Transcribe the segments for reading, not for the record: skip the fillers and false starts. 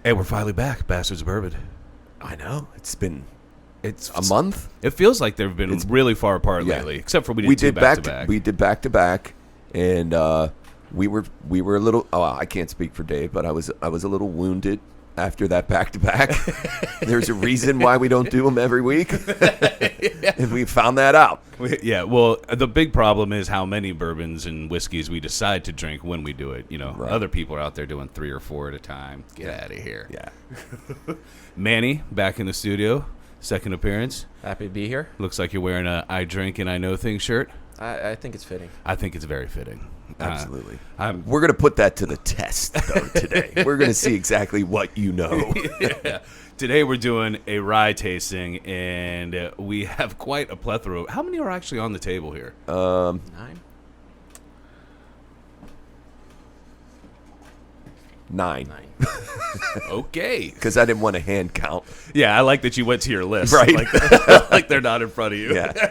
Hey, we're finally back, Bastards of Bourbon. I know. It's been It's a month. It feels like they've been really far apart lately, except for we did back to back. We did back to back, and we were a little. Oh, I can't speak for Dave, but I was a little wounded after that back to back. There's a reason why we don't do them every week, and we found that out. Well, the big problem is how many bourbons and whiskeys we decide to drink when we do it. You know, other people are out there doing 3 or 4 at a time. Get out of here. Yeah. Manny, back in the studio. Second appearance. Happy to be here. Looks like you're wearing a I Drink and I Know Things shirt. I think it's fitting. I think it's very fitting. Absolutely. We're going to put that to the test, though, today. We're going to see exactly what you know. Yeah. Today we're doing a rye tasting, and we have quite a plethora. How many are actually on the table here? 9. Nine. Okay. Because I didn't want to hand count. Yeah, I like that you went to your list. Right. Like they're not in front of you. Yeah.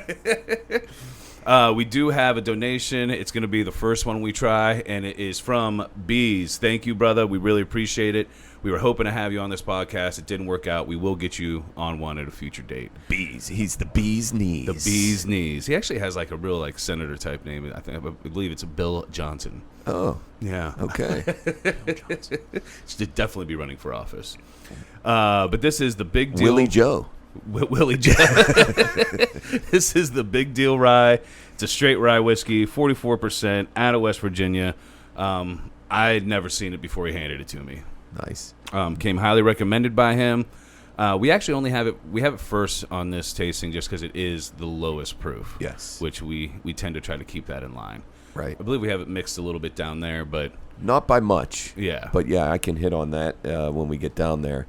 We do have a donation. It's going to be the first one we try, and it is from Bees. Thank you, brother. We really appreciate it. We were hoping to have you on this podcast. It didn't work out. We will get you on one at a future date. Bees. He's the Bee's Knees. The Bee's Knees. He actually has like a real like senator type name. I believe it's Bill Johnson. Oh. Yeah. Okay. Should definitely be running for office. But this is the big deal. Willie Joe. Willie Joe. This is the Big Deal Rye. It's a straight rye whiskey, 44%, out of West Virginia. I had never seen it before he handed it to me. Nice. Came highly recommended by him. We actually only have it. We have it first on this tasting just because it is the lowest proof. Yes. Which we tend to try to keep that in line. Right. I believe we have it mixed a little bit down there, but not by much. Yeah. But yeah, I can hit on that when we get down there.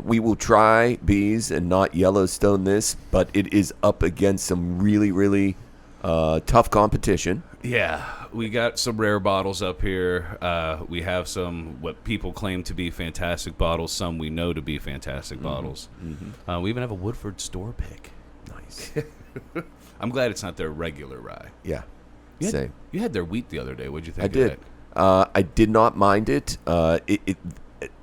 We will try Bees and not Yellowstone this, but it is up against some really, really tough competition. Yeah, we got some rare bottles up here. We have some what people claim to be fantastic bottles, some we know to be fantastic bottles. Mm-hmm. We even have a Woodford store pick. Nice. I'm glad it's not their regular rye. Yeah, same. You had their wheat the other day. What'd you think I did. of it? I did not mind it. The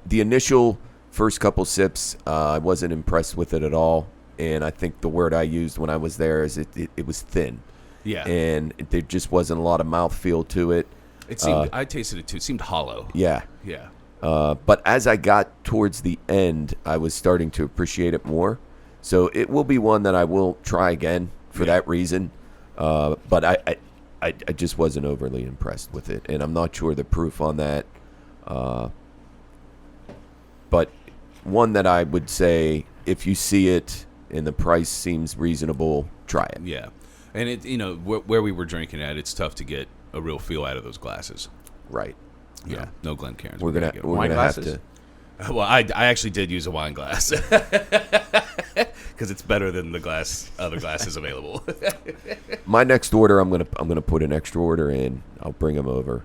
initial first couple sips, I wasn't impressed with it at all. And I think the word I used when I was there is it was thin. Yeah. And there just wasn't a lot of mouthfeel to it. It seemed, I tasted it too. It seemed hollow. Yeah. Yeah. But as I got towards the end, I was starting to appreciate it more. So it will be one that I will try again for that reason. But I just wasn't overly impressed with it. And I'm not sure the proof on that. But one that I would say, if you see it and the price seems reasonable, try it. Yeah. And it, where we were drinking at, it's tough to get a real feel out of those glasses. Right. Yeah. No Glencairns. We're gonna have to. Well, I actually did use a wine glass because it's better than the other glasses available. My next order, I'm gonna put an extra order in. I'll bring them over.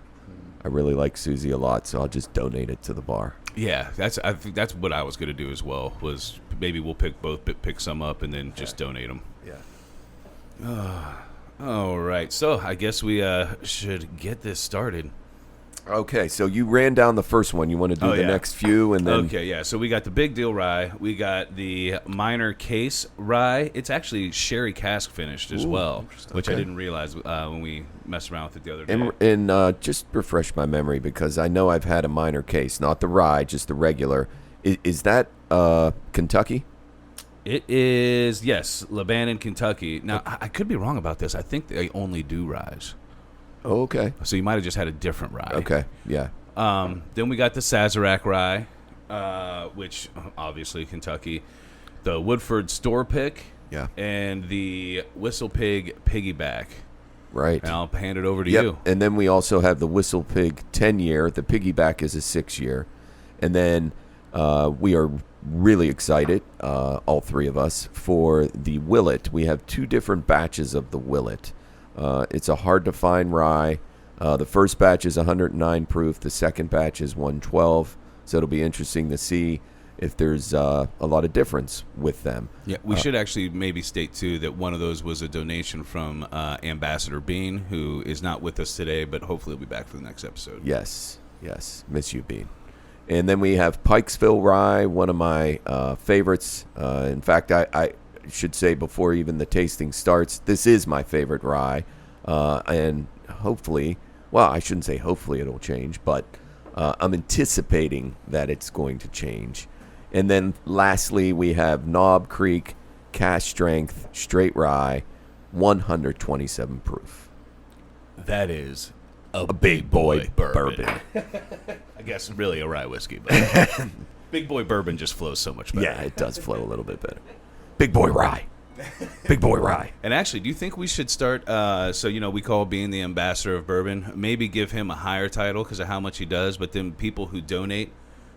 I really like Susie a lot, so I'll just donate it to the bar. Yeah, I think that's what I was gonna do as well. Was maybe we'll pick some up and then just donate them. Yeah. All right, so I guess we should get this started. Okay, so you ran down the first one. You want to do the next few, and then okay, yeah. So we got the Big Deal Rye. We got the Minor Case Rye. It's actually sherry cask finished as well, which I didn't realize when we messed around with it the other day. And just refresh my memory because I know I've had a Minor Case, not the rye, just the regular. Is that Kentucky? It is, yes, Lebanon, Kentucky. Now, I could be wrong about this. I think they only do ryes. Oh, okay. So you might have just had a different rye. Okay, yeah. Then we got the Sazerac rye, which obviously Kentucky. The Woodford Store Pick. Yeah. And the Whistle Pig Piggyback. Right. And I'll hand it over to you. And then we also have the Whistle Pig 10-year. The Piggyback is a 6-year. And then we are really excited, all three of us, for the Willet. We have 2 different batches of the Willet. It's a hard-to-find rye. The first batch is 109 proof. The second batch is 112. So it'll be interesting to see if there's a lot of difference with them. Yeah, we should actually maybe state, too, that one of those was a donation from Ambassador Bean, who is not with us today, but hopefully will be back for the next episode. Yes. Miss you, Bean. And then we have Pikesville Rye, one of my favorites. In fact, I should say before even the tasting starts, this is my favorite rye. And hopefully, well, I shouldn't say hopefully it'll change, but I'm anticipating that it's going to change. And then lastly, we have Knob Creek Cask Strength Straight Rye, 127 proof. That is a big boy bourbon. I guess really a rye whiskey, but big boy bourbon just flows so much better. Yeah, it does flow a little bit better. Big boy rye. Big boy rye. And actually, do you think we should start, so, we call being the ambassador of bourbon, maybe give him a higher title because of how much he does, but then people who donate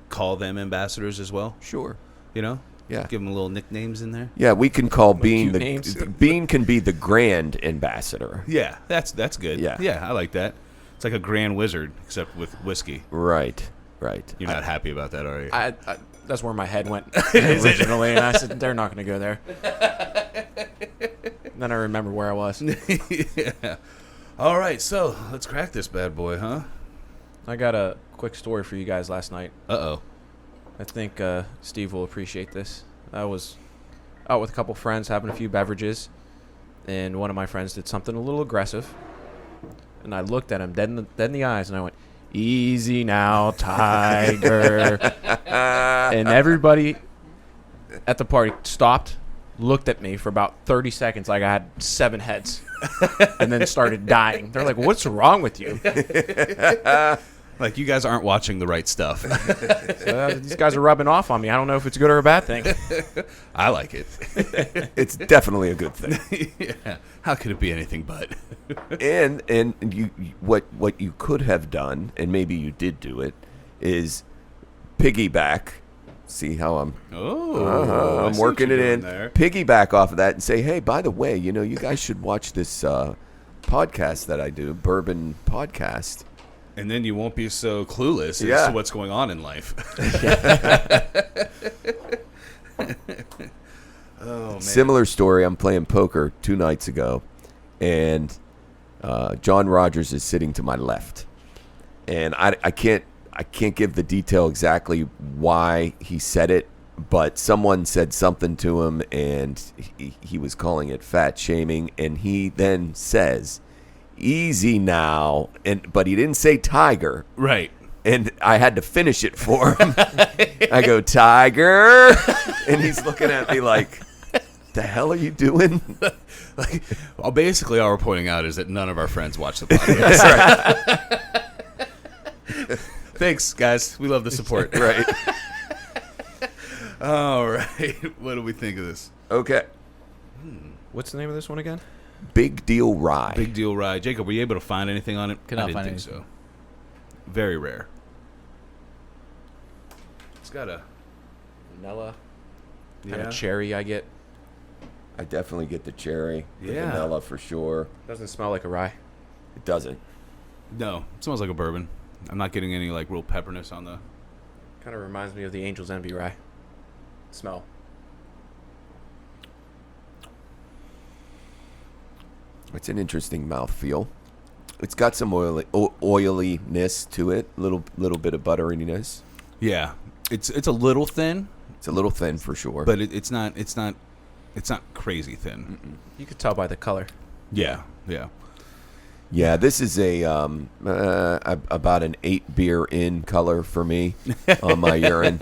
call them ambassadors as well? Sure. Yeah. Give them little nicknames in there. Yeah, we can call Bean cute names. Bean can be the grand ambassador. Yeah, that's good. Yeah. I like that. It's like a grand wizard, except with whiskey. Right. You're not happy about that, are you? I that's where my head went originally, and I said they're not going to go there. Then I remember where I was. Yeah. All right, so let's crack this bad boy, huh? I got a quick story for you guys last night. Uh-oh. I think Steve will appreciate this. I was out with a couple friends having a few beverages, and one of my friends did something a little aggressive. And I looked at him dead in the eyes, and I went, "Easy now, Tiger." And everybody at the party stopped, looked at me for about 30 seconds like I had 7 heads, and then started dying. They're like, "What's wrong with you?" Like, you guys aren't watching the right stuff. These guys are rubbing off on me. I don't know if it's good or a bad thing. I like it. It's definitely a good thing. Yeah. How could it be anything but? And you what you could have done, and maybe you did do it, is piggyback. See how I'm I'm working it in. There. Piggyback off of that and say, hey, by the way, you guys should watch this podcast that I do, Bourbon Podcast. And then you won't be so clueless as to what's going on in life. Oh, man. Similar story. I'm playing poker 2 nights ago, and John Rogers is sitting to my left, and I can't give the detail exactly why he said it, but someone said something to him, and he was calling it fat shaming, and he then says, "Easy now," but he didn't say Tiger. Right. And I had to finish it for him. I go, "Tiger," and he's looking at me like, "The hell are you doing?" Well, basically, all we're pointing out is that none of our friends watch the podcast. Thanks, guys. We love the support. Right. All right. What do we think of this? Okay. What's the name of this one again? Big Deal Rye. Big Deal Rye. Jacob, were you able to find anything on it? Could not I didn't find think anything. so. Very rare. It's got a Vanilla. Kind yeah. of cherry I get. I definitely get the cherry, the Yeah. vanilla for sure. Doesn't smell like a rye. It doesn't. No, it smells like a bourbon. I'm not getting any like real pepperness on the. Kind of reminds me of the Angel's Envy rye. Smell. It's an interesting mouthfeel. It's got some oiliness to it, little bit of butteriness. Yeah, it's a little thin, It's a little thin for sure. but it's not crazy thin. Mm-mm. You could tell by the color. Yeah. Yeah, this is about an 8 beer in color for me on my urine.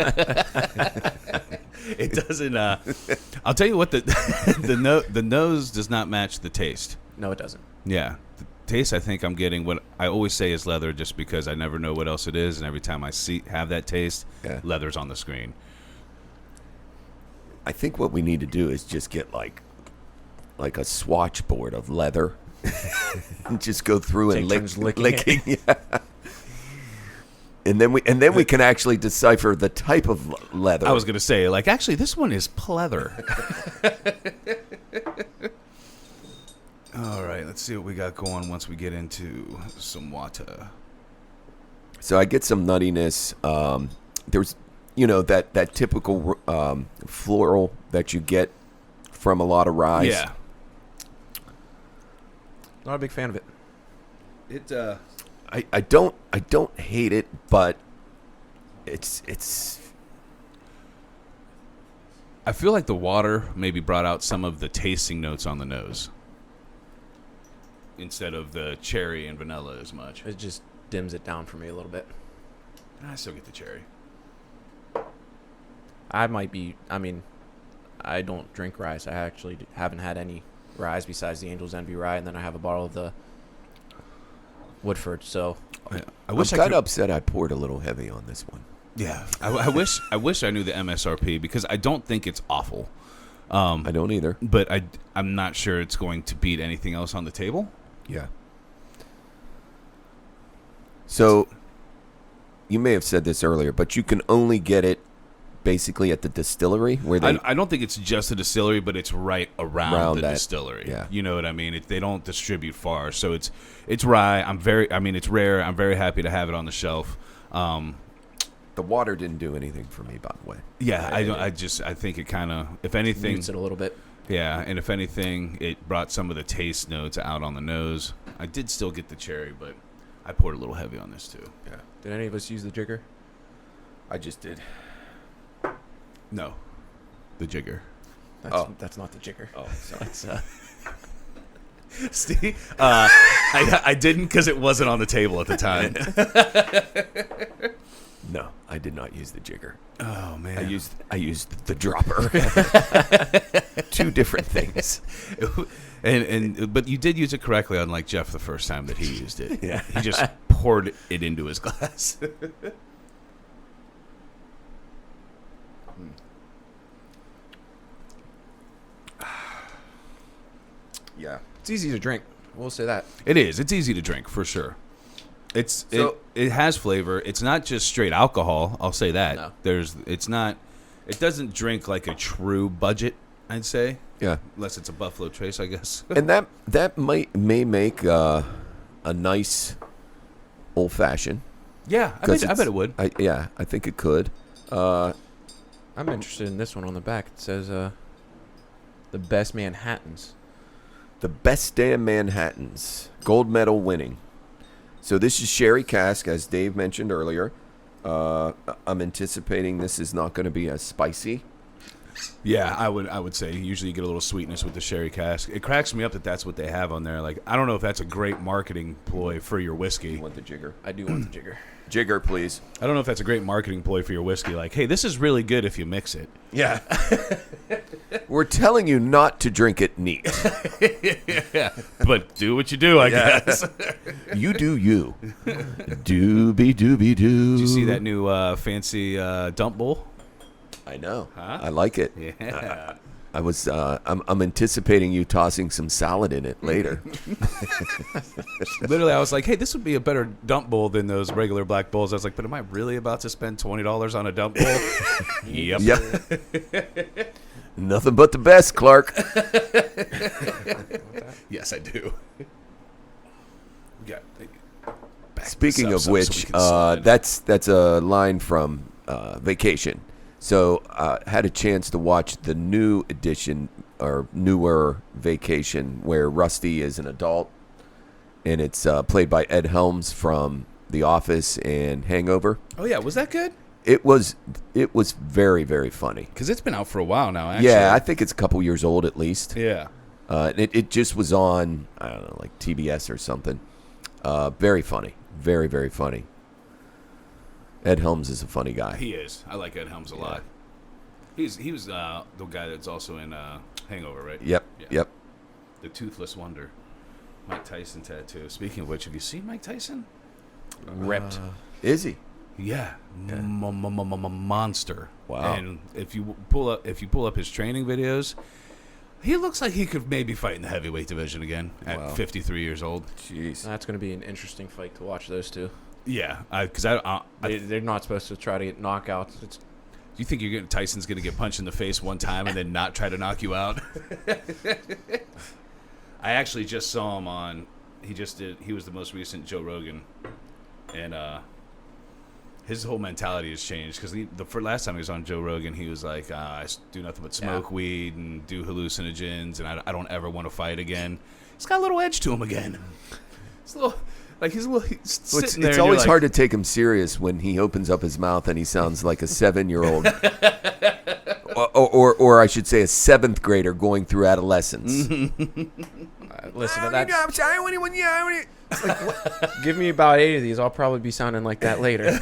It doesn't. I'll tell you what, the nose does not match the taste. No, it doesn't. Yeah, the taste. I think I'm getting what I always say is leather, just because I never know what else it is, and every time I have that taste, leather's on the screen. I think what we need to do is just get like a swatchboard of leather and just go through and Take turns licking. Yeah. And then we can actually decipher the type of leather. I was gonna say, like, actually, this one is pleather. All right, let's see what we got going once we get into some water. So I get some nuttiness. There's, that typical floral that you get from a lot of ryes. Yeah. Not a big fan of it. It I don't hate it, but it's. I feel like the water maybe brought out some of the tasting notes on the nose instead of the cherry and vanilla as much. It just dims it down for me a little bit. I still get the cherry. I don't drink rye, so I actually haven't had any ryes besides the Angel's Envy rye, and then I have a bottle of the Woodford. So I wish I'm I kind could. of upset I poured a little heavy on this one. Yeah, I wish I knew the MSRP because I don't think it's awful. I don't either. But I'm not sure it's going to beat anything else on the table. Yeah. So, you may have said this earlier, but you can only get it basically at the distillery where they. I don't think it's just a distillery, but it's right around the distillery. Yeah. You know what I mean? They don't distribute far, so it's rye. It's rare. I'm very happy to have it on the shelf. The water didn't do anything for me, by the way. Yeah, I think it kind of, if anything, mutes it a little bit. yeah, and if anything, it brought some of the taste notes out on the nose. I did still get the cherry, but I poured a little heavy on this too. Yeah. Did any of us use the jigger? I just did. No, the jigger. That's not the jigger. Oh, sorry. That's, Steve, I didn't because it wasn't on the table at the time. No, I did not use the jigger. Oh man, I used the dropper. Two different things. But you did use it correctly, unlike Jeff the first time that he used it. Yeah. He just poured it into his glass. Yeah. it's easy to drink. We'll say that. It is. It's easy to drink for sure. It has flavor. It's not just straight alcohol. I'll say that. No. It doesn't drink like a true budget, I'd say. Yeah. Unless it's a Buffalo Trace, I guess. And that may make a nice old fashioned. Yeah, I bet it would. I think it could. I'm interested in this one on the back. It says the best Manhattans. The best damn Manhattans, gold medal winning. So this is sherry cask, as Dave mentioned earlier. I'm anticipating this is not going to be as spicy. Yeah, I would say usually you get a little sweetness with the sherry cask. It cracks me up that that's what they have on there. Like, I don't know if that's a great marketing ploy for your whiskey. You want the jigger? I do want the jigger. Jigger, please. I don't know if that's a great marketing ploy for your whiskey. Like, hey, this is really good if you mix it. Yeah. We're telling you not to drink it neat. Yeah, but do what you do, I guess. You do you. Doobie doobie doo. Did you see that new fancy dump bowl? I know. Huh? I like it. Yeah. I was. I'm anticipating you tossing some salad in it later. Literally, I was like, hey, this would be a better dump bowl than those regular black bowls. I was like, but am I really about to spend $20 on a dump bowl? Yep. Yep. Nothing but the best, Clark. Yes, I do. Yeah. Speaking of which, that's a line from Vacation. So had a chance to watch the new edition or newer Vacation where Rusty is an adult, and it's played by Ed Helms from The Office and Hangover. Oh yeah, was that good? It was very, very funny. Because it's been out for a while now. Actually. Yeah, I think it's a couple years old at least. Yeah. It just was on, I don't know, like TBS or something. Very funny. Very, very funny. Ed Helms is a funny guy. He is. I like Ed Helms a lot. He was the guy that's also in Hangover, right? Yep, Yeah. yep. The Toothless Wonder. Mike Tyson tattoo. Speaking of which, have you seen Mike Tyson? Ripped. Is he? Yeah. Monster. Wow. And if you pull up his training videos, he looks like he could maybe fight in the heavyweight division again at Wow. 53 years old. Jeez. That's going to be an interesting fight to watch those two. Yeah, because They're not supposed to try to get knockouts. you think Tyson's going to get punched in the face one time and then not try to knock you out? I actually just saw him on. He was the most recent Joe Rogan, and his whole mentality has changed because the last time he was on Joe Rogan, he was like, I do nothing but smoke weed and do hallucinogens, and I don't ever want to fight again. He's got a little edge to him again. It's a little. Like he's So sitting there. it's always hard to take him serious when he opens up his mouth and he sounds like a 7-year-old, or I should say a 7th grader going through adolescence. Listen to that. I'm sorry, It's like, what? Give me about 8 of these. I'll probably be sounding like that later.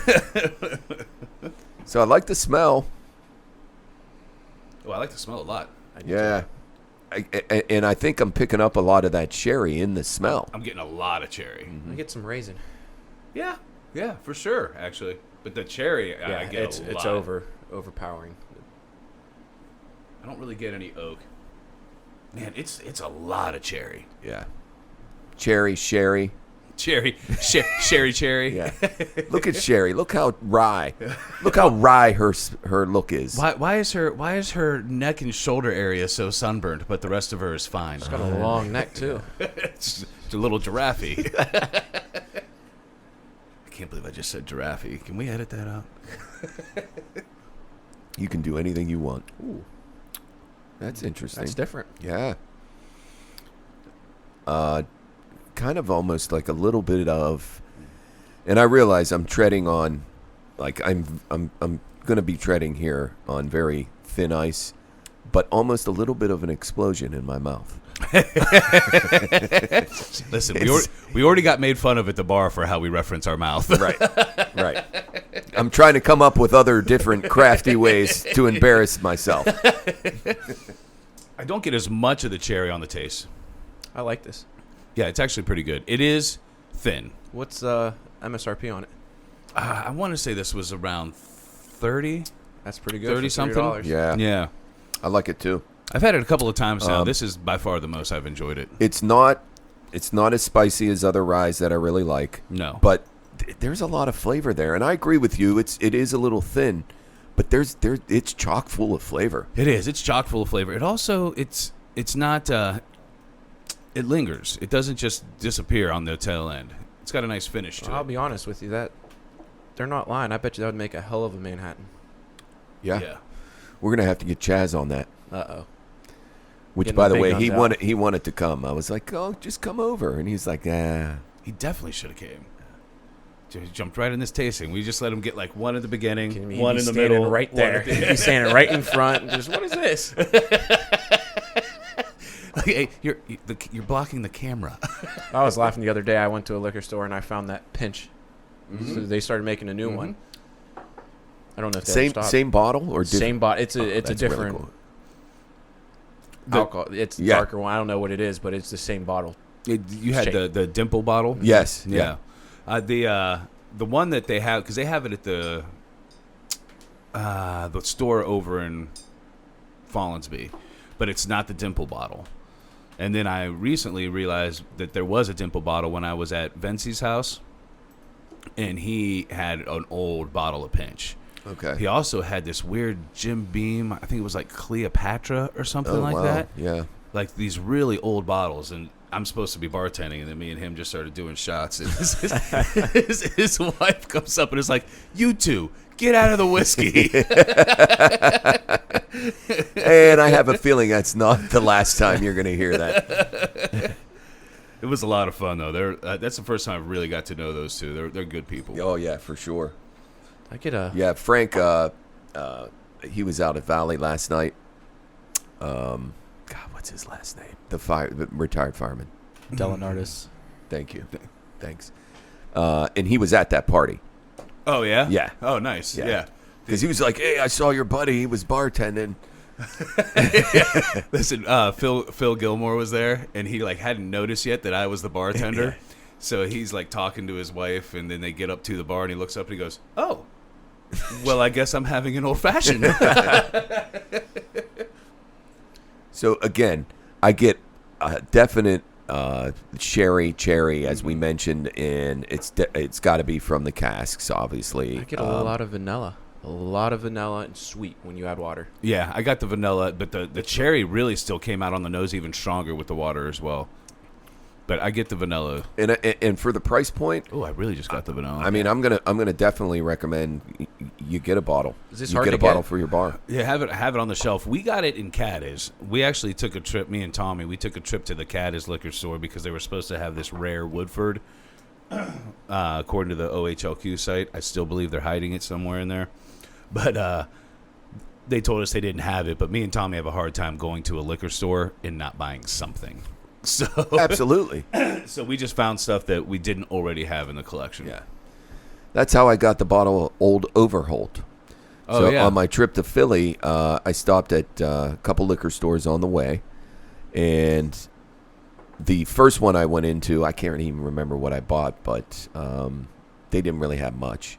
So I like the smell. Oh, I like the smell a lot. Yeah. And I think I'm picking up a lot of that sherry in the smell. I'm getting a lot of cherry. I get some raisin. Yeah, for sure, actually. But the cherry, I get it's a lot. it's overpowering. I don't really get any oak. Man, it's a lot of cherry. Yeah. Cherry, sherry. Cherry. Yeah. Look at Sherry. Look how Rye. Look how Rye her look is. Why is her neck and shoulder area so sunburned, but the rest of her is fine? She's got a long neck too. It's a little giraffe. I can't believe I just said giraffe. Can we edit that out? You can do anything you want. Ooh. That's interesting. That's different. Yeah. Kind of almost like a little bit of, and I realize I'm treading on, like I'm going to be treading here on very thin ice, but almost a little bit of an explosion in my mouth. Listen, we already got made fun of at the bar for how we reference our mouth. Right. I'm trying to come up with other different crafty ways to embarrass myself. I don't get as much of the cherry on the taste. I like this. Yeah, it's actually pretty good. It is thin. What's MSRP on it? I want to say this was around 30. That's pretty good. 30 for something. $30. Yeah. I like it too. I've had it a couple of times now. This is by far the most I've enjoyed it. It's not as spicy as other ryes that I really like. No. But there's a lot of flavor there, and I agree with you. It is a little thin, but it's chock full of flavor. It is. It's chock full of flavor. It also it's not it lingers. It doesn't just disappear on the tail end. It's got a nice finish to I'll it. be honest with you, that they're not lying. I bet you that would make a hell of a Manhattan. Yeah. We're gonna have to get Chaz on that. Uh-oh. Which, Getting by the the way, big guns out. he wanted to come. I was like, oh, just come over, and he's like, ah. He definitely should have came. Just jumped right in this tasting. We just let him get like one at the beginning, one in the middle, right there. He's standing right in front. And just, what is this? Like, hey, you're blocking the camera. I was laughing the other day. I went to a liquor store and I found that pinch. So they started making a new one. I don't know if they Same bottle or different? same bottle. It's a That's different really cool. alcohol. It's darker one. I don't know what it is, but it's the same bottle. You had the dimple bottle. Yes. Yeah. The one that they have, because they have it at the store over in Follinsby, but it's not the dimple bottle. And then I recently realized that there was a dimple bottle when I was at Vincey's house, and he had an old bottle of Pinch. Okay. He also had this weird Jim Beam, I think it was like Cleopatra or something like wow. that. Yeah. Like these really old bottles, and I'm supposed to be bartending, and then me and him just started doing shots. And his wife comes up and is like, "You two, get out of the whiskey." And I have a feeling that's not the last time you're going to hear that. It was a lot of fun, though. That's the first time I really got to know those two. They're good people. Oh, yeah, for sure. I get a Yeah, Frank, he was out at Valley last night. God, what's his last name? The retired fireman. Delanardis. Thank you. Thanks. And he was at that party. Oh, yeah? Yeah. Oh, nice. Yeah. Because he was like, hey, I saw your buddy. He was bartending. Listen, Phil Gilmore was there, and he like hadn't noticed yet that I was the bartender. So he's like talking to his wife, and then they get up to the bar, and he looks up and he goes, "Oh, well, I guess I'm having an old fashioned." So again, I get a definite cherry, as we mentioned, and it's got to be from the casks, obviously. I get a lot of vanilla. A lot of vanilla and sweet when you add water. Yeah, I got the vanilla, but the cherry really still came out on the nose even stronger with the water as well. But I get the vanilla. And for the price point, Oh, I really just got the vanilla. I mean, I'm gonna definitely recommend you get a bottle. Is this you hard get to a bottle get? for your bar? Yeah, have it on the shelf. We got it in Cadiz. We actually took a trip, me and Tommy, we took a trip to the Cadiz liquor store because they were supposed to have this rare Woodford according to the OHLQ site. I still believe they're hiding it somewhere in there. But they told us they didn't have it. But me and Tommy have a hard time going to a liquor store and not buying something. So Absolutely. So we just found stuff that we didn't already have in the collection. Yeah. That's how I got the bottle of Old Overholt. Oh, So yeah. on my trip to Philly, I stopped at a couple liquor stores on the way. And the first one I went into, I can't even remember what I bought, but they didn't really have much.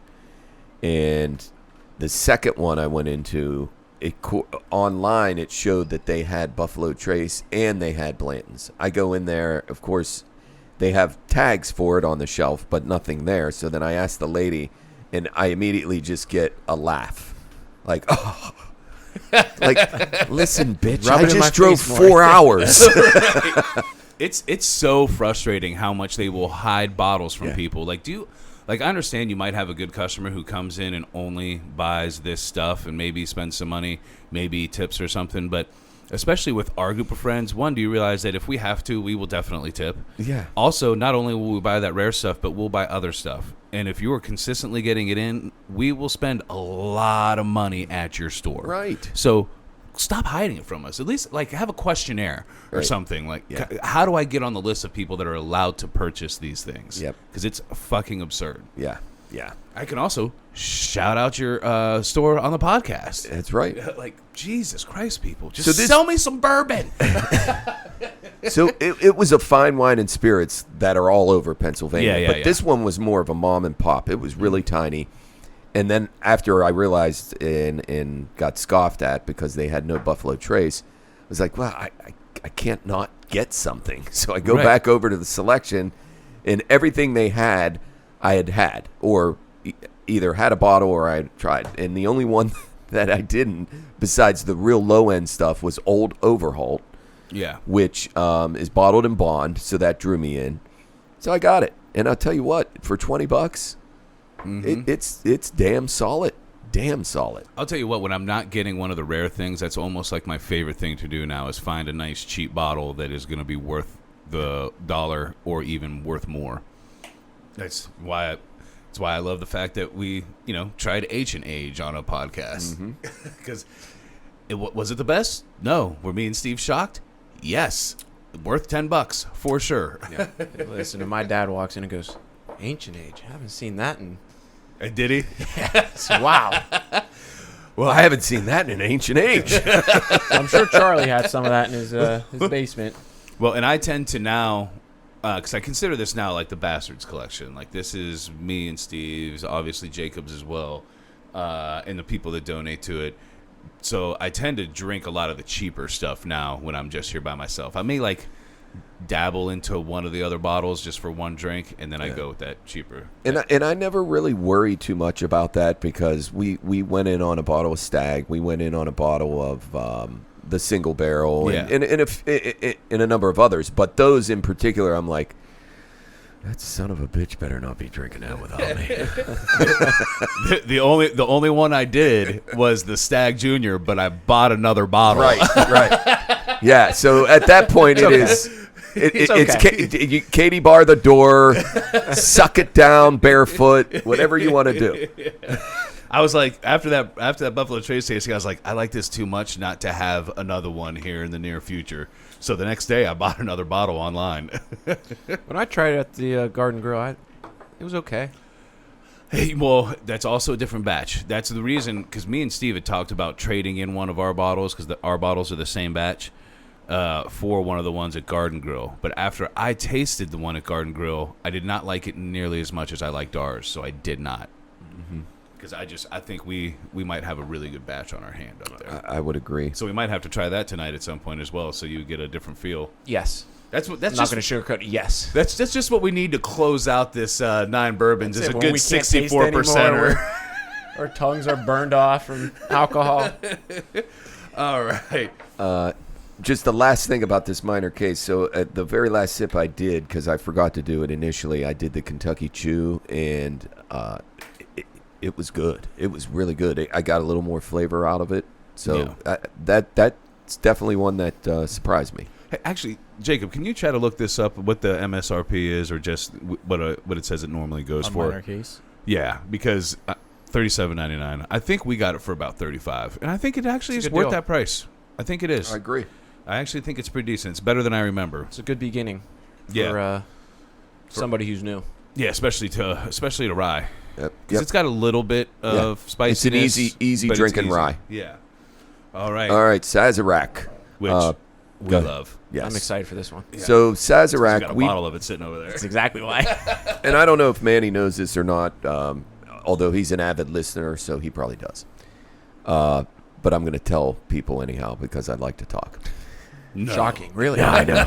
And the second one I went into, online it showed that they had Buffalo Trace and they had Blanton's. I go in there, of course, they have tags for it on the shelf, but nothing there. So then I asked the lady, and I immediately just get a laugh. Like, oh. Like, listen, bitch, Rub I it in my just drove face more. 4 hours. It's so frustrating how much they will hide bottles from Yeah. people. Like, I understand you might have a good customer who comes in and only buys this stuff and maybe spends some money, maybe tips or something. But especially with our group of friends, one, do you realize that if we have to, we will definitely tip? Yeah. Also, not only will we buy that rare stuff, but we'll buy other stuff. And if you are consistently getting it in, we will spend a lot of money at your store. Right. So stop hiding it from us. At least, like, have a questionnaire or Right. something. Like, Yeah. how do I get on the list of people that are allowed to purchase these things? Yep. Because it's fucking absurd. Yeah. Yeah. I can also shout out your store on the podcast. That's right. Like, Jesus Christ, people. Just So this- sell me some bourbon. So it was a fine wine and spirits that are all over Pennsylvania. Yeah, but this one was more of a mom and pop. It was really tiny. And then after I realized and got scoffed at because they had no Buffalo Trace, I was like, well, I can't not get something. So I go Right. back over to the selection, and everything they had, I had, or either had a bottle or I had tried. And the only one that I didn't, besides the real low-end stuff, was Old Overholt, Yeah. which is bottled in bond, so that drew me in. So I got it. And I'll tell you what, for $20, it's damn solid. Damn solid. I'll tell you what, when I'm not getting one of the rare things, that's almost like my favorite thing to do now is find a nice cheap bottle that is going to be worth the $1 or even worth more. That's why I love the fact that we, tried H&Age on a podcast. Because was it the best? No. Were me and Steve shocked? Yes. Worth $10 for sure. Yeah. Listen, and my dad walks in and goes, Ancient Age. I haven't seen that in. And did he? Yes. Wow. Well, I haven't seen that in an ancient age. I'm sure Charlie had some of that in his basement. Well, and I tend to now, because I consider this now like the Bastards collection. Like, this is me and Steve's, obviously Jacob's as well, and the people that donate to it. So I tend to drink a lot of the cheaper stuff now when I'm just here by myself. I may, dabble into one of the other bottles just for one drink, and then I go with that cheaper. And I never really worry too much about that because we went in on a bottle of Stag. We went in on a bottle of the Single Barrel and a number of others. But those in particular, I'm like, that son of a bitch better not be drinking that without me. The only one I did was the Stag Junior, but I bought another bottle. Right. Yeah, so at that point it's Katie bar the door, suck it down barefoot, whatever you want to do. I was like, after that Buffalo Trace tasting, I was like, I like this too much not to have another one here in the near future. So the next day, I bought another bottle online. When I tried it at the Garden Grill, it was okay. Hey, well, that's also a different batch. That's the reason, because me and Steve had talked about trading in one of our bottles, because our bottles are the same batch, for one of the ones at Garden Grill. But after I tasted the one at Garden Grill, I did not like it nearly as much as I liked ours, so I did not. Because I think we might have a really good batch on our hand up there. I would agree. So we might have to try that tonight at some point as well, so you get a different feel. Yes. That's I'm not going to sugarcoat it. Yes. That's just what we need to close out this 9 bourbons. Is a When good we can't taste 64%. Our tongues are burned off from alcohol. All right. Just the last thing about this minor case. So at the very last sip I did, because I forgot to do it initially, I did the Kentucky Chew, and it was good. It was really good. I got a little more flavor out of it. So that's definitely one that surprised me. Hey, actually, Jacob, can you try to look this up? What the MSRP is, or just what it says it normally goes On for? minor case. Yeah, because $37.99. I think we got it for about $35, and I think it actually It's is a good worth deal. that price. I think it is. I agree. I actually think it's pretty decent. It's better than I remember. It's a good beginning for Yeah. somebody who's new. Yeah, especially to rye. Yep. Because it's got a little bit of spiciness. It's an easy but it's drinking easy. rye. Yeah. All right. All right, Sazerac. Which we go ahead. love. Yes. I'm excited for this one. Yeah. So We Sazerac, got a bottle of it sitting over there. That's exactly why. and I don't know if Manny knows this or not, although he's an avid listener, so he probably does. But I'm going to tell people anyhow because I'd like to talk. No. Shocking, really. Yeah, I know.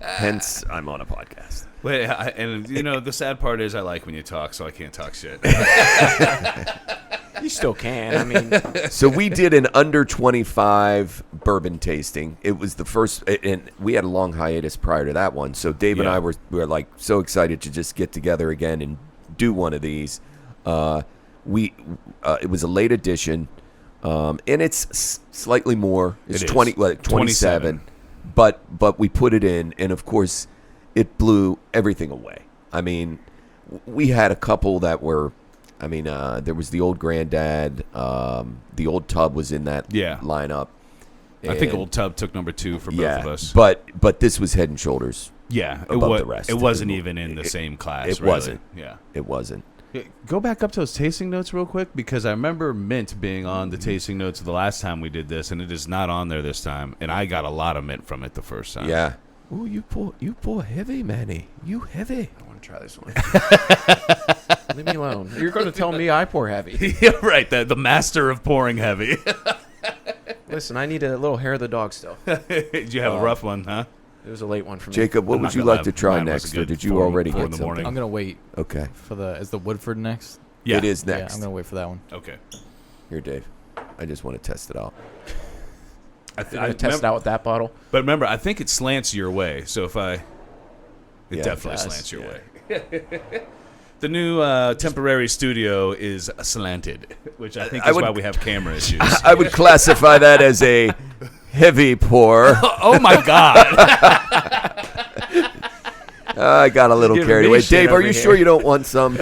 Hence, I'm on a podcast. Wait, and the sad part is I like when you talk, so I can't talk shit. You still can. I mean, So we did an under 25 bourbon tasting. It was the first, and we had a long hiatus prior to that one. So Dave and Yeah. I were like so excited to just get together again and do one of these. It was a late edition, and it's slightly more. It's It is. 27, but we put it in, and of course, it blew everything away. I mean, we had a couple that were. I mean, there was the old Granddad. The old Tub was in that lineup. I think And- Old Tub took number 2 for both of us. But this was head and shoulders. Yeah, above the rest. It wasn't even in the same class. it really. wasn't. Yeah. It wasn't. Go back up to those tasting notes real quick because I remember mint being on the tasting notes the last time we did this, and it is not on there this time. And I got a lot of mint from it the first time. Yeah. Ooh, you pour heavy, Manny. You heavy. I want to try this one. Leave me alone. You're going to tell me I pour heavy. Yeah, right. The master of pouring heavy. Listen, I need a little hair of the dog still. Did you have a rough one, huh? It was a late one for me. Jacob, what I'm would not you gonna like lie, to try mine was next, a or good did you 4 already in get the something? morning. I'm gonna wait Okay. for is the Woodford next? Yeah. It is Yeah, next. I'm gonna wait for that one. Okay. Here, Dave. I just want to test it out. I I'm going to test it out with that bottle. But remember, I think it slants your way. So if it Yeah, definitely it does, slants your way. The new temporary studio is slanted, which I think I is would- why we have camera issues. I would classify that as a heavy pour. Oh my God! I got a little Giving carried me away. shit Dave, are over you here. sure you don't want some?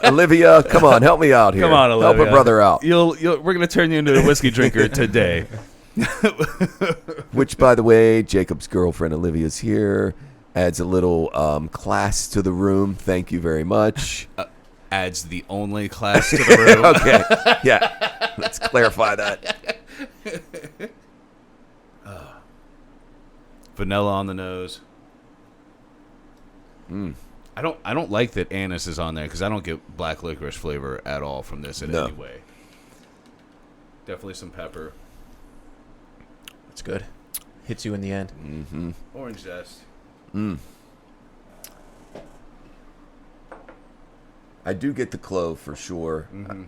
Olivia, come on, help me out here. Come on, Olivia. Help a brother out. We're gonna turn you into a whiskey drinker today. Which, by the way, Jacob's girlfriend Olivia's here. Adds a little class to the room. Thank you very much. Adds the only class to the room. Okay, yeah. Let's clarify that. Vanilla on the nose. I don't like that anise is on there because I don't get black licorice flavor at all from this in No. any way. Definitely some pepper. It's good. Hits you in the end. Mm-hmm. Orange zest. I do get the clove for sure. Mm-hmm.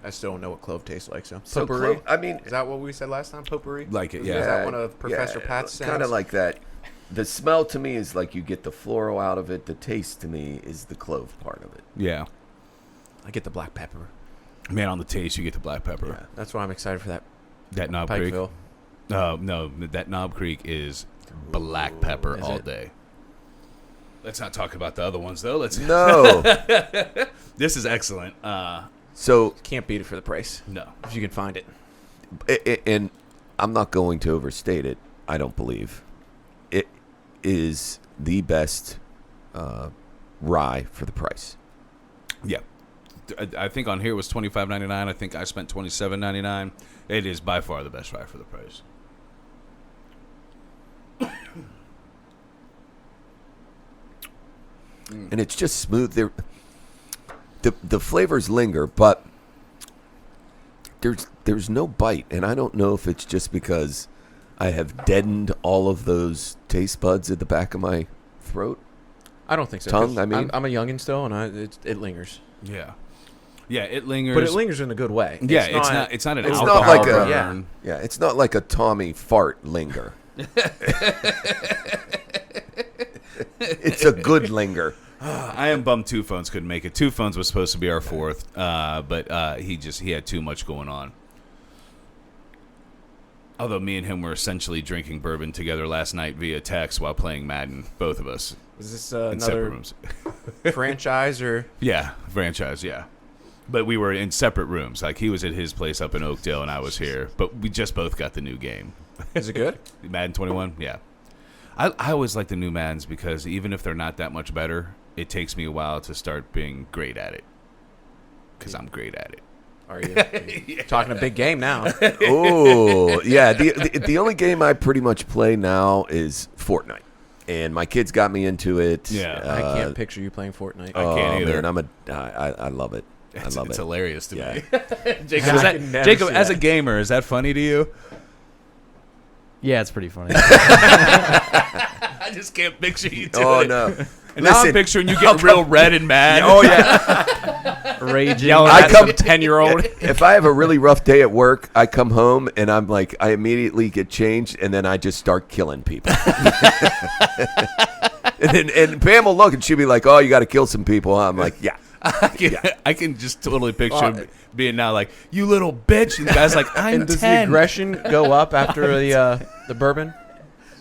I still don't know what clove tastes like. So Potpourri. I mean, Is that what we said last time? Potpourri? Like it, Is yeah. that one of Professor Pat's kind of sounds? like that. The smell to me is like you get the floral out of it. The taste to me is the clove part of it. Yeah. I get the black pepper. Man, on the taste, you get the black pepper. Yeah. That's why I'm excited for that That Knob Creek. Pikesville. No, that Knob Creek is black pepper Is all it? day. Let's not talk about the other ones though. No. This is excellent. So, Can't beat it for the price No. if you can find it. and I'm not going to overstate it. I don't believe it is the best rye for the price. Yeah. I think on here it was $25.99. I think I spent $27.99. It is by far the best rye for the price. And it's just smooth. The flavors linger, but there's no bite, and I don't know if it's just because I have deadened all of those taste buds at the back of my throat. I don't think so. Tongue, 'cause I mean? I'm a youngin' still, and it lingers. Yeah. Yeah, it lingers. But it lingers in a good way. Yeah, it's not an it's alcohol not like a- burn. Yeah, it's not like a Tommy fart linger. It's a good linger. I am bummed Two Phones couldn't make it. Two Phones was supposed to be our fourth, but he had too much going on. Although me and him were essentially drinking bourbon together last night via text while playing Madden, both of us. Is this in separate another rooms. franchise or? Yeah, franchise, yeah. But we were in separate rooms. Like, he was at his place up in Oakdale, and I was here. But we just both got the new game. Is it good? Madden 21, yeah. I always like the new Maddens because even if they're not that much better, it takes me a while to start being great at it. Because I'm great at it. Are you talking a big game now? Oh, yeah. The only game I pretty much play now is Fortnite. And my kids got me into it. Yeah. I can't picture you playing Fortnite. I can't either. Man, I love it. It's it. hilarious to Yeah. me. Jacob, as a gamer, is that funny to you? Yeah, it's pretty funny. I just can't picture you doing it. No. And now I'm picturing you getting real red and mad. Oh, yeah. Raging. Yelling at some 10-year-old. If I have a really rough day at work, I come home and I'm like, I immediately get changed, and then I just start killing people. and Pam will look, and she'll be like, oh, you got to kill some people, huh? I'm like, yeah. I can just totally picture him being now like, you little bitch. And the guy's like, I'm And does 10. the aggression go up after the bourbon?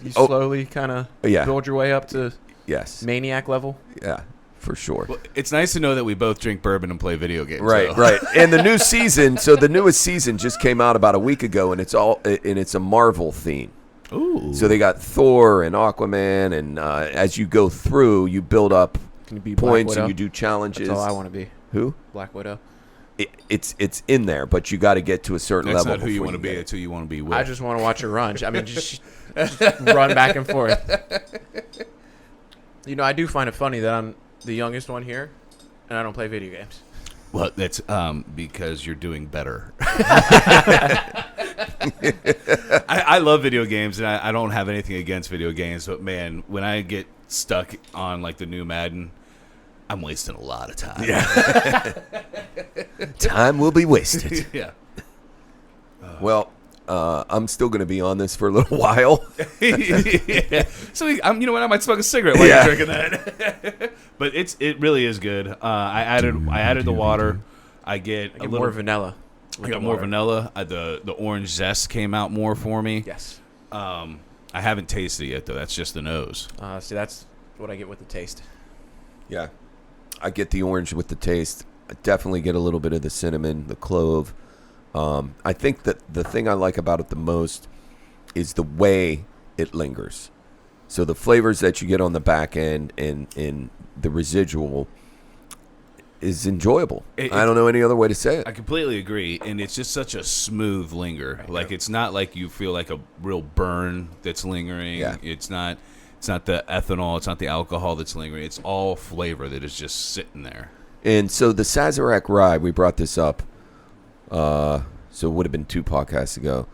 You slowly kind of build your way up to Yes. maniac level? Yeah, for sure. Well, it's nice to know that we both drink bourbon and play video games. Right, though. right. And the new season, so the newest season just came out about a week ago, and it's a Marvel theme. Ooh. So they got Thor and Aquaman, and as you go through, you build up Can you be points Black and Widow? you do challenges. That's all I want to be. Who? Black Widow. It's in there, but you got to get to a certain That's level. not who you before want to be. get it. It's who you want to be with. I just want to watch her run. I mean, just run back and forth. You know, I do find it funny that I'm the youngest one here, and I don't play video games. Well, that's because you're doing better. I love video games, and I don't have anything against video games. But, man, when I get stuck on, like, the new Madden, I'm wasting a lot of time. Yeah. Time will be wasted. Yeah. Well, I'm still going to be on this for a little while. Yeah. So, you know what? I might smoke a cigarette while you're drinking that. But it really is good. I added the water. I get a little more vanilla. I got more vanilla. The orange zest came out more for me. Yes. I haven't tasted it yet, though. That's just the nose. See, that's what I get with the taste. Yeah. I get the orange with the taste. I definitely get a little bit of the cinnamon, the clove. I think that the thing I like about it the most is the way it lingers. So the flavors that you get on the back end and the residual is enjoyable. I don't know any other way to say it. I completely agree, and it's just such a smooth linger. Like, it's not like you feel like a real burn that's lingering. Yeah. It's not the ethanol. It's not the alcohol that's lingering. It's all flavor that is just sitting there. And so the Sazerac Rye, we brought this up, so it would have been 2 podcasts ago,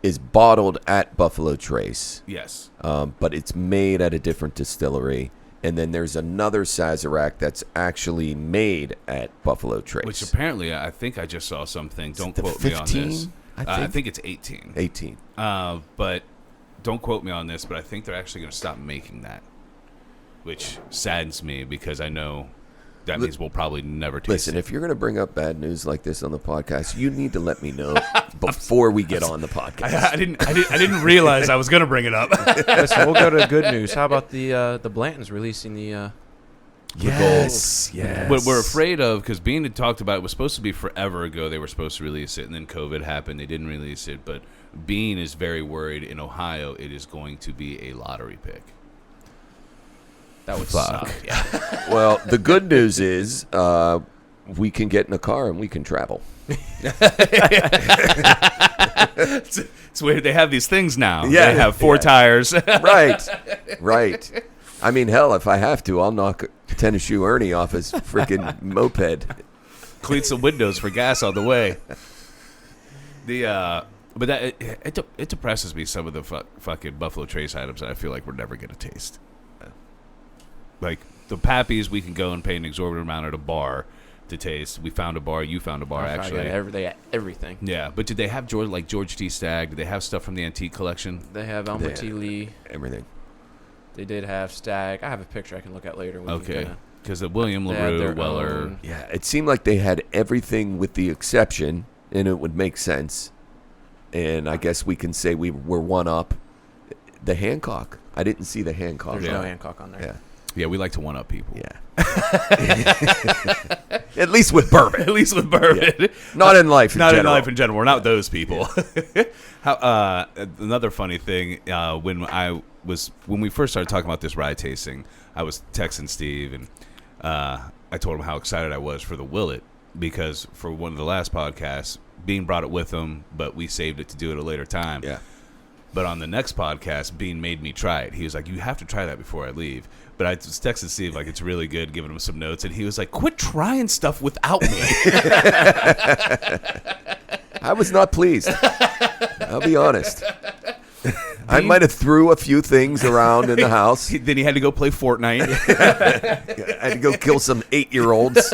is bottled at Buffalo Trace. Yes. But it's made at a different distillery. And then there's another Sazerac that's actually made at Buffalo Trace. Which apparently, I think I just saw something. Don't quote me on this. I think it's 18. 18. But don't quote me on this, but I think they're actually going to stop making that, which saddens me because I know that means we'll probably never taste Listen, it. if you're going to bring up bad news like this on the podcast, you need to let me know before we get on the podcast. I didn't realize I was going to bring it up. Listen, we'll go to good news. How about the Blantons releasing the Yes. What we're afraid of, because Bean had talked about it, was supposed to be forever ago. They were supposed to release it, and then COVID happened. They didn't release it. But Bean is very worried in Ohio it is going to be a lottery pick. that would Fuck. suck. Yeah. Well, the good news is we can get in a car and we can travel. It's weird. They have these things now. Yeah. They have 4 tires. Right. I mean, hell, if I have to, I'll knock Tennis Shoe Ernie off his freaking moped. Cleats and windows for gas on the way. But that it depresses me, some of the fucking Buffalo Trace items that I feel like we're never going to taste. Like the Pappies, we can go and pay an exorbitant amount at a bar to taste. We found a bar. You found a bar, actually. They got everything. Yeah, but did they have George T. Stagg? Did they have stuff from the antique collection? They have Elmer T. Lee. Everything. They did have Stagg. I have a picture I can look at later. Okay. Because the William They had LaRue, their Weller. own. Yeah, it seemed like they had everything with the exception, and it would make sense, and I guess we can say we were one up. The Hancock. I didn't see the Hancock. There's no Hancock on there. Yeah. Yeah, we like to one up people. Yeah. At least with bourbon. At least with bourbon. Yeah. Not in life in Not general. in life in general. We're not those people. Another funny thing, when we first started talking about this rye tasting, I was texting Steve, and I told him how excited I was for the Willet, because for one of the last podcasts, Bean brought it with him, but we saved it to do it at a later time. Yeah. But on the next podcast, Bean made me try it. He was like, you have to try that before I leave. But I just texted Steve, like, it's really good, giving him some notes. And he was like, quit trying stuff without me. I was not pleased. I'll be honest. I might have threw a few things around in the house. Then he had to go play Fortnite. I had to go kill some 8-year-olds.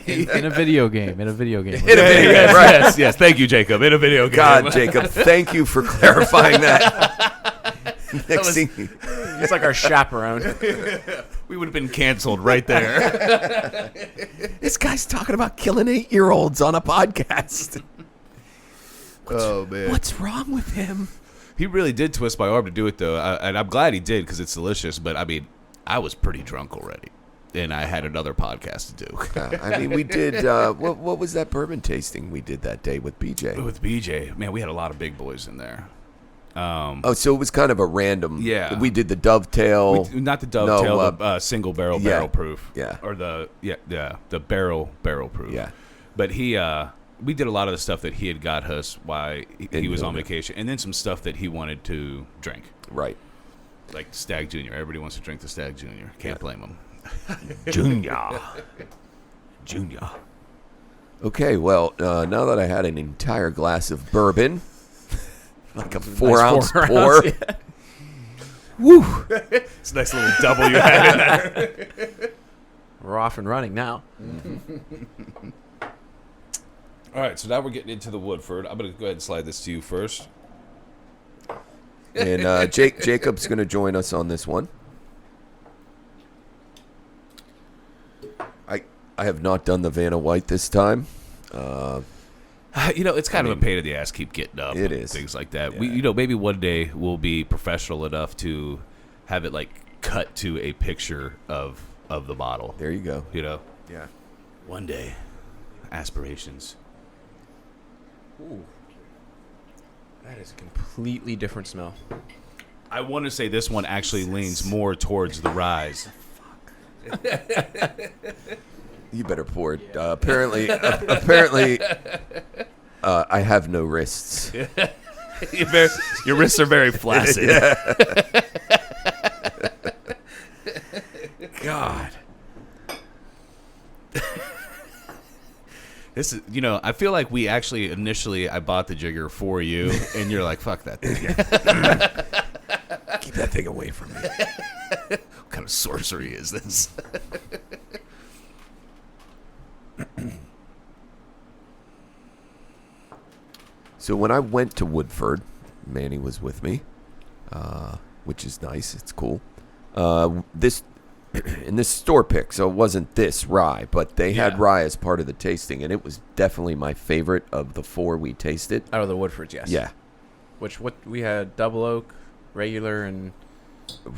In a video game. In a video game, Yes, right. yes. Thank you, Jacob. In a video game. God, Jacob, thank you for clarifying that. Next thing, It's like our chaperone. We would have been canceled right there. this guy's talking about killing 8-year-olds on a podcast. Oh, man. What's wrong with him? He really did twist my arm to do it, though. And I'm glad he did, because it's delicious. But, I mean, I was pretty drunk already. And I had another podcast to do. I mean, we did, what was that bourbon tasting we did that day with BJ? With BJ, man, we had a lot of big boys in there. Oh, so it was kind of a random. Yeah. We did the dovetail. Not the dovetail, No, the single barrel yeah. barrel proof. Yeah. Or the barrel proof. Yeah. But we did a lot of the stuff that he had got us while he was on Yoga. vacation, and then some stuff that he wanted to drink, Right. like Stag Junior. Everybody wants to drink the Stag Junior. Can't blame him. Junior. Okay, well, now that I had an entire glass of bourbon, like a 4-ounce pour. Yeah. Woo! It's a nice little double you had in there. We're off and running now. All right, so now we're getting into the Woodford. I'm going to go ahead and slide this to you first. And Jacob's going to join us on this one. I have not done the Vanna White this time. It's kind of a pain in the ass keep getting up. It and is. things like that. Yeah. We, maybe one day we'll be professional enough to have it like cut to a picture of the bottle. There you go. Yeah. One day, aspirations. Ooh. That is a completely different smell. I want to say this one actually leans more towards the ryes. You better pour it. Apparently, I have no wrists. Your wrists are very flaccid. God. This is, I feel like we actually initially I bought the jigger for you, and you're like, "Fuck that thing." Keep that thing away from me. What kind of sorcery is this? So when I went to Woodford, Manny was with me, which is nice. It's cool. This in this store pick, so it wasn't this rye, but they had rye as part of the tasting, and it was definitely my favorite of the 4 we tasted. Out of the Woodfords, yes. Yeah, What we had double oak, regular, and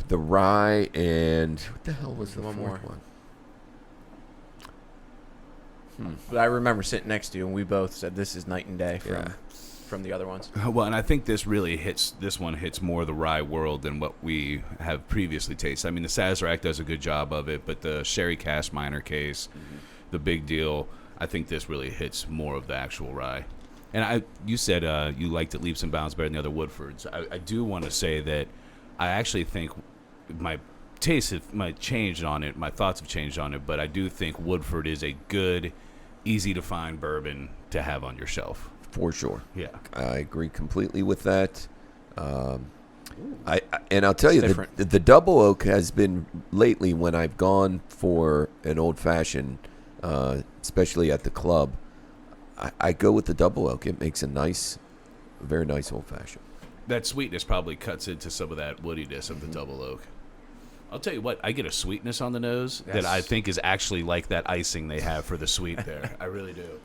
the rye and what the hell was the One fourth more. one? but I remember sitting next to you, and we both said this is night and day Yeah. from the other ones. Well, and I think this one hits more the rye world than what we have previously tasted. I mean, the Sazerac does a good job of it, but the Sherry Cask Minor Case, the Big Deal, I think this really hits more of the actual rye. And you said you liked it leaps and bounds better than the other Woodfords. I do want to say that I actually think my taste might changed on it, my thoughts have changed on it, but I do think Woodford is a good, easy to find bourbon to have on your shelf. For sure. Yeah. I agree completely with that. And I'll tell you, different. the double oak has been lately when I've gone for an old fashioned, especially at the club. I go with the double oak. It makes a very nice old fashioned. That sweetness probably cuts into some of that woodiness of the double oak. I'll tell you what, I get a sweetness on the nose that I think is actually like that icing they have for the sweet there. I really do.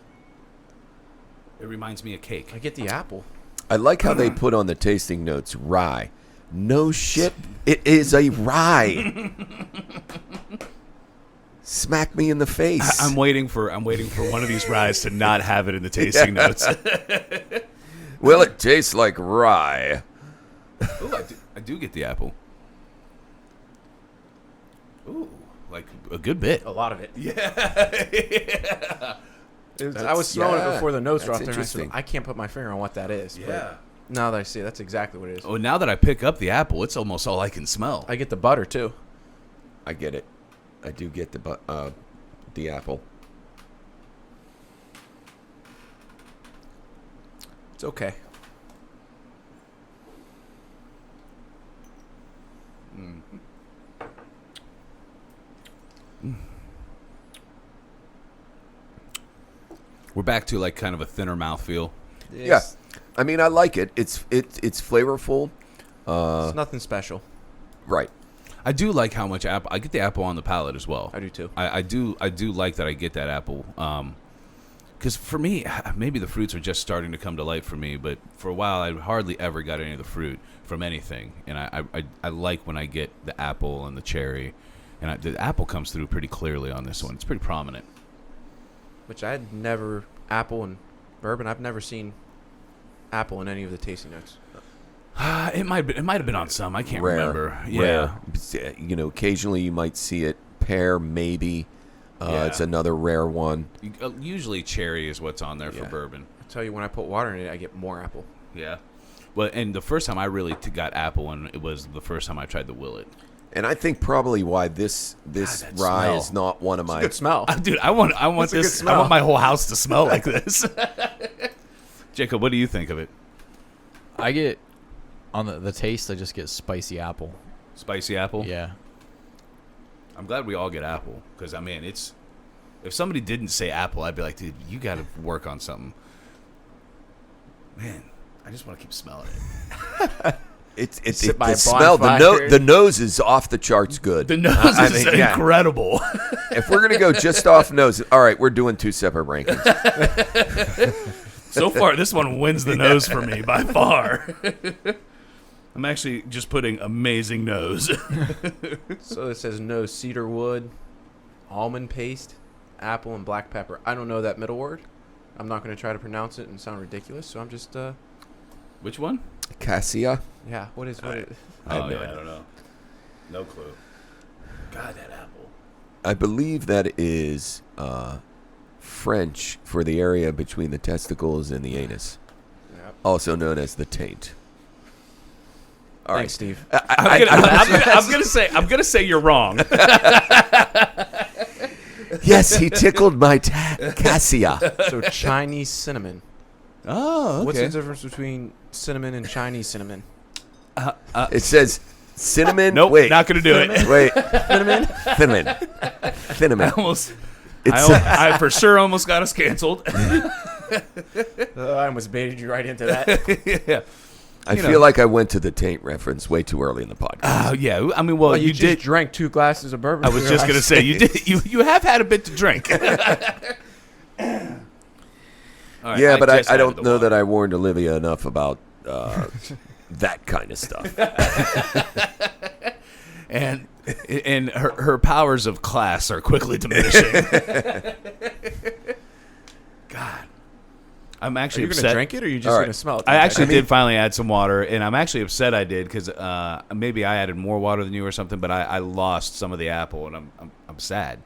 It reminds me of cake. I get the apple. I like how they put on the tasting notes rye. No shit, it is a rye. Smack me in the face. I'm waiting for one of these ryes to not have it in the tasting notes. Well, it tastes like rye. Ooh, I do get the apple. Ooh, like a good bit. A lot of it. Yeah. I was smelling it before the nose that's dropped there, and I said, interesting. I can't put my finger on what that is. Yeah. But now that I see it, that's exactly what it is. Oh, now that I pick up the apple, it's almost all I can smell. I get the butter, too. I get it. I do get the apple. It's okay. We're back to like kind of a thinner mouthfeel. Yeah, I mean, I like it. It's flavorful. It's nothing special. Right. I do like how much apple I get the apple on the palate as well. I do, too. I do like that I get that apple. Because for me, maybe the fruits are just starting to come to light for me. But for a while, I hardly ever got any of the fruit from anything, and I like when I get the apple and the cherry, and the apple comes through pretty clearly on this one. It's pretty prominent. Which I had never, apple and bourbon, I've never seen apple in any of the tasting notes. It might have been on some. I can't Rare. remember. Rare. You know, occasionally you might see it. Pear, maybe. Yeah. It's another rare one. Usually cherry is what's on there for Yeah. bourbon. I tell you, when I put water in it, I get more apple. Yeah. Well, and the first time I really got apple, and it was the first time I tried the Willet. And I think probably why this that rye smell. is not one of my. Good smell. Dude, I want That's a good this. I smell. want my whole house to smell like this. Jacob, what do you think of it? I get on the taste. I just get spicy apple. Spicy apple? Yeah. I'm glad we all get apple because I mean, it's if somebody didn't say apple, I'd be like, dude, you got to work on something. Man, I just want to keep smelling it. It's Sit by the a smell. bonfire. The nose is off the charts. Good. The nose I is mean, yeah. incredible. If we're gonna go just off nose, all right, we're doing two separate rankings. So far, this one wins the nose for me by far. I'm actually just putting amazing nose. So it says no cedar wood, almond paste, apple, and black pepper. I don't know that middle word. I'm not going to try to pronounce it and sound ridiculous, so I'm just, Which one? Cassia. yeah, what is it? I have Oh, no yeah, I idea. don't know. No clue. God, that apple. I believe that is French for the area between the testicles and the anus, Yep. also known as the taint. All Thanks, right. Steve. I'm gonna say you're wrong. Yes, he tickled my cassia. So Chinese cinnamon. Oh, okay. What's the difference between cinnamon and Chinese cinnamon? It says cinnamon. Nope, Wait, not gonna do it. wait. Cinnamon? Cinnamon. I Cinnamon. almost, It's I for sure almost got us canceled. I almost baited you right into that. Yeah. I you feel know. like I went to the taint reference way too early in the podcast. Yeah. I mean, well, you you just did. drank 2 glasses of bourbon. I was just gonna say you did. You have had a bit to drink. All right, Yeah, but just I added don't the know water. that I warned Olivia enough about that kind of stuff. And her powers of class are quickly diminishing. God, I'm Are actually you going to upset. drink it, or are you just All right. going to smell it? I actually I mean- did finally add some water, and I'm actually upset I did because maybe I added more water than you or something, but I lost some of the apple, and I'm sad.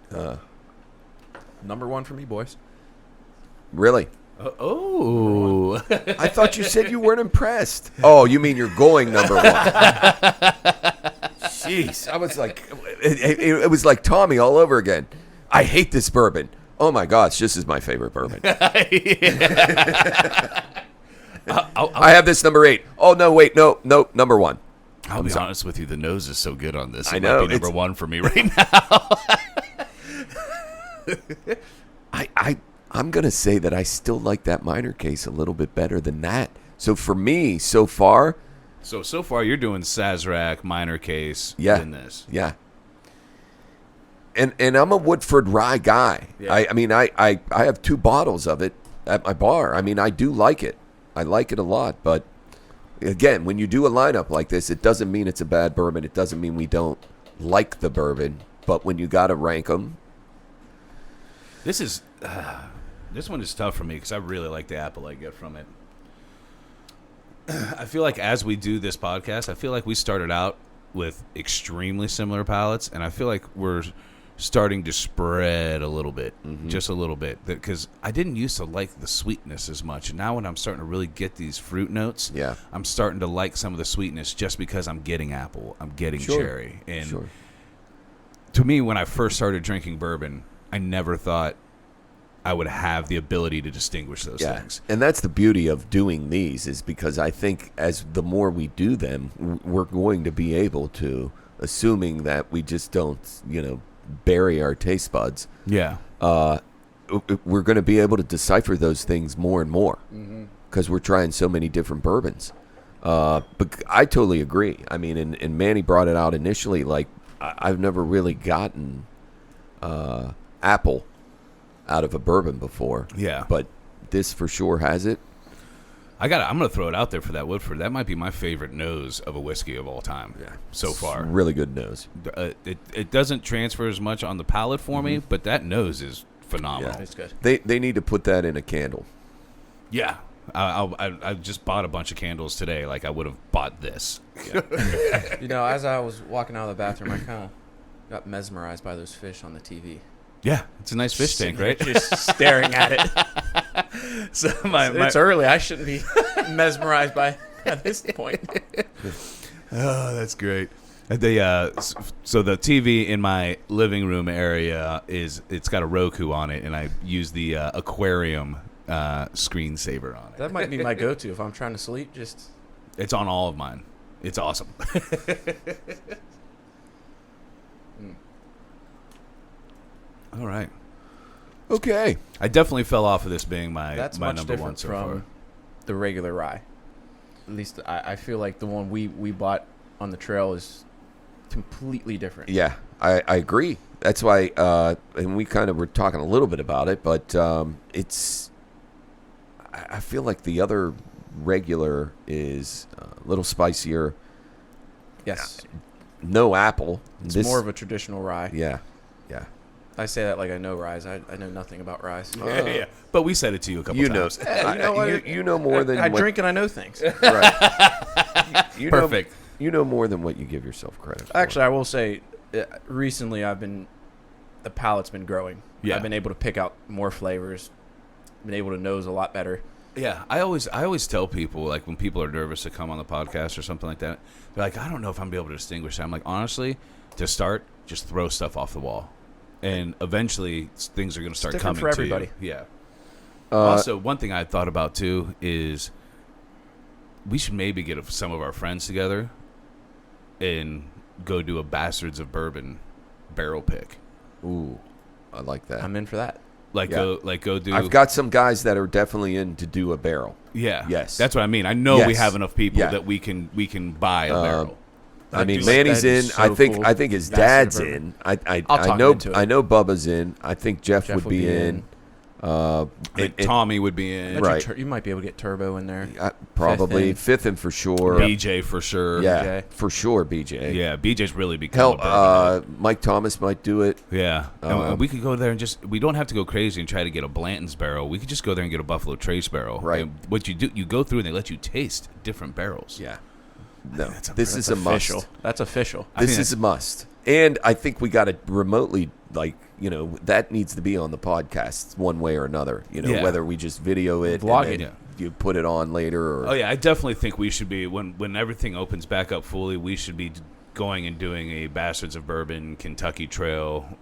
Number 1 for me, boys. Really? Oh, I thought you said you weren't impressed. Oh, you mean you're going number 1? Jeez, I was like, it was like Tommy all over again. I hate this bourbon. Oh my gosh, this is my favorite bourbon. I have this number 8. Oh no, wait, no, number 1. I'll be honest with you, the nose is so good on this. I It know, might be number it's- 1 for me right now. I'm gonna say that I still like that minor case a little bit better than that. So for me, so far, So far you're doing Sazerac minor case Yeah. in this. yeah. And I'm a Woodford Rye guy. Yeah. I mean I have 2 bottles of it, at my bar. I mean, I do like it. I like it a lot. But again, when you do a lineup like this, it doesn't mean it's a bad bourbon. It doesn't mean we don't like the bourbon. But when you got to rank them. This one is tough for me because I really like the apple I get from it. I feel like as we do this podcast, I feel like we started out with extremely similar palates, and I feel like we're starting to spread a little bit, just a little bit. Because I didn't used to like the sweetness as much, and now when I'm starting to really get these fruit notes, I'm starting to like some of the sweetness just because I'm getting apple, I'm getting cherry. And to me, when I first started drinking bourbon, I never thought I would have the ability to distinguish those things. And that's the beauty of doing these, is because I think as the more we do them, we're going to be able to, assuming that we just don't, bury our taste buds. Yeah. We're going to be able to decipher those things more and more because we're trying so many different bourbons. But I totally agree. I mean, and Manny brought it out initially, like, I've never really gotten apple out of a bourbon before. Yeah. But this for sure has it. I'm going to throw it out there for that Woodford. That might be my favorite nose of a whiskey of all time so far. Really good nose. It doesn't transfer as much on the palate for me, but that nose is phenomenal. Yeah, it's good. They need to put that in a candle. Yeah. I just bought a bunch of candles today. Like I would have bought this. Yeah. As I was walking out of the bathroom, I kind of got mesmerized by those fish on the TV. Yeah, it's a nice fish tank, right? Just staring at it. So it's early. I shouldn't be mesmerized by at this point. Oh, that's great. So the TV in my living room area it's got a Roku on it, and I use the aquarium screensaver on it. That might be my go-to if I'm trying to sleep. It's on all of mine. It's awesome. All right. Okay. I definitely fell off of this being my That's my much number different one so from far. the regular rye. At least I feel like the one we bought on the trail is completely different. Yeah, I agree. That's why, and we kind of were talking a little bit about it, but it's. I feel like the other regular is a little spicier. Yes. No apple. It's more of a traditional rye. Yeah. I say that like I know ryes. I know nothing about ryes. Yeah. But we said it to you a couple times. You know more than I what, drink and I know things. Right. Perfect. You know more than what you give yourself credit for. Actually, I will say, recently the palate's been growing. Yeah. I've been able to pick out more flavors. Been able to nose a lot better. Yeah, I always tell people, like, when people are nervous to come on the podcast or something like that, they're like, I don't know if I'm going to be able to distinguish that. I'm like, honestly, to start, just throw stuff off the wall. And eventually, things are going to start coming for everybody. to you. Yeah. Also, one thing I thought about, too, is we should maybe get some of our friends together and go do a Bastards of Bourbon barrel pick. Ooh, I like that. I'm in for that. Go do. I've got some guys that are definitely in to do a barrel. Yeah. Yes. That's what I mean. I know we Yes. have enough people Yeah. that we can buy a barrel. I mean, do- Manny's that'd in. be so I think cool. his Bastards dad's of Bourbon. in. I'll talk him into it. I know Bubba's in. I think Jeff Jeff would be in. And Tommy would be in. Right. You might be able to get Turbo in there. Probably Fifth fifth and for sure. BJ for sure. Yeah, BJ. for sure. BJ. Yeah, BJ's really become a Hell, bourbon. Mike Thomas might do it. Yeah. And we could go there and we don't have to go crazy and try to get a Blanton's barrel. We could just go there and get a Buffalo Trace barrel. Right. And what you do, you go through and they let you taste different barrels. Yeah. No, That's this is a official. must. That's official. I think This is a must. And I think we got to remotely, that needs to be on the podcast one way or another. Yeah. Whether we just video it, Vlog and it. then you put it on later. Or, Oh, yeah. I definitely think we should be, when everything opens back up fully, we should be going and doing a Bastards of Bourbon Kentucky trail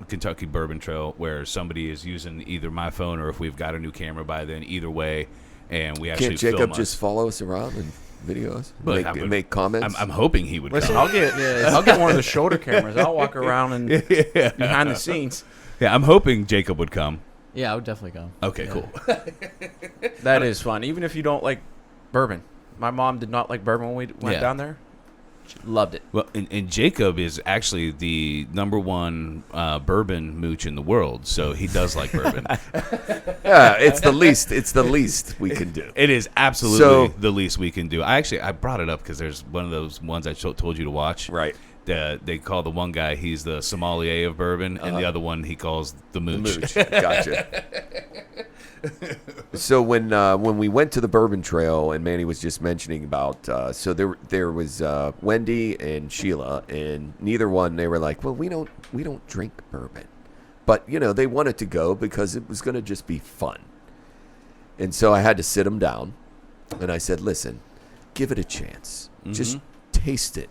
Kentucky Bourbon Trail where somebody is using either my phone or if we've got a new camera by then, either way, and we actually Can't Jacob film just follow us around and video us? But I would- Make comments? I'm hoping he would Listen, come. I'll get one of the shoulder cameras. I'll walk around and behind the scenes. Yeah, I'm hoping Jacob would come. Yeah, I would definitely come. Okay, Yeah. cool. That is fun. Even if you don't like bourbon. My mom did not like bourbon when we went Yeah. down there. She loved it. Well, and Jacob is actually the #1 bourbon mooch in the world, so he does like bourbon. Yeah, it's the least. It's the least we can do. It is absolutely the least we can do. I brought it up because there's one of those ones I told you to watch. Right. They call the one guy, he's the sommelier of bourbon, and the other one he calls the mooch. Gotcha. So when we went to the Bourbon Trail, and Manny was just mentioning about, so there was Wendy and Sheila, and neither one, they were like, well, we don't drink bourbon, but they wanted to go because it was going to just be fun, and so I had to sit them down, and I said, listen, give it a chance, just taste it.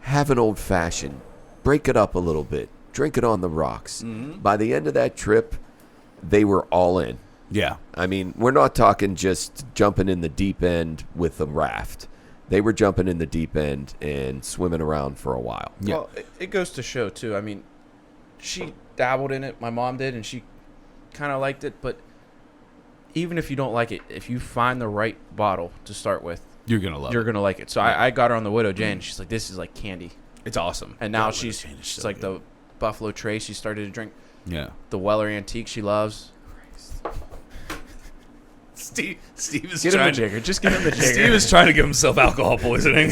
Have an old fashioned, break it up a little bit, drink it on the rocks. By the end of that trip, they were all in. Yeah. I mean, we're not talking just jumping in the deep end with a raft. They were jumping in the deep end and swimming around for a while. Yeah. Well, it goes to show, too. I mean, she dabbled in it. My mom did, and she kind of liked it. But even if you don't like it, if you find the right bottle to start with, You're going to love you're it. going to like it. So I got her on the Widow Jane. She's like, this is like candy. It's awesome. And now Yeah, she's Widow Jane is she's so like good. the Buffalo Trace. She started to drink Yeah. the Weller Antique she loves. Steve is Get him trying the jigger. Just give him the jigger. Steve is trying to give himself alcohol poisoning.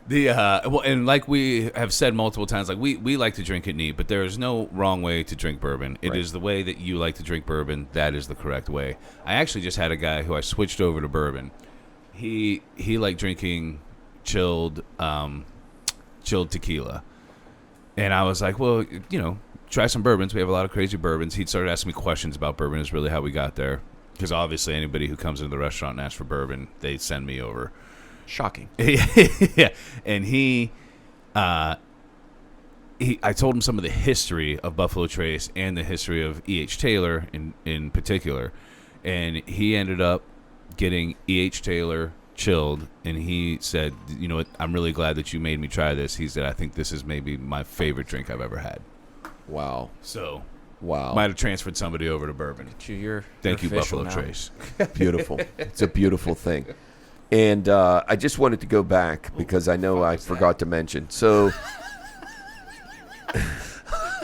Well, and like we have said multiple times, like we like to drink it neat, but there is no wrong way to drink bourbon. It is the way that you like to drink bourbon. That is the correct way. I actually just had a guy who I switched over to bourbon. He liked drinking chilled tequila, and I was like, well, try some bourbons. We have a lot of crazy bourbons. He started asking me questions about bourbon. Is really how we got there. Because obviously anybody who comes into the restaurant and asks for bourbon, they send me over. Shocking. Yeah, and I told him some of the history of Buffalo Trace and the history of E.H. Taylor in particular, and he ended up getting E.H. Taylor chilled, and he said, you know what, I'm really glad that you made me try this. He said, I think this is maybe my favorite drink I've ever had. Wow. So, Wow. might have transferred somebody over to bourbon. Thank you, official Buffalo now. Trace. Beautiful. It's a beautiful thing. And I just wanted to go back because I know I forgot to mention. So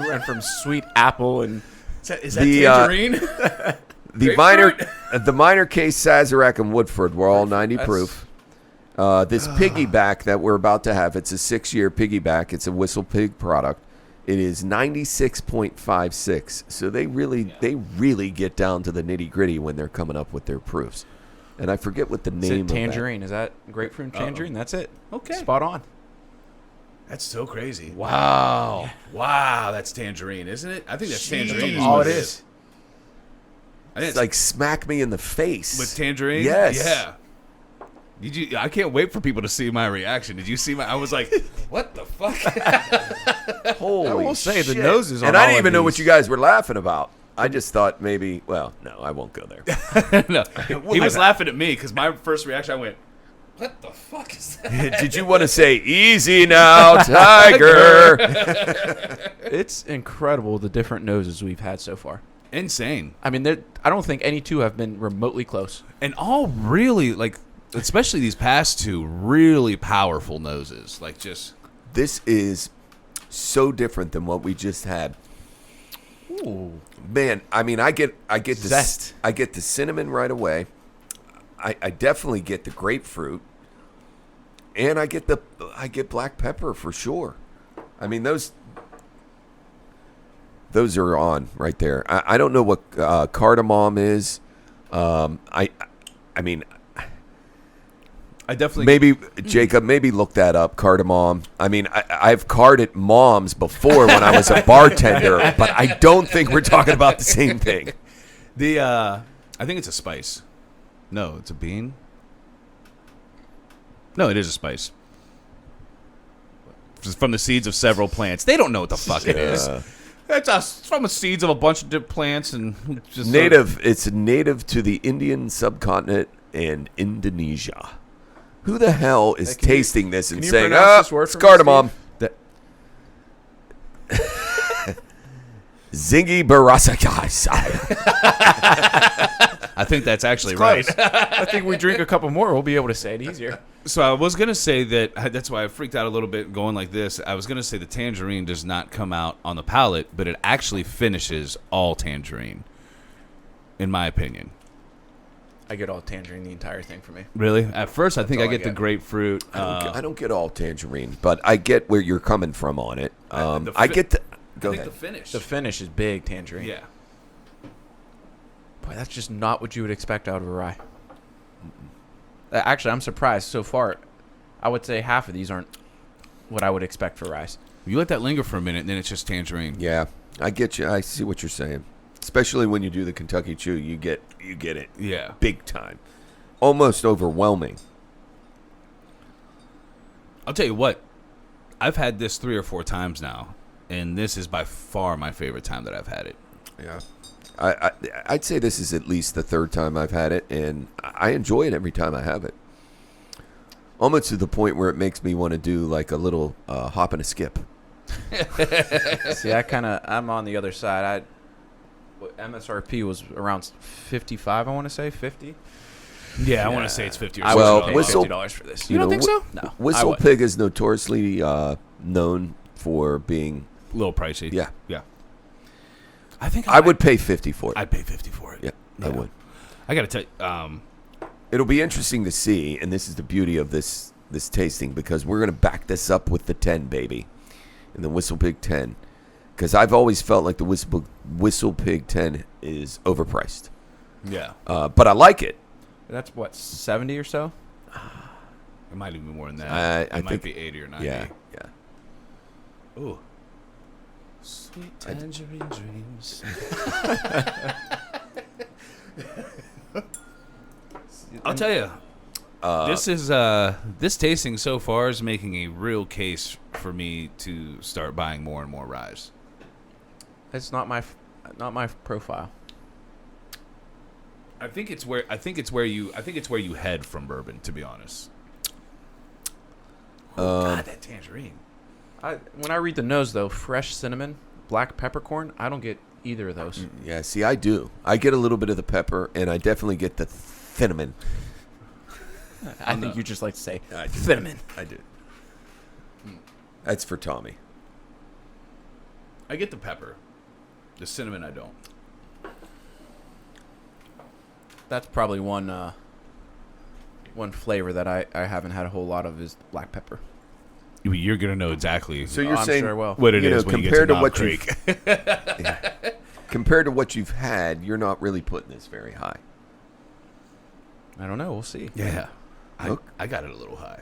We went from sweet apple and Is that tangerine? the minor case Sazerac and Woodford were all 90 proof. This piggyback that we're about to have, it's a 6-year piggyback. It's a Whistle Pig product. It is 96.56. So they really get down to the nitty gritty when they're coming up with their proofs. And I forget what the name of tangerine. Is that grapefruit tangerine? That's it. Okay. Spot on. That's so crazy. Wow. Wow, that's tangerine, isn't it? I think that's tangerine. Oh, What it is. I think It's like smack me in the face. with tangerine. Yes. Yeah. Did you? I can't wait for people to see my reaction. Did you see my? I was like, "What the fuck?" Holy I will say the shit. noses on And I all didn't of even know what these. you guys were laughing about. I just thought maybe, well, no, I won't go there. No, he was laughing at me because my first reaction, I went, "What the fuck is that?" Did you want to say, easy now, Tiger? It's incredible the different noses we've had so far. Insane, I mean, I don't think any two have been remotely close. and all really like, especially these past two, really powerful noses. Like just This is so different than what we just had. Ooh. Man, I mean, I get the Zest. I get the cinnamon right away. I definitely get the grapefruit, and I get black pepper for sure. I mean, those are on right there. I don't know what cardamom is. I mean, I definitely maybe Jacob, maybe look that up. Cardamom. I mean, I've carded moms before when I was a bartender, but I don't think we're talking about the same thing. I think it's a spice. No, it's a bean. No, it is a spice. It's from the seeds of several plants. They don't know what the fuck it is. It's from the seeds of a bunch of different plants and just Native. It's native to the Indian subcontinent and Indonesia. Who the hell is Can you- tasting this and can you saying, pronounce this word it's for me, cardamom? Steve? Zingy Barasakasai. I think that's actually right. I think we drink a couple more, we'll be able to say it easier. So I was going to say that's why I freaked out a little bit going like this. I was going to say the tangerine does not come out on the palate, but it actually finishes all tangerine, in my opinion. I get all tangerine, the entire thing for me. Really? At first, I think I all I get the get. grapefruit. I don't get all tangerine, but I get where you're coming from on it. I get the. Go ahead. the finish. The finish is big tangerine. Yeah. Boy, that's just not what you would expect out of a rye. Actually, I'm surprised so far. I would say half of these aren't what I would expect for ryes. You let that linger for a minute, and then it's just tangerine. Yeah, I get you. I see what you're saying. Especially when you do the Kentucky Chew, you get it. Yeah. Big time. Almost overwhelming. I'll tell you what. I've had this 3 or 4 times now, and this is by far my favorite time that I've had it. Yeah. I'd say this is at least the 3rd time I've had it, and I enjoy it every time I have it. Almost to the point where it makes me want to do like a little hop and a skip. See, I'm on the other side. MSRP was around 55, I want to say, 50. Yeah, I want to say it's 50 or I 60. Well, would pay Whistle- $50 for this. You don't think so? No. Whistle I would. Pig is notoriously known for being. A little pricey. Yeah. Yeah. I think I would pay 50 for it. I'd pay 50 for it. Yeah, I would. I got to tell you, It'll be interesting to see, and this is the beauty of this tasting, because we're going to back this up with the 10, baby, and the Whistle Pig 10, because I've always felt like the Whistle Pig 10 is overpriced. yeah. But I like it. That's what, 70 or so? It might even be more than that. I it might think- be 80 or 90. Yeah. Ooh. Sweet tangerine dreams. I'll tell you, this tasting so far is making a real case for me to start buying more and more ryes. It's not my profile. I think it's where you head from bourbon, to be honest. God, that tangerine. When I read the nose, though, fresh cinnamon, black peppercorn, I don't get either of those. Yeah, see, I do. I get a little bit of the pepper, and I definitely get the cinnamon. I think you just like to say I do. cinnamon. I do. That's for Tommy. I get the pepper. The cinnamon, I don't. That's probably one flavor that I haven't had a whole lot of is black pepper. You're gonna know exactly So you're I'm saying sure I will. what it is when you get to Knob Creek. compared to what you've had, you're not really putting this very high. I don't know. We'll see. Yeah, Look. I got it a little high.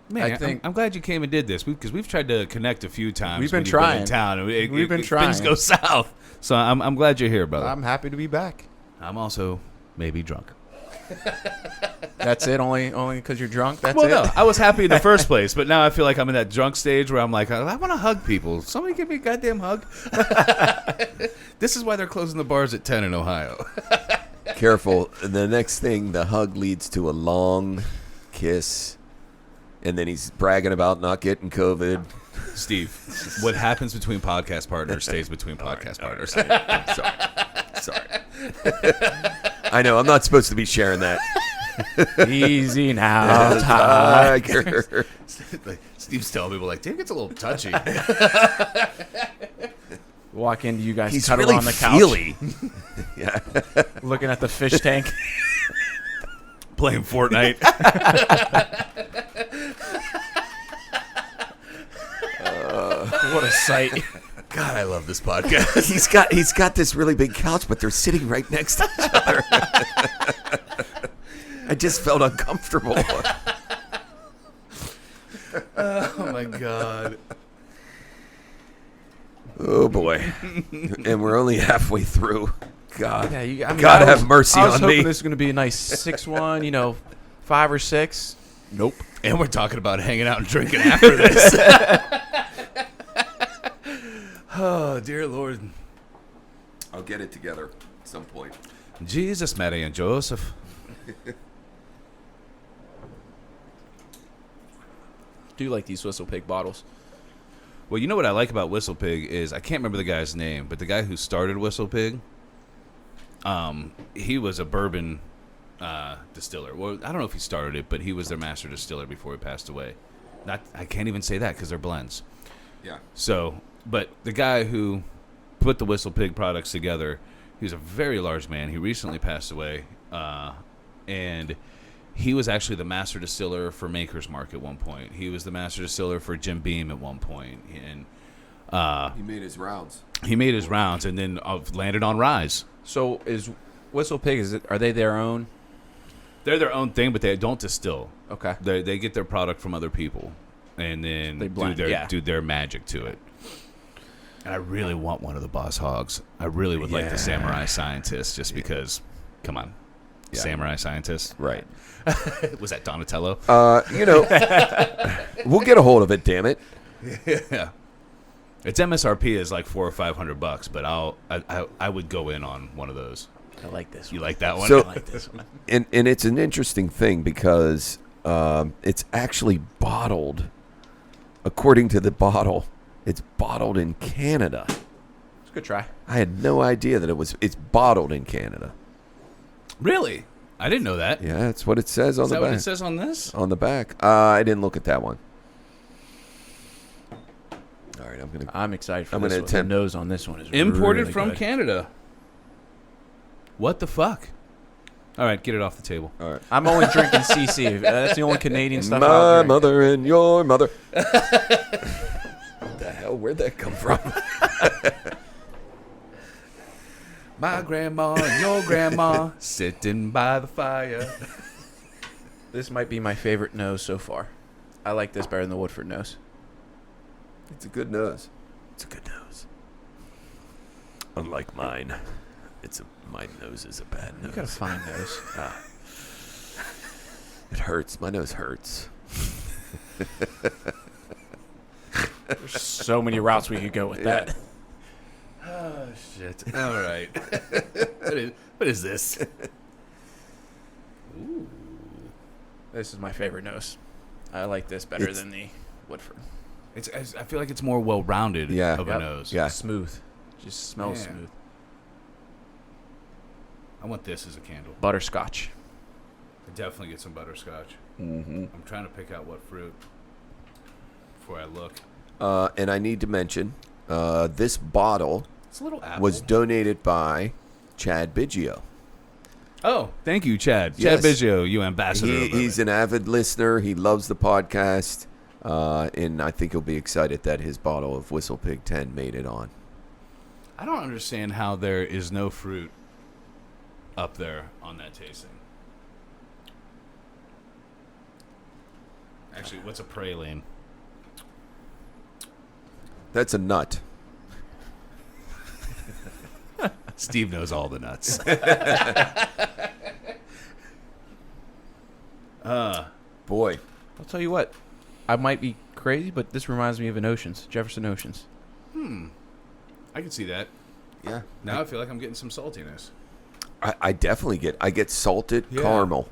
Man, I think- I'm glad you came and did this because we've tried to connect a few times. We've been when you've trying. in town. And We've been trying. Things go south, so I'm glad you're here, brother. I'm happy to be back. I'm also maybe drunk. That's it. Only because you're drunk. That's Well, it. no, I was happy in the first place, but now I feel like I'm in that drunk stage where I'm like, I want to hug people. Somebody give me a goddamn hug. This is why they're closing the bars at 10 in Ohio. Careful. The next thing, the hug leads to a long kiss, and then he's bragging about not getting COVID. Steve, what happens between podcast partners stays between podcast partners. Sorry. I know. I'm not supposed to be sharing that. Easy now, Tiger. Like, Steve's telling people, like, Dave gets a little touchy. Walk into you guys, He's cuddle really on the couch, feely. Yeah. looking at the fish tank. Playing Fortnite. What a sight! God, I love this podcast. He's got this really big couch, but they're sitting right next to each other. I just felt uncomfortable. Oh, my God. Oh boy. And we're only halfway through. God. Yeah, God have mercy I was on hoping me. this was going to be a nice 6-1, 5 or 6. Nope. And we're talking about hanging out and drinking after this. Oh, dear Lord. I'll get it together at some point. Jesus, Mary, and Joseph. Do you like these Whistle Pig bottles? Well, you know what I like about Whistle Pig is I can't remember the guy's name, but the guy who started Whistle Pig, He was a bourbon distiller. Well, I don't know if he started it, but he was their master distiller before he passed away. I can't even say that because they're blends. Yeah. So, but the guy who put the Whistle Pig products together, he was a very large man. He recently passed away, and he was actually the master distiller for Maker's Mark at one point. He was the master distiller for Jim Beam at one point, and he made his rounds. And then landed on Rye's. So is Whistle Pig? Are they their own? They're their own thing, but they don't distill. Okay. They get their product from other people, and then They blend, do their magic to it. And I really want one of the Boss Hogs. I really would like the Samurai Scientist, just because. Come on, Samurai Scientist. Right. Was that Donatello? We'll get a hold of it. Damn it. Yeah. Its MSRP is like $400 or $500, but I would go in on one of those. I like this. You like that one? So- I like this one. And it's an interesting thing because it's actually bottled. According to the bottle, it's bottled in Canada. It's a good try. I had no idea that it's bottled in Canada. Really? I didn't know that. Yeah, that's what it says on Is the that back. what it says on this? On the back. I didn't look at that one. All right, I'm excited for I'm this gonna one. attempt- The nose on this one is Imported really from good. Canada. What the fuck? All right, get it off the table. All right. I'm only drinking CC. That's the only Canadian stuff My I'll drink. mother and your mother. What the hell? Where'd that come from? My grandma and your grandma sitting by the fire. This might be my favorite nose so far. I like this better than the Woodford nose. It's a good nose. It's a good nose. Unlike mine, my nose is a bad You nose. got a fine nose. It hurts. My nose hurts. There's so many routes we could go with that. Oh, shit. All right. What is this? Ooh. This is my favorite nose. I like this better than the Woodford. I feel like it's more well-rounded of a Yep. nose. Yeah. Smooth. Just smells Yeah. smooth. I want this as a candle. Butterscotch. Definitely get some butterscotch. Mm-hmm. I'm trying to pick out what fruit before I look. And I need to mention, this bottle It's a little apple. was donated by Chad Biggio. Oh, thank you, Chad. Yes. Chad Biggio, you ambassador. of He's bourbon. an avid listener. He loves the podcast. And I think he'll be excited that his bottle of Whistle Pig 10 made it on. I don't understand how there is no fruit up there on that tasting. Actually, what's a praline? That's a nut. Steve knows all the nuts. Boy. I'll tell you what. I might be crazy, but this reminds me of an Oceans. Jefferson Oceans. I can see that. Yeah. Now I feel like I'm getting some saltiness. I definitely get salted Yeah. caramel.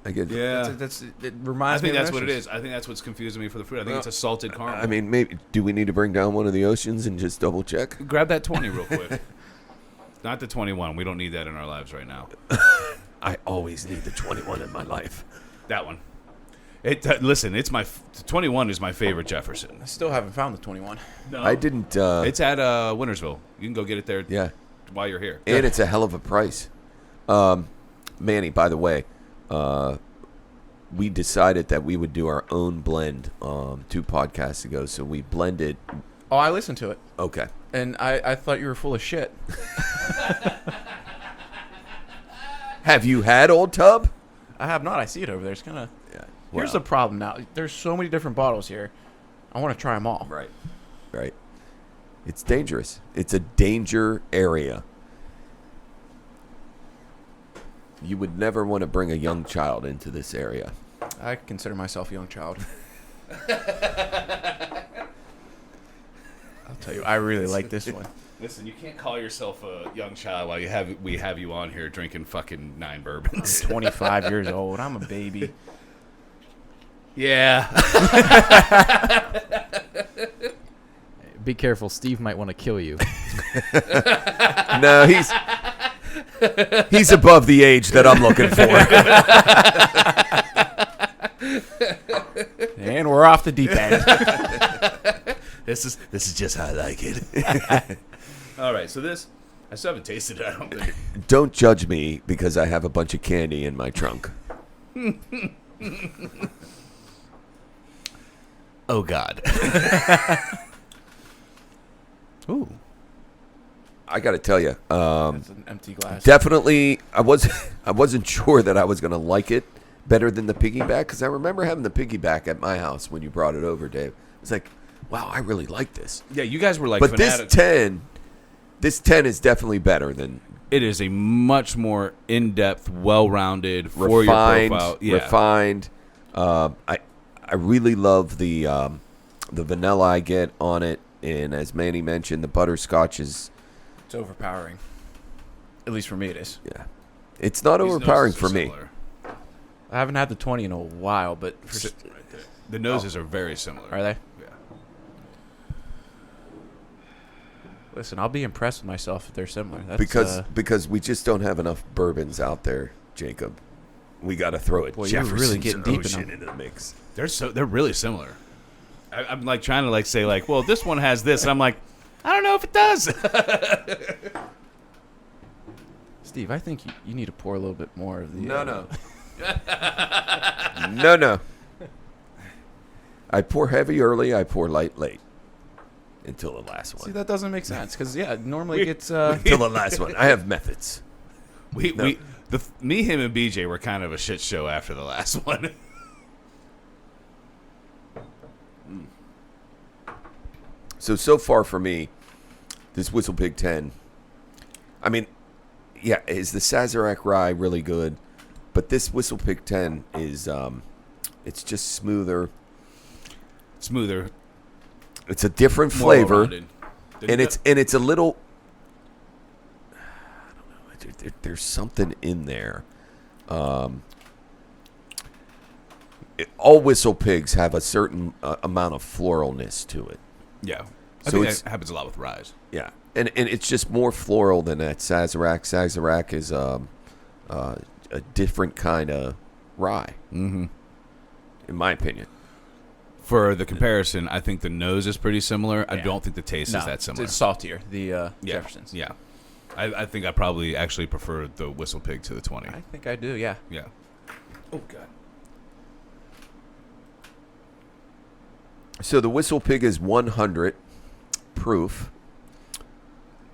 I get. Yeah. It I reminds me think of that's what it Oceans. is. I think that's what's confusing me for the fruit. I think it's a salted caramel. I mean, maybe. Do we need to bring down one of the oceans and just double check? grab that 20 real quick. Not the 21. We don't need that in our lives right now. I always need the 21 in my life. That one. Listen, it's my 21 is my favorite Jefferson. I still haven't found the 21. No, I didn't. It's at Wintersville. You can go get it there. Yeah. While you're here. And it's a hell of a price. Manny, by the way, we decided that we would do our own blend 2 podcasts ago. So we blended. Oh, I listened to it, Okay. and I thought you were full of shit. Have you had Old Tub? I have not. I see it over there. It's kind of... Yeah. Here's the problem now. There's so many different bottles here. I want to try them all. Right. Right. It's dangerous. It's a danger area. You would never want to bring a young child into this area. I consider myself a young child. I'll tell you, I really like this one. Listen, you can't call yourself a young child while we have you on here drinking fucking 9 bourbons. 25 years old. I'm a baby. Yeah. Be careful. Steve might want to kill you. No, he's He's above the age that I'm looking for. And we're off the deep end. This is just how I like it. All right, so this I still haven't tasted it. I don't think. Don't judge me because I have a bunch of candy in my trunk. Oh God. Ooh. I got to tell you, It's an empty glass. definitely, I wasn't sure that I was going to like it better than the piggyback because I remember having the piggyback at my house when you brought it over, Dave. It's like, wow, I really like this. Yeah, you guys were like But fanatics. this 10 is definitely better than It is a much more in-depth, well-rounded, for your refined. profile. Yeah. Refined. I really love the vanilla I get on it, and as Manny mentioned, the butterscotch is. It's overpowering. At least for me, it is. Yeah, it's not These overpowering noses are for me. similar. I haven't had the 20 in a while, but Right there. The noses are very similar. are they? Yeah. Listen, I'll be impressed with myself if they're similar. That's, Because we just don't have enough bourbons out there, Jacob. We got to throw it. Boy, you're Jefferson's really getting deep in Ocean them. into the mix. They're really similar. I'm like trying to like say like, well, this one has this, and I'm like, I don't know if it does. Steve, I think you need to pour a little bit more of the. No. No. I pour heavy early. I pour light late. Until the last See, one. that doesn't make sense because normally it gets. Until the last one. I have methods. Me, him, and BJ were kind of a shit show after the last one. So far for me, this Whistle Pig 10. I mean, yeah, is the Sazerac Rye really good? But this Whistle Pig 10 is, it's just smoother. Smoother, It's a different more flavor, well-rounded. and it's a little. I don't know. There's something in there. All Whistle Pigs have a certain amount of floralness to it. Yeah. So I think it's- that happens a lot with Ryes. Yeah, and it's just more floral than that Sazerac. Sazerac is a different kind of rye, Mm-hmm. in my opinion. For the comparison, I think the nose is pretty similar. I Yeah. don't think the taste no, is that similar. It's saltier. The yeah. Jeffersons. Yeah. I think I probably actually prefer the Whistle Pig to the 20. I think I do. Yeah. Yeah. Oh, God. So the Whistle Pig is 100 proof.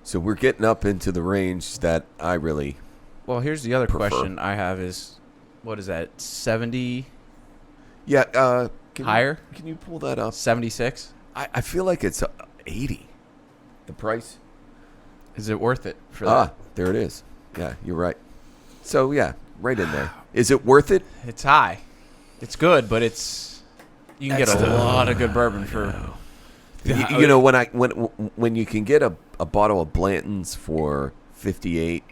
So we're getting up into the range that I really. Well, here's the other Prefer. question I have: is what is that? 70 Yeah. higher? Can you pull that up? 76? I feel like it's 80. The price. Is it worth it for that? There it is. Yeah, you're right. So yeah, right in there. Is it worth it? It's high. It's good, but it's you can get a lot of good bourbon for. You know when you can get a bottle of Blanton's for 58.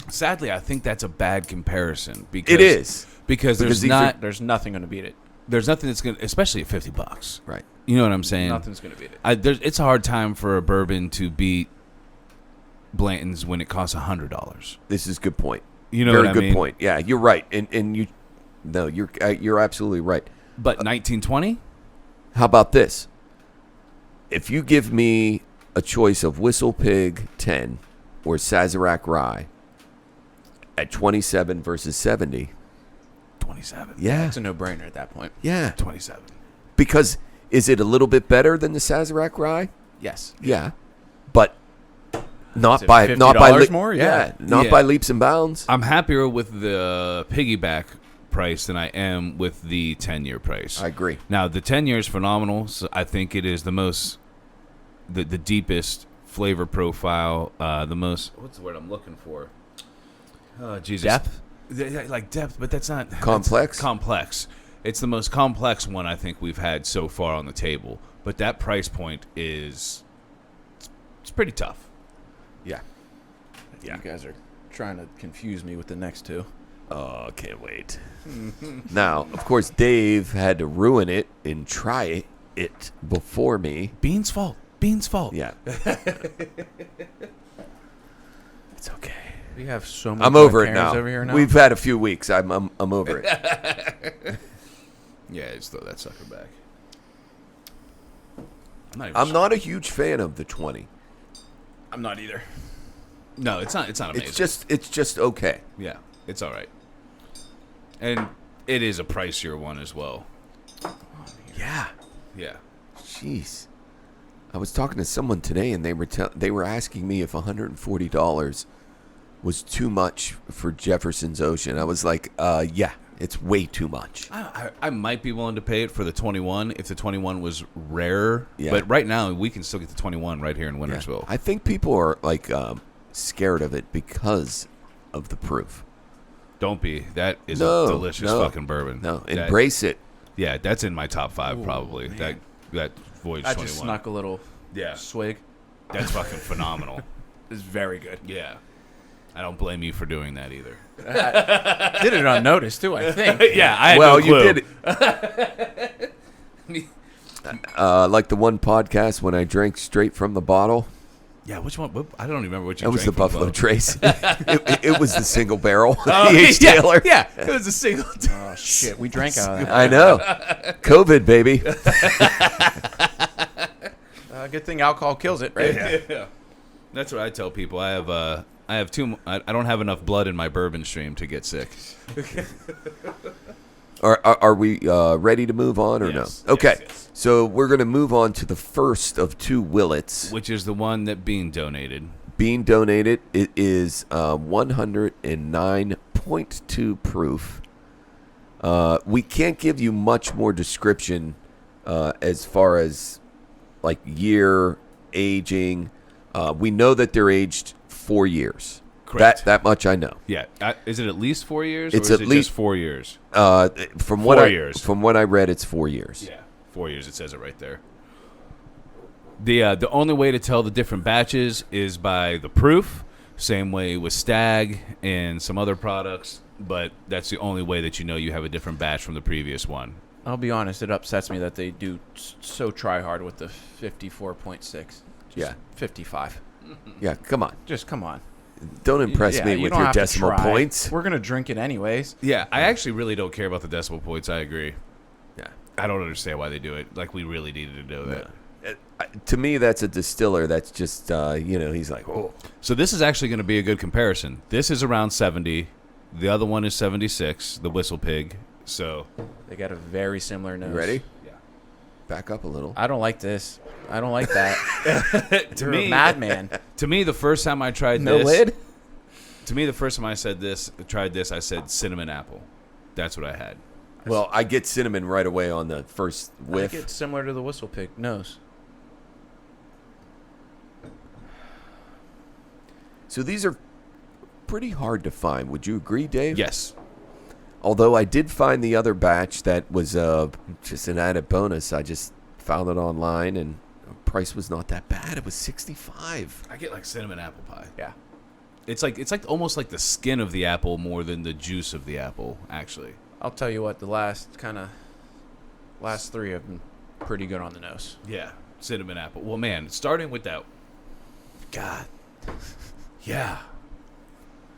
Sadly, I think that's a bad comparison. Because It is because Because there's these not There's nothing going to beat it. there's nothing that's gonna, especially at $50. right. You know what I'm saying? Nothing's going to beat it. It's a hard time for a bourbon to beat Blanton's when it costs $100. This is a good point. You know Very what I good mean? point. Yeah, you're right. And you're absolutely right. But 1920? How about this? If you give me a choice of Whistle Pig 10 or Sazerac Rye at 27 versus 70, 27. yeah, It's a no-brainer at that point. yeah. 27. Because is it a little bit better than the Sazerac Rye? Yes. Yeah, but not Is it by $50 more? Yeah. not Yeah. by leaps and bounds. I'm happier with the piggyback price than I am with the 10-year price. I agree. Now, the 10 year is phenomenal. So I think it is the deepest flavor profile, the most, what's the word I'm looking for? Oh, Jesus. Depth? Like depth, but that's not. Complex? that's complex. It's the most complex one I think we've had so far on the table. But that price point is, it's pretty tough. Yeah. You guys are trying to confuse me with the next two. Oh, can't wait. Now, of course, Dave had to ruin it and try it before me. Bean's fault. Bean's fault. Yeah. It's okay. We have so many. I'm over it Karens now. Over here now. We've had a few weeks. I'm over it. Yeah, just throw that sucker back. I'm not a huge fan of the 20. I'm not either. No, it's not amazing. It's just okay. Yeah, it's all right. And it is a pricier one as well. Yeah. Yeah. Jeez. I was talking to someone today, and they were asking me if $140 was too much for Jefferson's Ocean. I was like, yeah, it's way too much. I might be willing to pay it for the 21 if the 21 was rarer. Yeah. But right now, we can still get the 21 right here in Wintersville. I think people are like scared of it because of the proof. Don't be. That is No, a delicious no. fucking bourbon. No, That- embrace it. Yeah, that's in my top 5 Ooh, probably. man. That Voyage I 21. just snuck a little Yeah, swig. that's fucking phenomenal. It's very good. Yeah. I don't blame you for doing that either. Did it unnoticed too, I think. Yeah, I had Well, no clue. you did it. Like the one podcast when I drank straight from the bottle. Yeah, which one? I don't even remember which you That was the drank from, Buffalo though. Trace. it was the single barrel. Oh, E.H. yeah, Taylor. Yeah, it was a single. Oh shit, we drank out of that. I know. COVID, baby. Good thing alcohol kills it, right? Yeah. That's what I tell people. I have I don't have enough blood in my bourbon stream to get sick. Are we ready to move on or Yes, no? Okay. yes. So we're going to move on to the first of 2 Willets. Which is the one that Bean donated. Being donated, it is 109.2 proof. We can't give you much more description as far as like year, aging. We know that they're aged 4 years. Correct. That much I know. Yeah. Is it at least 4 years? It's or is at it least- just 4 years? From what 4 years. From what I read, it's 4 years. Yeah, 4 years. It says it right there. The only way to tell the different batches is by the proof. Same way with Stag and some other products, but that's the only way that you know you have a different batch from the previous one. I'll be honest, it upsets me that they do so try hard with the 54.6. Just Yeah. 55. Yeah, come on. Just come on. Don't impress Yeah, me you with don't your have to decimal try. points. We're gonna drink it anyways. Yeah, I actually really don't care about the decimal points. I agree. Yeah. I don't understand why they do it. Like, we really needed to know that. To me, that's a distiller. That's just, he's like, oh. So this is actually going to be a good comparison. This is around 70. The other one is 76, the Whistle Pig. So, They got a very similar nose. You ready? yeah. Back up a little. I don't like this. I don't like that. To You're me, a madman. To me, the first time I tried No this, lid? to me, the first time I tried this, I said cinnamon apple. That's what I had. Well, I get cinnamon right away on the first I whiff. think it's similar to the Whistle Pig nose. So these are pretty hard to find. Would you agree, Dave? Yes. Although I did find the other batch that was just an added bonus. I just found it online, and the price was not that bad. It was $65. I get like cinnamon apple pie. Yeah. It's like almost like the skin of the apple more than the juice of the apple, actually. I'll tell you what, the last 3 have been pretty good on the nose. Yeah, cinnamon apple. Well, man, starting with that. God. Yeah.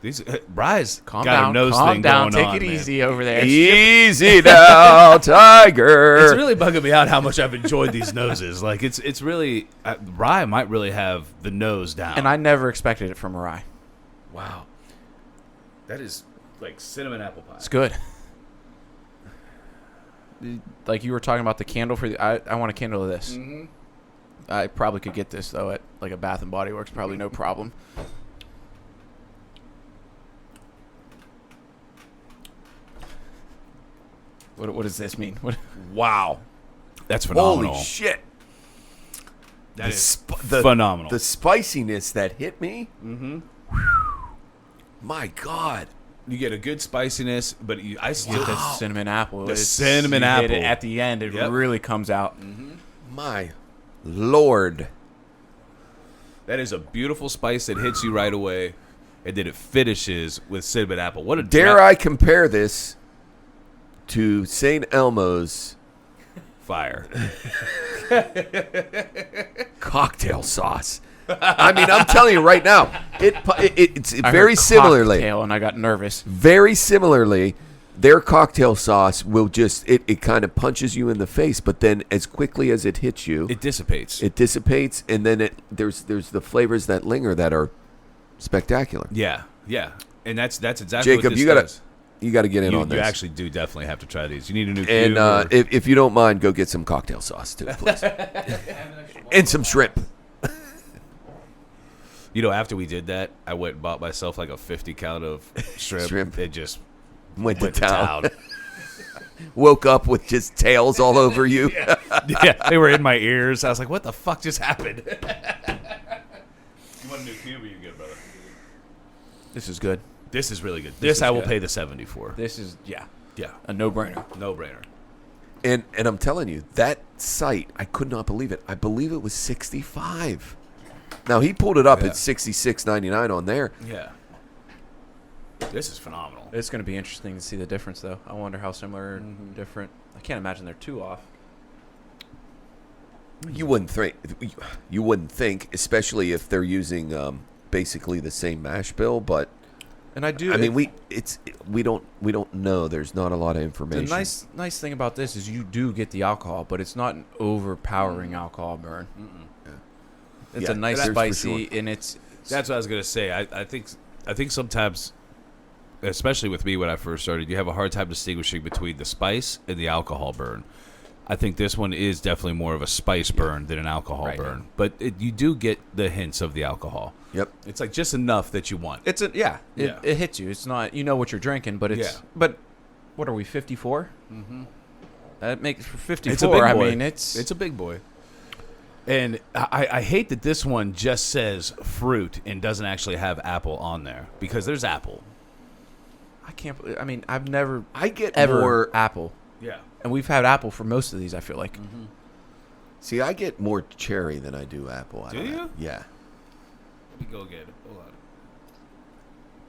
These Rye's Calm got down. a nose Calm thing down. going Take on, it man. easy over there. Easy now, Tiger. It's really bugging me out how much I've enjoyed these noses. Like it's really Rye might really have the nose down. And I never expected it from a rye. wow, that is like cinnamon apple pie. It's good. Like you were talking about the candle for the. I want a candle of this. Mm-hmm. I probably could get this though at like a Bath and Body Works. Probably no problem. What does this mean? What? Wow. That's phenomenal. Holy shit. That is the phenomenal. The spiciness that hit me. Mm-hmm. My God. You get a good spiciness, but I still Get the cinnamon apple. The It's- cinnamon you hit it apple. at the end. It Yep. really comes out. My Lord. that is a beautiful spice that hits you right away, and then it finishes with cinnamon apple. What a Dare I compare this to St. Elmo's fire. cocktail sauce? I mean, I'm telling you right now, it's I very heard similarly. cocktail and I got nervous. Very similarly, their cocktail sauce will just it kind of punches you in the face, but then as quickly as it hits you, It dissipates. it dissipates, and then there's the flavors that linger that are spectacular. Yeah, yeah. And that's exactly Jacob, what this you gotta get in you, on this. you actually do definitely have to try these. You need a new and cube or- if you don't mind, go get some cocktail sauce too, please, and some shrimp. You know, after we did that, I went and bought myself like a 50 count of shrimp. It just Went to went to town. town. Woke up with just tails all over you. Yeah, they were in my ears. I was like, what the fuck just happened? You want a new cube or you good, brother? This is good. This is really good. This This is I will good. pay the 70 for. This is, yeah, Yeah, a no-brainer. no brainer. And I'm telling you, that site, I could not believe it. I believe it was 65. Now he pulled it up Yeah. at 66.99 on there. Yeah. This is phenomenal. It's going to be interesting to see the difference, though. I wonder how similar and different. I can't imagine they're too off. You wouldn't think, especially if they're using basically the same mash bill. But And I do. I mean, we don't know. There's not a lot of The information. nice thing about this is you do get the alcohol, but it's not an overpowering alcohol burn. It's Yeah, a nice that's for spicy, sure. and it's That's what I was gonna say. I think sometimes, especially with me when I first started, you have a hard time distinguishing between the spice and the alcohol burn. I think this one is definitely more of a spice burn than an alcohol Right. burn, but you do get the hints of the alcohol. Yep. It's like just enough that you want. It Yeah. it hits you. It's not, you know what you're drinking, but it's Yeah. but what are we, 54? Mm-hmm. That makes for 54. It's a big I boy. mean, it's a big boy. And I hate that this one just says fruit and doesn't actually have apple on there because there's apple. I can't. I mean, I've never I get ever more. apple, Yeah. and we've had apple for most of these. I feel like See, I get more cherry than I do apple. Do you? Yeah. Let me go get it. Hold on.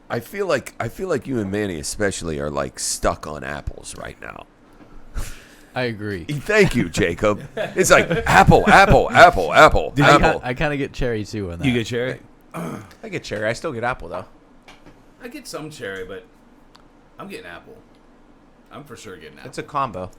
I feel like you and Manny especially are like stuck on apples right now. I agree. Thank you, Jacob. It's like apple. I kind of get cherry too on that. You get cherry? I get cherry. I still get apple though. I get some cherry, but I'm getting apple. I'm for sure getting apple. It's a combo.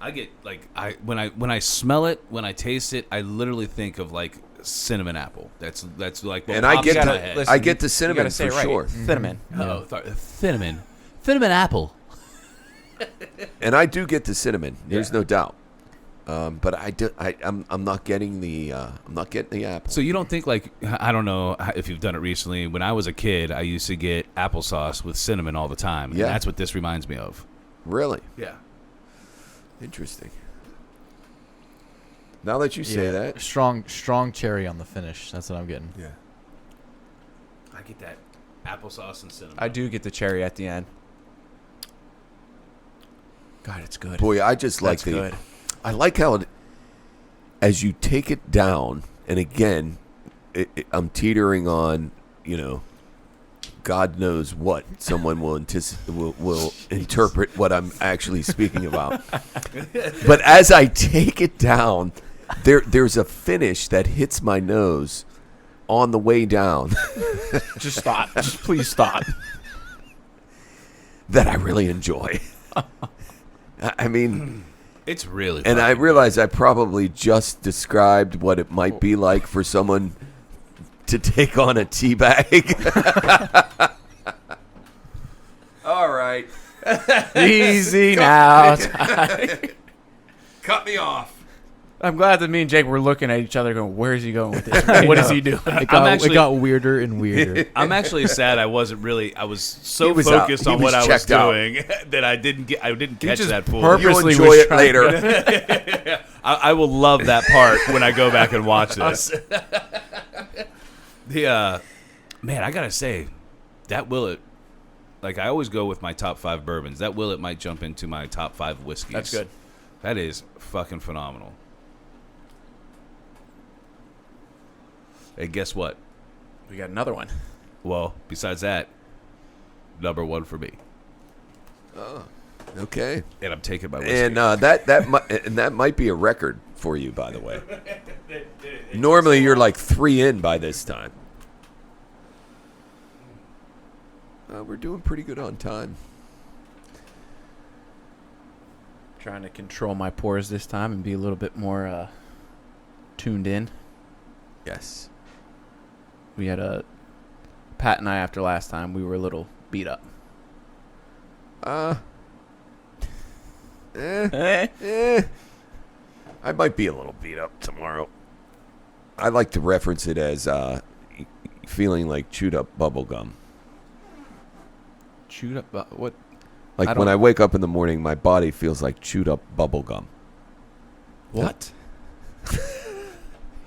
I get like when I smell it, when I taste it, I literally think of like cinnamon apple. That's like what And I pops get in to- my head. listen, I get the you cinnamon gotta say for it right. sure. Cinnamon. Oh, cinnamon apple. And I do get the cinnamon. There's no doubt. But I'm not getting the apple. So you don't think like I don't know if you've done it recently. When I was a kid, I used to get applesauce with cinnamon all the time. And Yeah. that's what this reminds me of. Really Yeah. interesting. Now that you say that, strong cherry on the finish. That's what I'm getting. yeah. I get that applesauce and cinnamon. I do get the cherry at the end. God, it's good. Boy, I just like That's good. I like how it, as you take it down, and again, I'm teetering on, God knows what someone will will interpret what I'm actually speaking about. But as I take it down, there's a finish that hits my nose on the way down Just stop. Just please stop. that I really enjoy. I mean, It's really and I fucking realize I probably just described what it might be like for someone to take on a tea bag. All right. Easy now. Cut me off. I'm glad that me and Jake were looking at each other going, where is he going with this? What is he doing? It got, actually- it got weirder and weirder. I'm actually sad I wasn't really. I was so He was out. focused He on was what I was checked out. doing that I didn't catch just that full. purposely You'll was enjoy it trying- later. I will love that part when I go back and watch this. Man, I gotta say, that Willet. Like I always go with my top 5 bourbons. That Willet might jump into my top 5 whiskeys. That's good. That is fucking phenomenal. And guess what? We got another one. Well, besides that, number 1 for me. Okay. And I'm taking my whiskey. And that might be a record for you, by the way. Normally, you're like 3 in by this time. We're doing pretty good on time. Trying to control my pours this time and be a little bit more tuned in. Yes. We had Pat and I, after last time, we were a little beat up. I might be a little beat up tomorrow. I like to reference it as feeling like chewed up bubble gum. Chewed up? What? Like when I wake up in the morning, my body feels like chewed up bubble gum. What?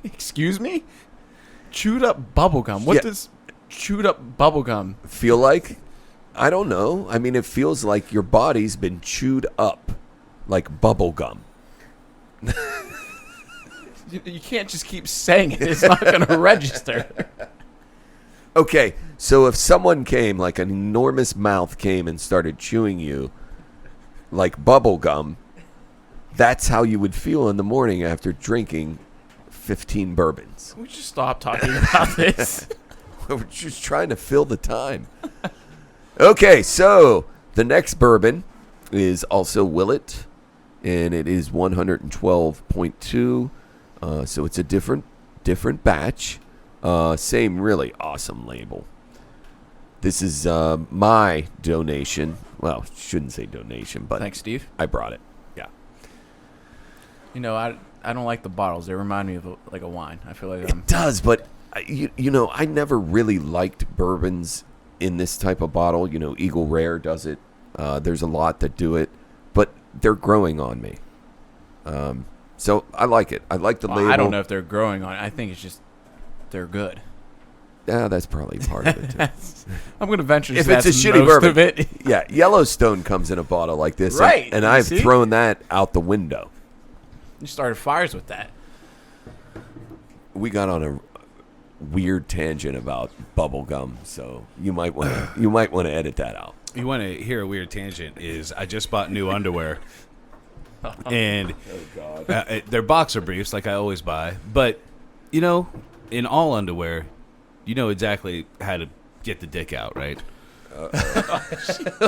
Excuse me? Chewed up bubblegum. What does chewed up bubblegum feel like? I don't know. I mean, it feels like your body's been chewed up like bubble gum. You can't just keep saying it. It's not going to register. Okay, so if someone came, like an enormous mouth came and started chewing you like bubble gum, that's how you would feel in the morning after drinking 15 bourbons. Can we just stop talking about this? We're just trying to fill the time. Okay, so the next bourbon is also Willet, and it is 112.2. So it's a different batch. Same really awesome label. This is my donation. Well, shouldn't say donation, but Thanks, Steve. I brought it. Yeah. You know, I don't like the bottles. They remind me of like a wine. I feel like It does, but you know, I never really liked bourbons in this type of bottle. You know, Eagle Rare does it. There's a lot that do it, but they're growing on me. So I like it. I like the label. I don't know if they're growing on it. I think it's just they're good. Yeah, that's probably part of it, too. I'm going to venture to If say it's a that's shitty most bourbon. of it. Yeah, Yellowstone comes in a bottle like this. Right, And you I've see? thrown that out the window. You started fires with that. We got on a weird tangent about bubble gum, so you might want to edit that out. You want to hear a weird tangent? Is I just bought new underwear, and they're boxer briefs like I always buy. But you know, in all underwear, you know exactly how to get the dick out, right?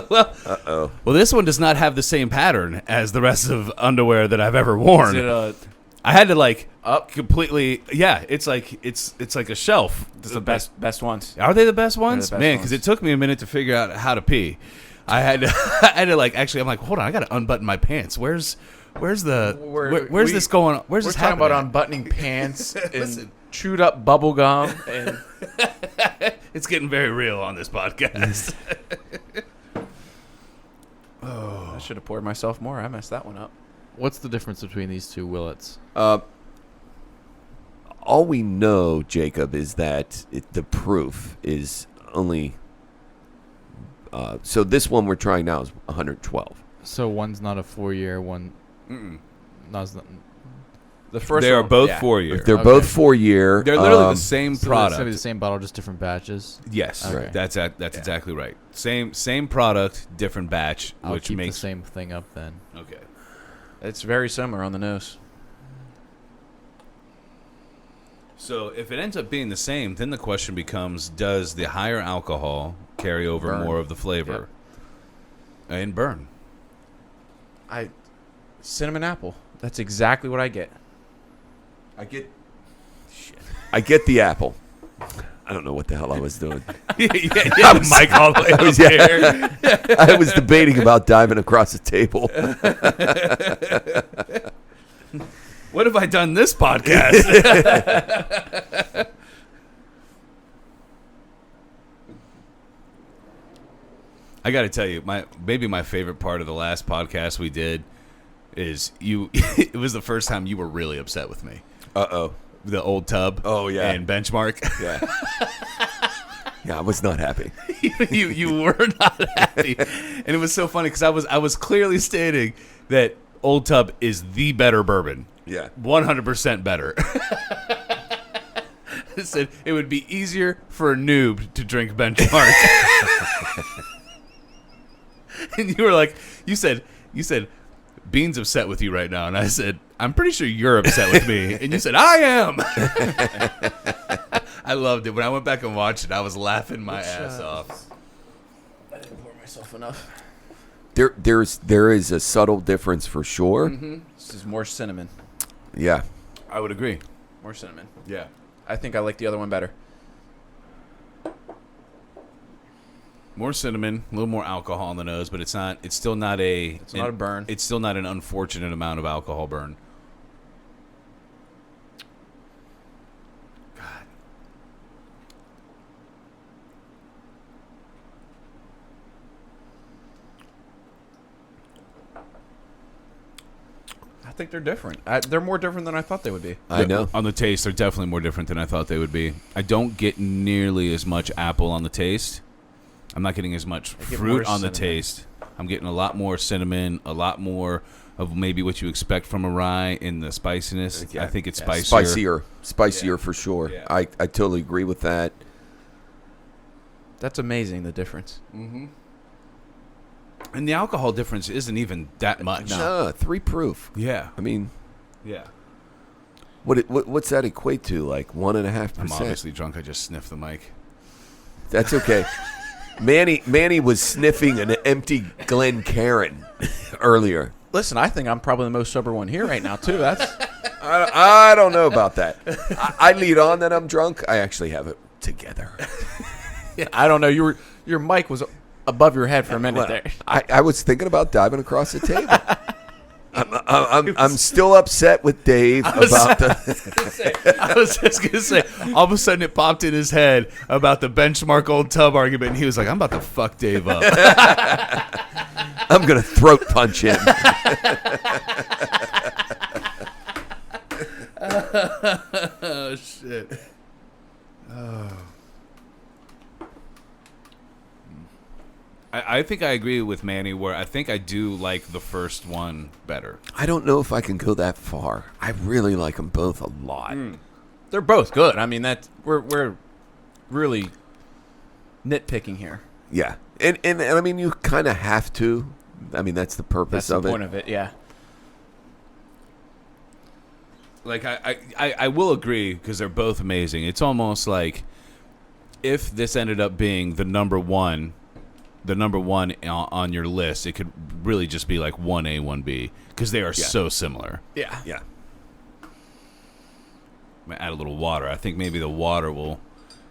Well, this one does not have the same pattern as the rest of underwear that I've ever worn. Is it I had to like up? completely. Yeah, it's like a shelf. The best ones. Are they the best ones? best Man, ones. because it took me a minute to figure out how to pee. I had to like actually. I'm like, hold on, I got to unbutton my pants. Where's this going? Where's this talking happening? about unbuttoning pants and chewed up bubble gum and It's getting very real on this podcast. I should have poured myself more. I messed that one up. What's the difference between these two Willets? All we know, Jacob, is that the proof is only. So this one we're trying now is 112. So one's not a 4-year, one. Not, The first They are one, both yeah. 4-year. They're both 4-year. They're literally the same so product. It's gonna be the same bottle, just different batches. Yes, Okay. that's exactly right. Same product, different batch, I'll which keep makes the same thing up then. okay. It's very similar on the nose. So if it ends up being the same, then the question becomes: does the higher alcohol carry over Burn. more of the flavor and burn? Cinnamon apple. That's exactly what I get. I get the apple. I don't know what the hell I was doing. yeah, Mike all the way up here. I was debating about diving across the table. What have I done this podcast? I got to tell you, maybe my favorite part of the last podcast we did is you. It was the first time you were really upset with me. Uh-oh. The old tub. Oh, yeah. And benchmark. Yeah. Yeah, I was not happy. you were not happy, and it was so funny because I was clearly stating that Old Tub is the better bourbon. Yeah. 100% better. I said it would be easier for a noob to drink benchmark. And you were like, you said Bean's upset with you right now, and I said I'm pretty sure you're upset with me. And you said, I am. I loved it. When I went back and watched it, I was laughing my ass off. I didn't pour myself enough. There is a subtle difference for sure. Mm-hmm. This is more cinnamon. Yeah. I would agree. More cinnamon. Yeah. I think I like the other one better. More cinnamon, a little more alcohol on the nose, but it's still not a burn. It's still not an unfortunate amount of alcohol burn. God. I think they're different. They're more different than I thought they would be. I know. On the taste, they're definitely more different than I thought they would be. I don't get nearly as much apple on the taste. I'm not getting as much fruit on the taste. I'm getting a lot more cinnamon, a lot more of maybe what you expect from a rye in the spiciness. Yeah. I think it's spicier. Spicier for sure. Yeah. I totally agree with that. That's amazing, the difference. Mm-hmm. And the alcohol difference isn't even that much. No, 3 proof. Yeah. I mean, Yeah. what's that equate to? Like 1.5%. I'm obviously drunk. I just sniffed the mic. That's okay. Manny was sniffing an empty Glencairn earlier. Listen, I think I'm probably the most sober one here right now, too. That's I don't know about that. I lead on that I'm drunk. I actually have it together. I don't know. Your mic was above your head for a minute there. I was thinking about diving across the table. I'm still upset with Dave about the. I was just going to say, all of a sudden it popped in his head about the benchmark old tub argument, and he was like, I'm about to fuck Dave up. I'm gonna throat punch him. Oh, shit. Oh. I think I agree with Manny where I think I do like the first one better. I don't know if I can go that far. I really like them both a lot. They're both good. I mean, that we're really nitpicking here. Yeah, and I mean, you kind of have to. I mean, that's the purpose That's the of point it. of it, yeah. Like, I will agree because they're both amazing. It's almost like if this ended up being the number one on your list, it could really just be like 1A, 1B because they are so similar. Yeah. Yeah. I'm going to add a little water. I think maybe the water will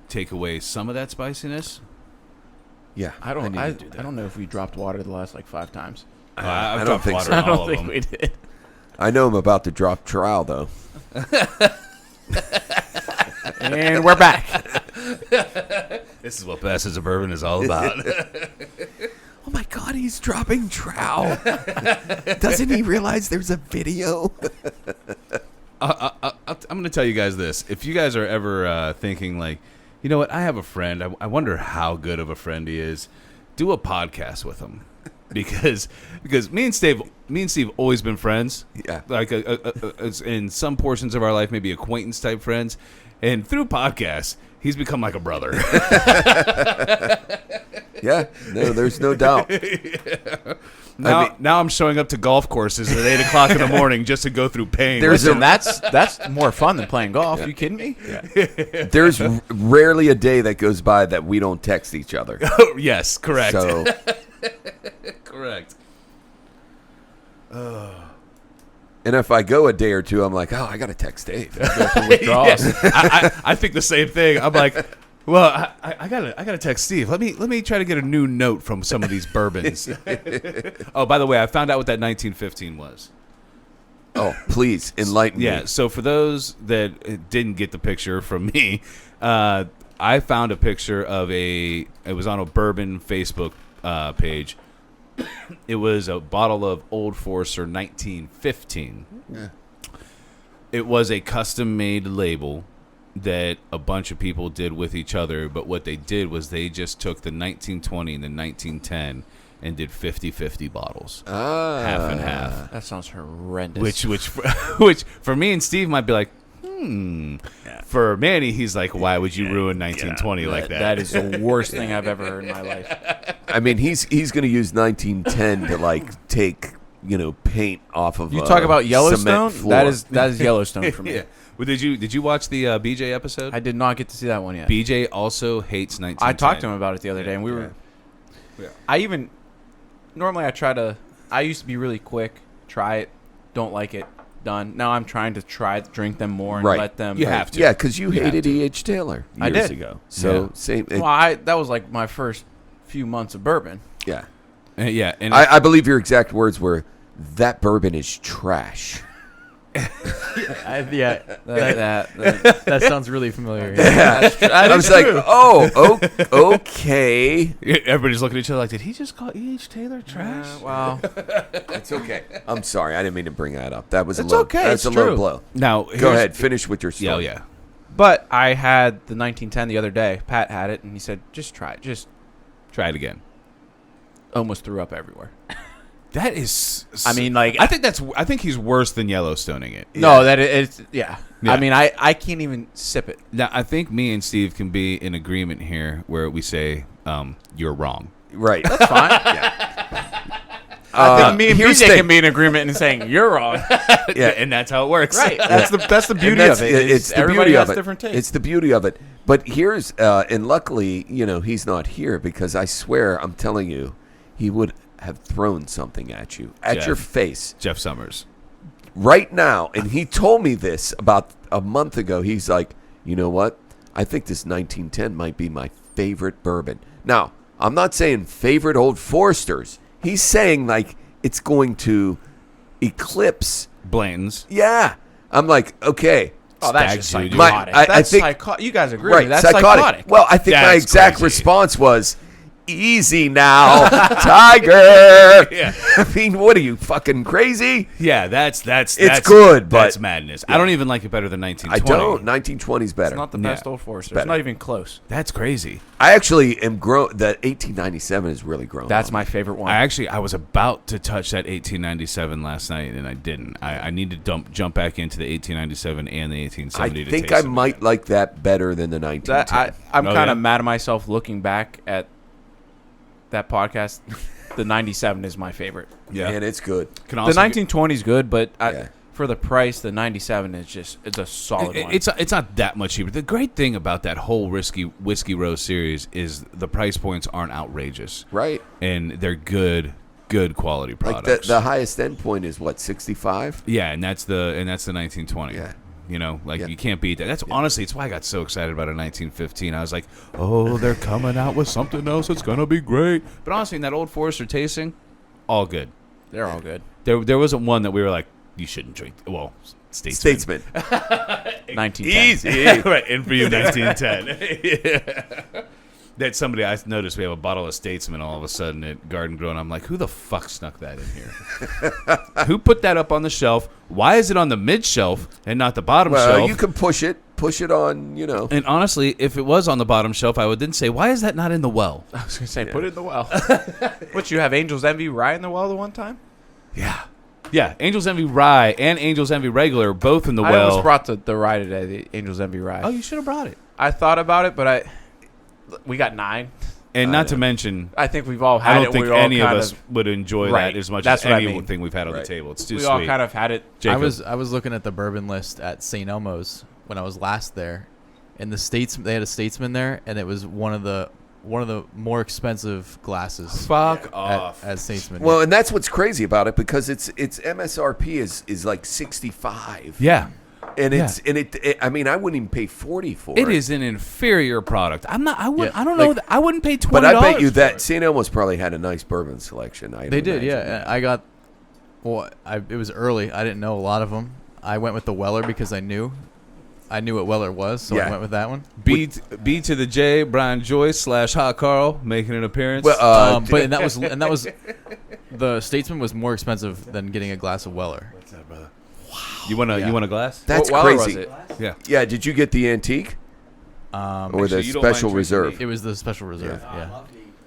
take away some of that spiciness. Yeah, I don't know if we dropped water the last like 5 times. I've I don't dropped think water so. on I all don't of think them. we did. I know I'm about to drop trowel though. And we're back. This is what Bastards of Bourbon is all about. Oh my God, he's dropping trowel. Doesn't he realize there's a video? I'm going to tell you guys this. If you guys are ever thinking like, you know what, I have a friend. I wonder how good of a friend he is. Do a podcast with him. Because me and Steve always been friends. Yeah. Like in some portions of our life, maybe acquaintance type friends. And through podcasts, he's become like a brother. Yeah, no, there's no doubt. Now I'm showing up to golf courses at 8 o'clock in the morning just to go through pain. Listen, that's more fun than playing golf. You kidding me? There's rarely a day that goes by that we don't text each other. Yes, correct. So Correct. and if I go a day or two, I'm like, oh, I got to text Dave. Withdrawals. I think the same thing. I'm like, well, I gotta text Steve. Let me try to get a new note from some of these bourbons. Oh, by the way, I found out what that 1915 was. Oh, please enlighten me. Yeah. So for those that didn't get the picture from me, I found a picture of it was on a bourbon Facebook page. It was a bottle of Old Forester 1915. Yeah. It was a custom-made label that a bunch of people did with each other, but what they did was they just took the 1920 and the 1910 and did 50-50 bottles. Half and half. That sounds horrendous. Which for me and Steve might be like, For Manny, he's like, why would you ruin 1920 like that? That is the worst thing I've ever heard in my life. I mean, he's going to use 1910 to like take paint off of. You talk about cement Yellowstone? floor. That is Yellowstone for me. Yeah. Well, did you watch the BJ episode? I did not get to see that one yet. BJ also hates 1910. I talked to him about it the other day, and we were. Yeah. Normally I used to be really quick, try it, don't like it, done. Now I'm trying to drink them more and Right. let them. You have to. Yeah, because you have hated to. E.H. Taylor I years did. ago. So Yeah. same. Well, that was like my first few months of bourbon. Yeah. Yeah, and I believe your exact words were, "That bourbon is trash." That sounds really familiar. I was like, "Oh, okay." everybody's looking at each other like, did he just call E.H. Taylor trash? Wow. It's okay. I'm sorry. I didn't mean to bring that up. That was It's a low. okay, That's it's a low true. blow. Now, Go ahead. Finish with your story. Yeah, yeah. But I had the 1910 the other day. Pat had it, and he said, "Just try it." Just Try it again. almost threw up everywhere. That is. I mean, like, I think he's worse than Yellowstoning it. no, it's yeah. Yeah. I mean, I can't even sip it. Now, I think me and Steve can be in agreement here, where we say, "You're wrong." Right. That's fine. I think me and here's BJ the- can be in agreement in saying you're wrong. Yeah. and that's how it works. Right. That's the And beauty that's- of it. It's the everybody beauty has of it. different tastes. It's the beauty of it. But here's, and luckily, he's not here because I swear, I'm telling you, he would have thrown something at you, at Jeff. your face, Jeff Summers. right now. And he told me this about a month ago. He's like, you know what? I think this 1910 might be my favorite bourbon. Now, I'm not saying favorite Old Foresters. He's saying like it's going to eclipse. Blanton's. Yeah. I'm like, okay. Oh, that's Stag just Zoo, dude. psychotic. I That's think- psychotic. You guys agree? Right, That's psychotic. Well, I think my That's exact crazy. response was, "Easy now, Tiger." Yeah. I mean, what are you, fucking crazy? Yeah, that's good, but- that's madness. I don't even like it better than 1920. I don't. 1920's better. It's not the Yeah. best Old Forester. Better. It's not even close. That's crazy. I actually am grown. That 1897 is really grown. That's on my me. favorite one. I was about to touch that 1897 last night, and I didn't. I need to jump back into the 1897 and the I 1870. to think taste I them might again. like that better than the 1910. I'm Oh, kind yeah? of mad at myself looking back at that podcast. The 97 is my favorite. Yeah, And it's good. Can The also 1920 is good, but Yeah. for the price, the 97 is it's a solid one. It's not that much cheaper. The great thing about that whole whiskey row series is the price points aren't outrageous, Right. and they're good quality Like products. the highest end point is what, 65? Yeah, and that's the 1920. Yeah. Like Yeah. you can't beat that. That's honestly, it's why I got so excited about a 1915. I was like, oh, they're coming out with something else. It's gonna be great. But honestly, in that Old Forester tasting, all good. They're all good. There wasn't one that we were like, you shouldn't drink. Well, Statesman. 1910. Easy. Right, in for you, 1910. Yeah. That somebody I noticed we have a bottle of Statesman all of a sudden at Garden Grow, and I'm like, who the fuck snuck that in here? Who put that up on the shelf? Why is it on the mid shelf and not the bottom Well, shelf? you can push it on, And honestly, if it was on the bottom shelf, I would then say, why is that not in the well? I was going to say, put it in the well. What, you have Angel's Envy Rye in the well the one time? Yeah. Yeah, Angel's Envy Rye and Angel's Envy Regular, both in the I well. almost brought the rye today, the Angel's Envy Rye. Oh, you should have brought it. I thought about it, but we got 9. And not to mention, I think we've all I had don't it. think we all any of kind us would enjoy Right. that as much That's as what I mean. anything we've had on Right. the table. It's too we sweet. all kind of had it. Jacob. I was looking at the bourbon list at St. Elmo's when I was last there, and they had a Statesman there, and it was one of the more expensive glasses Fuck at, off. at Statesman. Well, and that's what's crazy about it because its MSRP is like 65. Yeah. And Yeah. I mean, I wouldn't even pay 40 for it. It is an inferior product. I don't Yeah, know. like- That I wouldn't pay $20. But I bet you for that it. St. Elmo's probably had a nice bourbon selection. they did, yeah. I got, it was early. I didn't know a lot of them. I went with the Weller because I knew what Weller was, so Yeah. I went with that one. B to the J, Brian Joyce / Hot Carl making an appearance. Well, But that was the Statesman was more expensive than getting a glass of Weller. What's that, brother? You want Yeah. a glass? that's What Weller crazy. was it? Yeah. Yeah, did you get the antique or Actually, the you don't mind special drinking reserve? the- It was the special reserve. Yeah.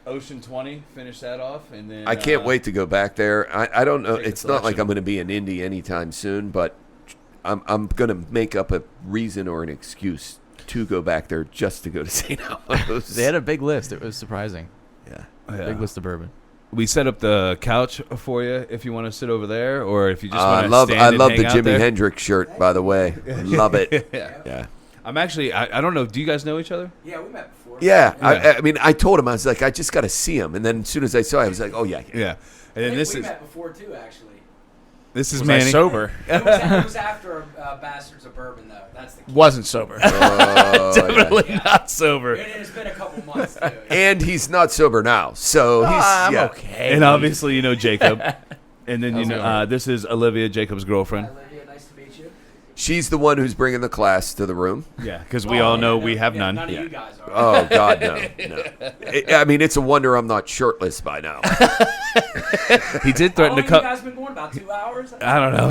Ocean 20. Finish that off, and then I can't wait to go back there. I don't know. Take the It's not like selection. I'm going to be in Indy anytime soon, but I'm going to make up a reason or an excuse to go back there just to go to St. Elmo's. They had a big list. It was surprising. Yeah. Yeah. Big list of bourbon. we set up the couch for you if you want to sit over there, or if you just want I to love stand and hang the out Jimi there. Hendrix shirt, by the way. Love it. Yeah. Yeah. I'm actually, I don't know. Do you guys know each other? Yeah, we met before. Yeah. Yeah. I mean, I told him, I was like, I just got to see him. And then as soon as I saw him, I was like, oh, yeah. Yeah. And then We this is met before too, actually. this is Was I Manny. sober? It was after Bastards of Bourbon, though. That's the key. Wasn't sober. Oh, yeah. Definitely not sober. It has been a couple months, too. And he's not sober now. So he's I'm yeah. okay. And obviously, you know Jacob. And then you How's it know going? this is Olivia, Jacob's girlfriend. Hi, Lydia. Nice to meet you. She's the one who's bringing the class to the room. Yeah, because we all know we have none. None of you guys are. Oh, God, no. I mean, it's a wonder I'm not shirtless by now. He did How threaten long to you come. guys been going? About 2 hours? I don't know.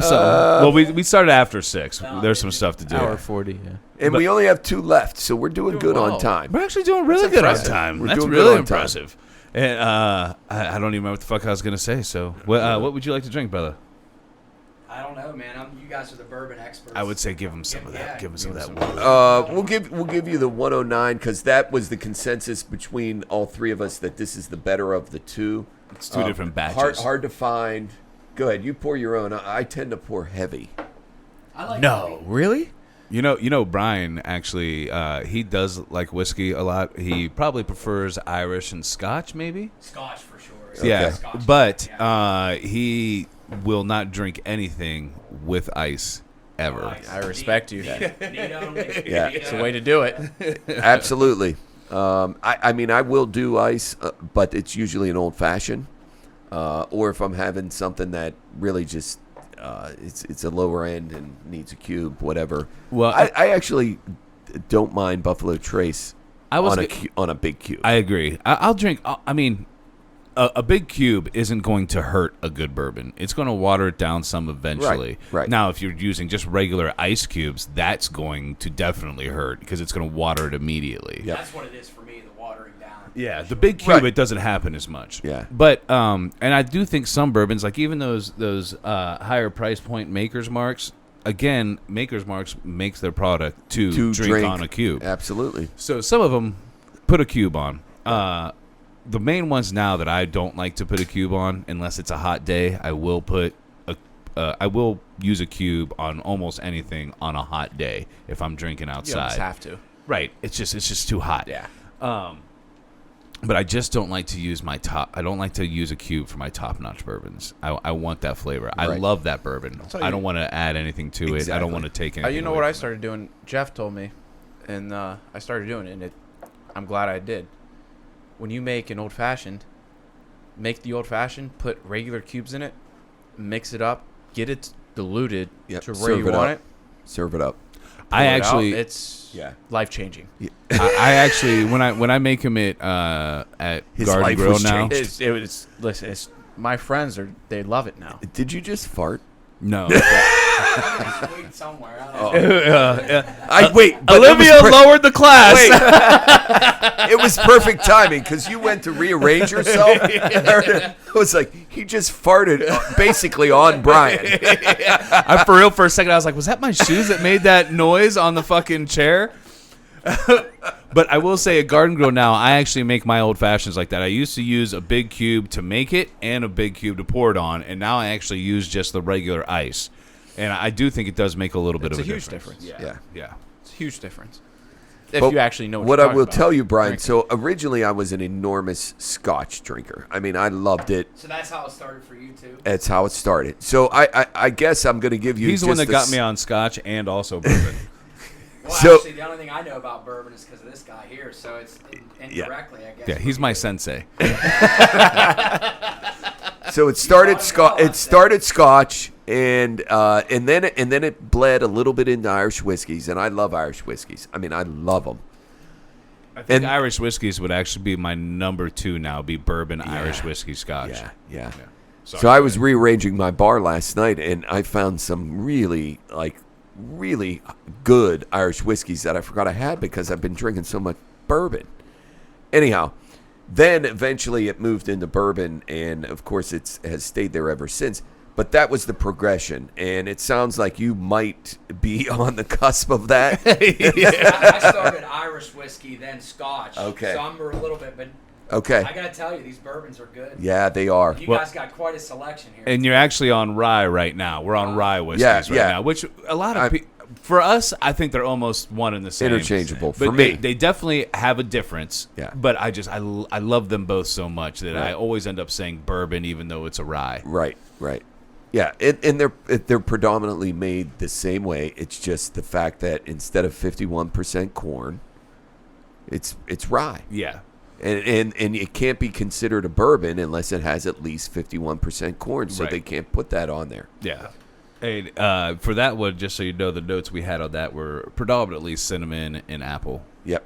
Well, we started after 6. There's some stuff to do. Hour 40. Yeah. And we only have 2 left, so we're doing good on well. time. We're actually doing really good on impressive. time. We're That's doing good really on time. impressive. And I don't even remember what the fuck I was gonna say. So, what would you like to drink, brother? I don't know, man. You guys are the bourbon experts. I would say give him some of that. Yeah. Give him some of that water. We'll give you the 109 because that was the consensus between all 3 of us that this is the better of the 2. It's 2 different batches. Hard to find. Go ahead, you pour your own. I tend to pour heavy. I like No, really? You know, Brian actually, he does like whiskey a lot. He probably prefers Irish and Scotch, maybe. Scotch for sure. Yeah, Scotch. but Yeah. he will not drink anything with ice ever. Ice. I respect you. Yeah. Yeah. It's a way to do it. Absolutely. I mean, I will do ice, but it's usually an old fashioned, or if I'm having something that really just it's a lower end and needs a cube, whatever. Well, I actually don't mind Buffalo Trace I was on a big cube. I agree. I'll drink. I mean, a big cube isn't going to hurt a good bourbon. It's going to water it down some eventually. Right. Now, if you're using just regular ice cubes, that's going to definitely hurt because it's going to water it immediately. Yep. That's what it is for me, the watering down. Yeah, the big cube, Right. it doesn't happen as much. Yeah. But and I do think some bourbons, like even those higher price point Maker's Marks, again, Maker's Marks makes their product to drink on a cube. Absolutely. So some of them put a cube on. The main ones now that I don't like to put a cube on, unless it's a hot day, I will use a cube on almost anything on a hot day if I'm drinking You outside. almost have to. Right. It's just too hot. Yeah. But I just don't like to use I don't like to use a cube for my top-notch bourbons. I want that flavor. I Right. love that bourbon. tell you- I don't want to add anything to it. I Exactly. don't want to take anything. You know away what I from it. started doing? Jeff told me, and I started doing it, and I'm glad I did. When you make an old-fashioned, make the old-fashioned, put regular cubes in it, mix it up, get it diluted Yep, to where serve you it want up. it. Serve it up. I pour it out. actually, It's Yeah. life-changing. I actually, when I make him at His Garden life Grill was now. changed. Listen, my friends they love it now. Did you just fart? No, Sweet somewhere. I don't know. Wait. But Olivia lowered the class. Wait. It was perfect timing because you went to rearrange yourself. It was like he just farted basically on Brian. I for real for a second I was like, was that my shoes that made that noise on the fucking chair? But I will say at Garden Grill now, I actually make my old fashions like that. I used to use a big cube to make it and a big cube to pour it on, and now I actually use just the regular ice. And I do think it does make a little bit It's of a a huge difference. difference. Yeah. It's a huge difference. If But you actually know what you're I will talking tell about. you, Brian. Drink it. So originally I was an enormous Scotch drinker. I mean, I loved it. So that's how it started for you, too? That's how it started. So I guess I'm going to give you. He's the one just that got me on Scotch and also bourbon. Well, So- actually, the only thing I know about bourbon is because of this guy here, so it's indirectly, I guess. Yeah, he's my sensei. So it started Scotch. It started Scotch, and then it bled a little bit into Irish whiskeys, and I love Irish whiskeys. I mean, I love them. I think And- Irish whiskeys would actually be my number 2 now. Be bourbon, Irish whiskey, Scotch. Yeah. Sorry. So I was rearranging my bar last night, and I found some really good Irish whiskeys that I forgot I had because I've been drinking so much bourbon. Anyhow, then eventually it moved into bourbon, and of course it has stayed there ever since. But that was the progression, and it sounds like you might be on the cusp of that. I started Irish whiskey, then Scotch. Okay. So I'm a little bit, but Okay. I gotta tell you, these bourbons are good. Yeah, they are. You Well- guys got quite a selection here. And you're actually on rye right now. We're on rye whiskeys right Yeah. now, which a lot of people, for us, I think they're almost one and the same. Interchangeable But for me. They definitely have a difference. Yeah. But I love them both so much that I always end up saying bourbon even though it's a rye. Right. Yeah, and they're predominantly made the same way. It's just the fact that instead of 51% corn, it's rye. Yeah. And it can't be considered a bourbon unless it has at least 51% corn, so Right. they can't put that on there. Yeah. And for that one, just so you know, the notes we had on that were predominantly cinnamon and apple. Yep.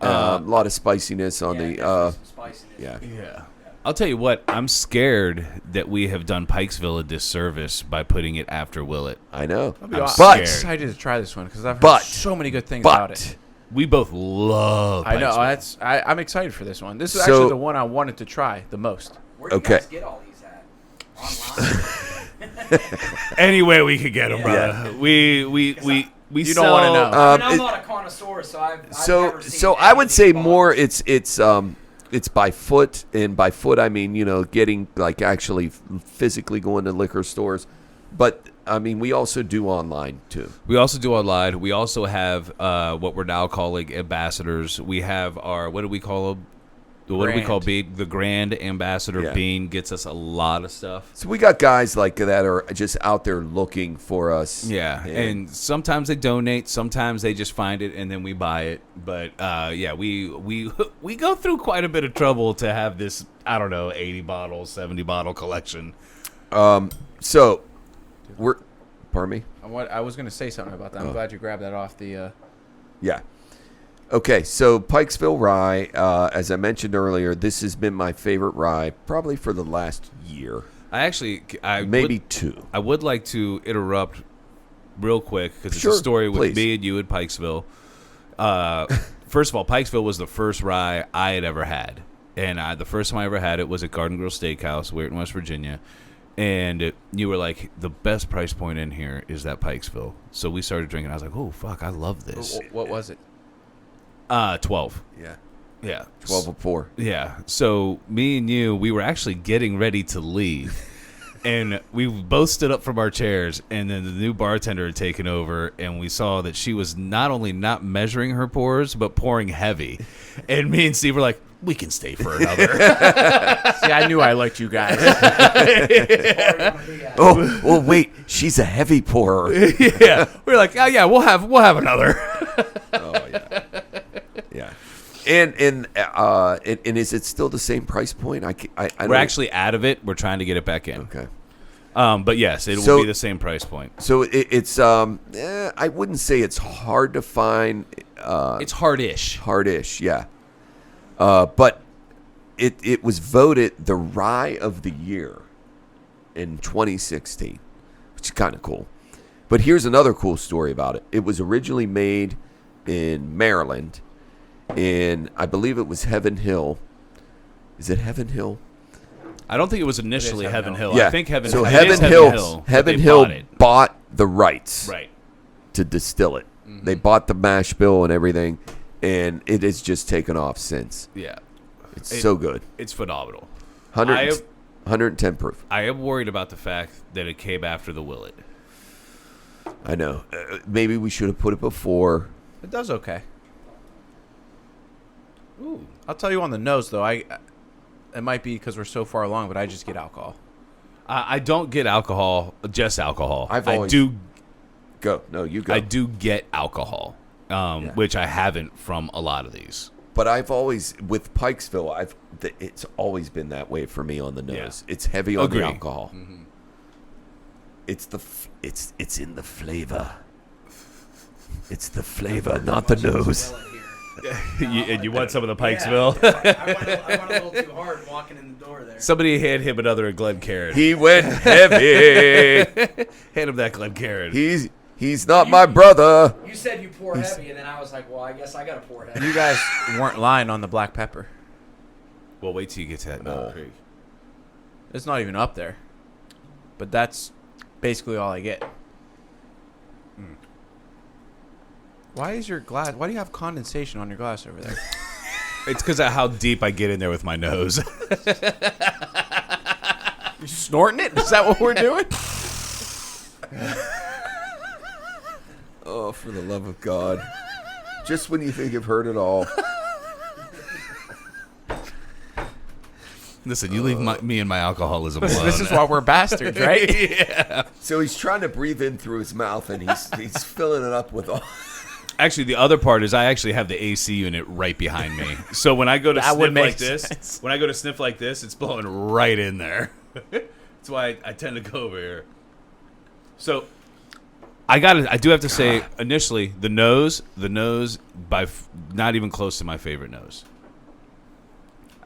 A lot of spiciness on there's the some spiciness. Yeah. I'll tell you what, I'm scared that we have done Pikesville a disservice by putting it after Willet. I know. I'm I'm scared. excited to try this one because I've heard But- so many good things about it. We both love I know. Pikesville. I'm excited for this one. This is So- actually the one I wanted to try the most. Where do you Okay. guys get all these at? Online? Any way we could get them, Yeah. brother. We You sell, don't wanna know. I mean, I'm it- not a connoisseur, so I've So never seen so any I of would these say bottles. more it's by foot, and by foot I mean, getting like actually physically going to liquor stores. But I mean, we also do online too. We also do online. We also have what we're now calling ambassadors. We have our, what do we call them? What do we call Bean? The Grand Ambassador. Yeah. Bean gets us a lot of stuff. So we got guys like that are just out there looking for us. Yeah, and sometimes they donate, sometimes they just find it and then we buy it. But yeah, we go through quite a bit of trouble to have this, I don't know, 80 bottle, 70 bottle collection. So we're, pardon me. I was going to say something about that. I'm glad you grabbed that off the. Yeah. Okay, so Pikesville Rye, as I mentioned earlier, this has been my favorite rye probably for the last year, maybe two. I would like to interrupt real quick because it's Sure, a story with please. me and you at Pikesville. First of all, Pikesville was the first rye I had ever had. And the first time I ever had it was at Garden Grill Steakhouse, Weirton, West Virginia. And you were like, the best price point in here is that Pikesville. So we started drinking. I was like, oh, fuck, I love this. What was it? 12. Yeah. Yeah. 12 or 4. Yeah. So me and you, we were actually getting ready to leave. And we both stood up from our chairs, and then the new bartender had taken over, and we saw that she was not only not measuring her pours, but pouring heavy. And me and Steve were like, we can stay for another. See, I knew I liked you guys. Oh, well, wait, she's a heavy pourer. Yeah. We were like, oh, yeah, we'll have another. Oh, yeah. Yeah. And is it still the same price point? I We're don't- actually out of it. We're trying to get it back in. Okay. But yes, it So- will be the same price point. So it's I wouldn't say it's hard to find. It's hard-ish. Hardish, yeah. But it was voted the Rye of the Year in 2016, which is kind of cool. But here's another cool story about it. It was originally made in Maryland, in, I believe it was Heaven Hill. Is it Heaven Hill? I don't think it was initially Heaven Hill. Yeah. I think Heaven so Hill. Heaven it is Hill, but Heaven they Hill bought it. bought the rights Right. to distill it. They bought the mash bill and everything, and it has just taken off since. Yeah. It's so good. It's phenomenal. 110 proof. I am worried about the fact that it came after the Willet. I know. Maybe we should have put it before. It does okay. Ooh, I'll tell you on the nose though. It might be because we're so far along, but I just get alcohol. I don't get alcohol, just alcohol. I've I always- do. Go. No, you go. I do get alcohol, which I haven't from a lot of these. But I've always, with Pikesville, it's always been that way for me on the nose. Yeah. It's heavy on Agree. the alcohol. It's it's in the flavor. It's the flavor, not the nose. You want some of the Pikesville? I went a little too hard walking in the door there. Somebody hand him another Glencairn. He went heavy. Hand him that Glencairn. He's not my brother. You said you pour heavy, and then I was like, well, I guess I got to pour heavy. You guys weren't lying on the black pepper. Well, wait till you get to that Mountain Creek. It's not even up there. But that's basically all I get. Why is your glass? Why do you have condensation on your glass over there? It's because of how deep I get in there with my nose. You snorting it? Is that what we're doing? Oh, for the love of God. Just when you think you've heard it all. Listen, you leave me and my alcoholism alone. This is why we're bastards, right? Yeah. So he's trying to breathe in through his mouth, and he's filling it up with all. Actually, the other part is I actually have the AC unit right behind me. So when I go to That would sniff make like this, sense. when I go to sniff like this, it's blowing right in there. That's why I tend to go over here. So I do have to say, initially, the nose, not even close to my favorite nose.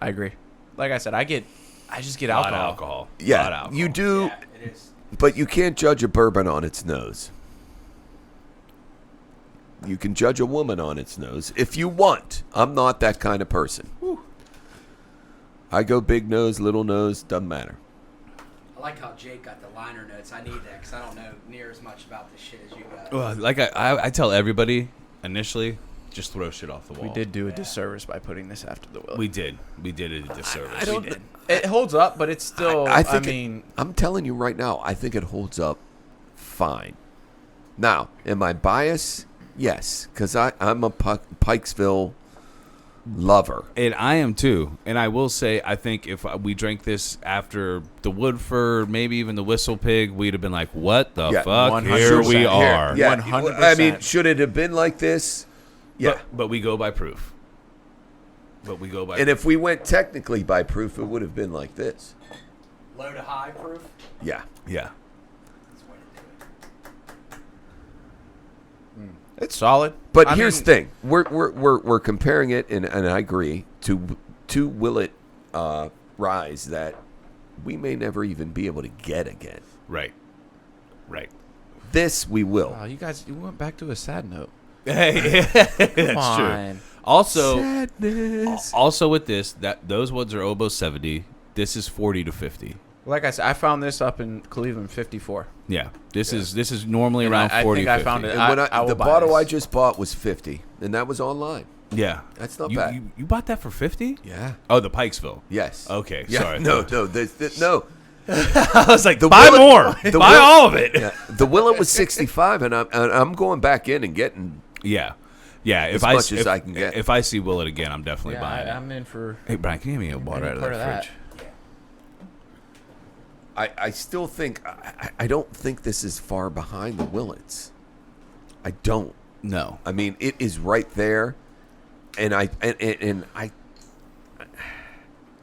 I agree. Like I said, I just get A lot of alcohol. alcohol. A lot of Yeah, alcohol. you do, Yeah, it is. but you can't judge a bourbon on its nose. You can judge a woman on its nose if you want. I'm not that kind of person. I go big nose, little nose, doesn't matter. I like how Jake got the liner notes. I need that because I don't know near as much about this shit as you guys. Well, like I tell everybody initially, just throw shit off the wall. We did do a disservice by putting this after the will. We did it a disservice. I don't. It holds up, but it's still. I, think mean, I'm telling you right now, I think it holds up fine. Now, am I biased? Yes, because I'm a Pikesville lover. And I am too. And I will say, I think if we drank this after the Woodford, maybe even the Whistle Pig, we'd have been like, what the Yeah, fuck? 100%. Here we Here, are. Yeah, 100%. I mean, should it have been like this? Yeah. But we go by proof. And if we went technically by proof, it would have been like this. Low to high proof. Yeah. Yeah. That's the way to do it. it's solid. But I here's mean, the thing: we're comparing it, and I agree, to two Willet ryes that we may never even be able to get again. Right. This we will. Wow, you went back to a sad note. Hey, that's true. on. Also, Sadness. also with this, those ones are oboe 70. This is 40 to 50. Like I said, I found this up in Cleveland, 54. Yeah. This is normally And around I 40 think I 50. found it. And when I will the buy bottle this. I just bought was 50, and that was online. Yeah. That's not you, bad. You bought that for 50? Yeah. Oh, the Pikesville. Yes. Okay, Yeah. sorry. No. No. I was like, The buy Willet- more. the Buy Willet- all of it. Yeah. The Willet was 65, and I'm going back in and getting. Yeah. Yeah, As much as I can get. If I see Willet again, I'm definitely buying it. I'm in for. Hey, Brian, can you give me a water out of part that of fridge? I still think I don't think this is far behind the Willets. I don't. No. I mean, it is right there, and I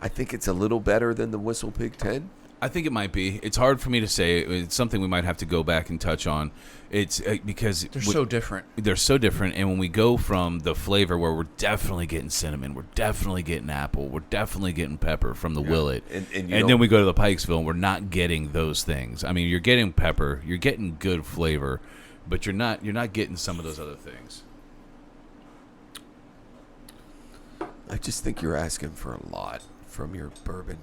think it's a little better than the Whistle Pig 10. I think it might be. It's hard for me to say. It's something we might have to go back and touch on. It's because They're so different. They're so different, and when we go from the flavor where we're definitely getting cinnamon, we're definitely getting apple, we're definitely getting pepper from the Willet, And and then we go to the Pikesville, and we're not getting those things. I mean, you're getting pepper, you're getting good flavor, but you're not getting some of those other things. I just think you're asking for a lot from your bourbon.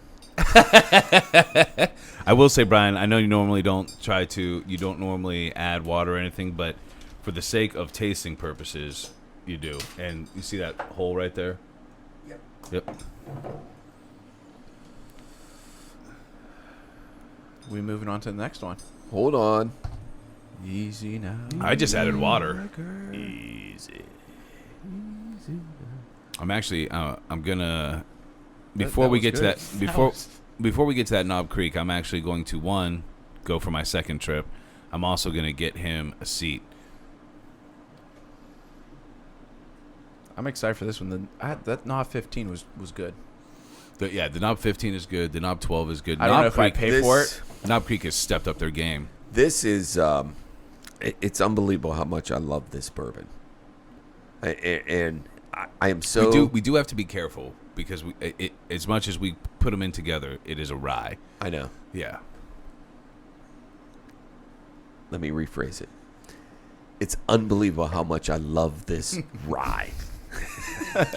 I will say, Brian, I know you don't normally add water or anything, but for the sake of tasting purposes, you do. And you see that hole right there? Yep. We moving on to the next one. Hold on. Easy now. I just added water. Easy. I'm actually, I'm gonna, before that we was get to good. that, before we get to that Knob Creek, I'm actually going to go for my second trip. I'm also gonna get him a seat. I'm excited for this one. That Knob 15 was good. The Knob 15 is good. The Knob 12 is good. I don't Knob know if I Creek, pay for it. Knob Creek has stepped up their game. This is it's unbelievable how much I love this bourbon. And I am so We do have to be careful because as much as we put them in together, it is a rye. I know. Yeah. Let me rephrase it. It's unbelievable how much I love this rye.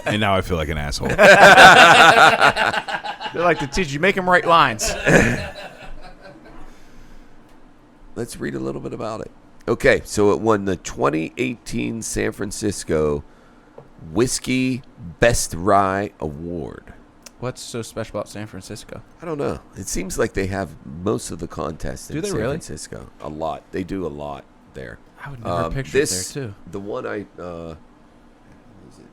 And now I feel like an asshole. They're like the teacher. You make them write lines. Let's read a little bit about it. Okay, so it won the 2018 San Francisco Whiskey Best Rye Award. What's so special about San Francisco? I don't know. It seems like they have most of the contests in Do they San really? Francisco. A lot. They do a lot there. I would never picture it this, there too. The one I what is it?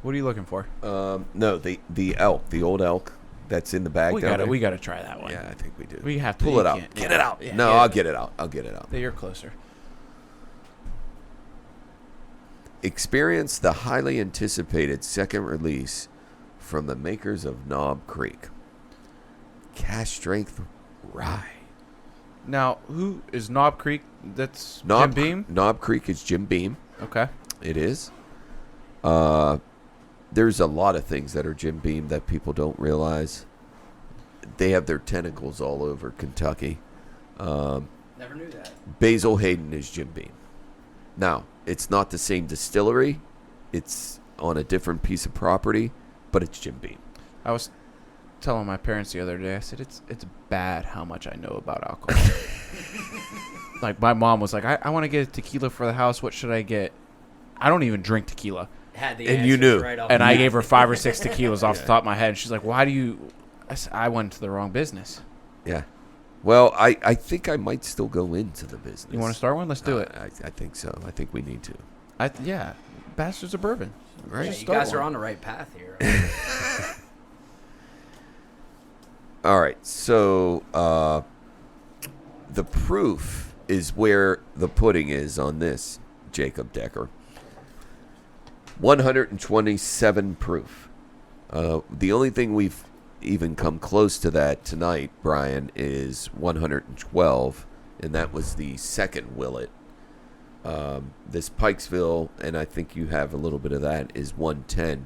What are you looking for? No, the elk, the old elk that's in the bag. We gotta try that one. Yeah, I think we do. We have to pull you it out. can't- Get yeah. it out. Yeah, No, yeah. I'll get it out. I'll get it out. You're closer. Experience the highly anticipated second release from the makers of Knob Creek. Cask Strength Rye. Now, who is Knob Creek? That's Knob, Jim Beam. Knob Creek is Jim Beam. Okay. It is. There's a lot of things that are Jim Beam that people don't realize. They have their tentacles all over Kentucky. Never knew that. Basil Hayden is Jim Beam. Now, it's not the same distillery. It's on a different piece of property, but it's Jim Beam. I was telling my parents the other day. I said it's bad how much I know about alcohol. Like my mom was like, I want to get a tequila for the house. What should I get? I don't even drink tequila. Had the And you answers knew. Right off And the I bat. gave her 5 or 6 tequilas off the top of my head. And she's like, why do you... I went to the wrong business. Yeah. Well, I think I might still go into the business. You want to start one? Let's do it. I think so. I think we need to. Yeah. Bastards of Bourbon. Right. Yeah, Just you start guys are one. on the right path here. All right. So the proof is where the pudding is on this, Jacob Decker. 127 proof. The only thing we've even come close to that tonight, Brian, is 112, and that was the second Willet. This Pikesville, and I think you have a little bit of that, is 110.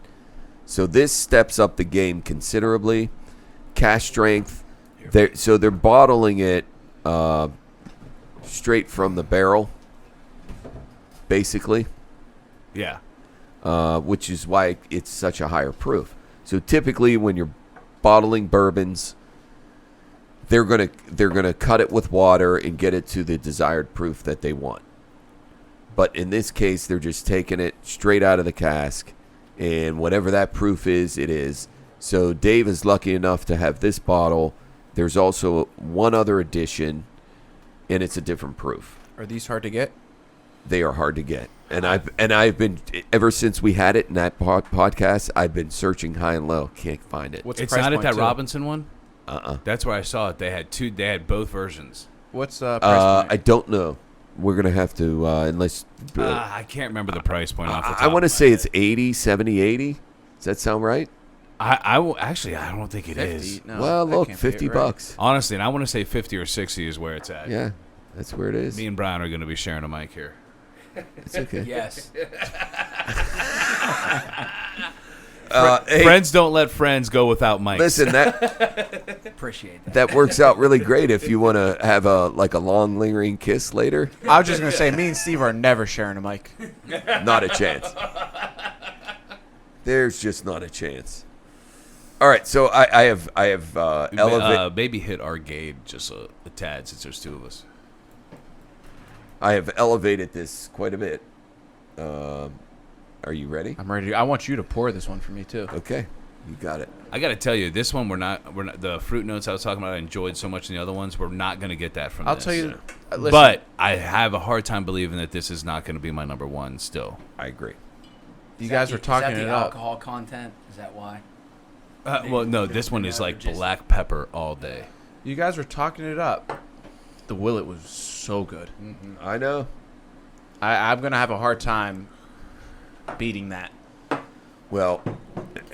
So this steps up the game considerably. Cask strength. So they're bottling it straight from the barrel, basically. Yeah. Which is why it's such a higher proof. So typically, when you're bottling bourbons, they're gonna cut it with water and get it to the desired proof that they want. But in this case, they're just taking it straight out of the cask, and whatever that proof is, it is. So Dave is lucky enough to have this bottle. There's also one other edition, and it's a different proof. Are these hard to get? They are hard to get, and I've been ever since we had it in that podcast. I've been searching high and low, can't find it. What's the It's price not at point, that too? Robinson one? Uh-uh. That's where I saw it. They had two. They had both versions. What's price I point? don't know. We're gonna have to unless I can't remember the price point off the top I want to of my say head. it's 80, 70, 80. Does that sound right? I will actually. I don't think it 50? is. No, well, that look, can't be it, 50 right? bucks. Honestly, and I want to say 50 or 60 is where it's at. Yeah, that's where it is. Me and Brian are going to be sharing a mic here. It's okay. Yes. Hey, Friends don't let friends go without mics. listen, that Appreciate that. that works out really great if you want to have a long lingering kiss later. I was just going to say, me and Steve are never sharing a mic. Not a chance. There's just not a chance. All right, so I have elevated. Maybe hit our gauge just a tad since there's two of us. I have elevated this quite a bit. Are you ready? I'm ready. I want you to pour this one for me, too. Okay, you got it. I got to tell you, this one we're not. The fruit notes I was talking about, I enjoyed so much in the other ones. We're not going to get that from I'll this. tell you. Listen, But I have a hard time believing that this is not going to be my number one still. I agree. you guys were talking Is that it the up. alcohol content? Is that why? Well, no, this one is like Just- black pepper all day. You guys were talking it up. The Willet was so good. I know. I'm going to have a hard time beating that. Well,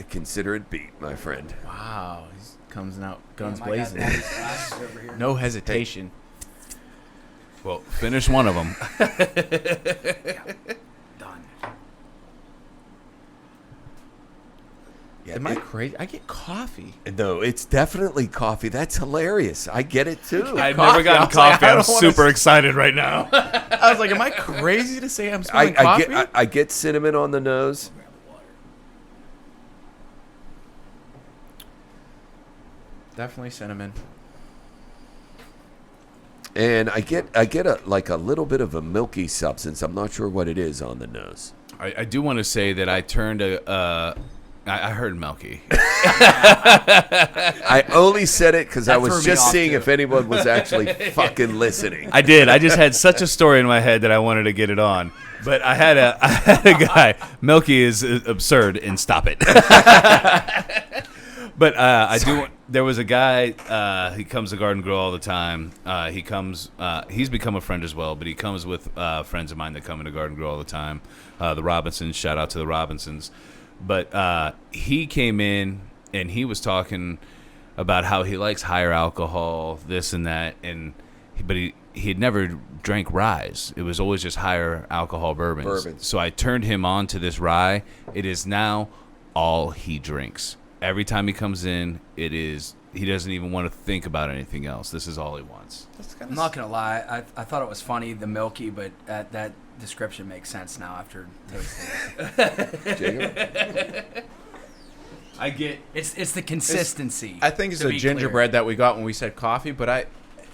consider it beat, my friend. Wow. He comes out guns Damn, I got blazing. all these glasses over here. No hesitation. Well, finish one of them. Done. Yeah, Am I crazy? I get coffee. No, it's definitely coffee. That's hilarious. I get it too. I've Coffee. never gotten I was like, coffee. I I'm don't wanna super excited right now. I was like, am I crazy to say I'm smelling coffee? I get cinnamon on the nose. Definitely cinnamon. And I get a little bit of a milky substance. I'm not sure what it is on the nose. I do want to say that I turned I heard milky. I only said it because I That was threw me just off, seeing too. if anyone was actually fucking listening. I did. I just had such a story in my head that I wanted to get it on. But I had a guy. Milky is absurd, and stop it. But I do. There was a guy. He comes to Garden Grill all the time. He comes. He's become a friend as well. But he comes with friends of mine that come into Garden Grill all the time. The Robinsons. Shout out to the Robinsons. But he came in and he was talking about how he likes higher alcohol, this and that, but he had never drank ryes. It was always just higher alcohol bourbons. So I turned him on to this rye. It is now all he drinks. Every time he comes in, he doesn't even want to think about anything else. This is all he wants. I'm not gonna lie. I thought it was funny, the milky, but that description makes sense now after tasting it. Jacob? I get. It's the consistency. I think it's to the be gingerbread that we got when we said coffee, but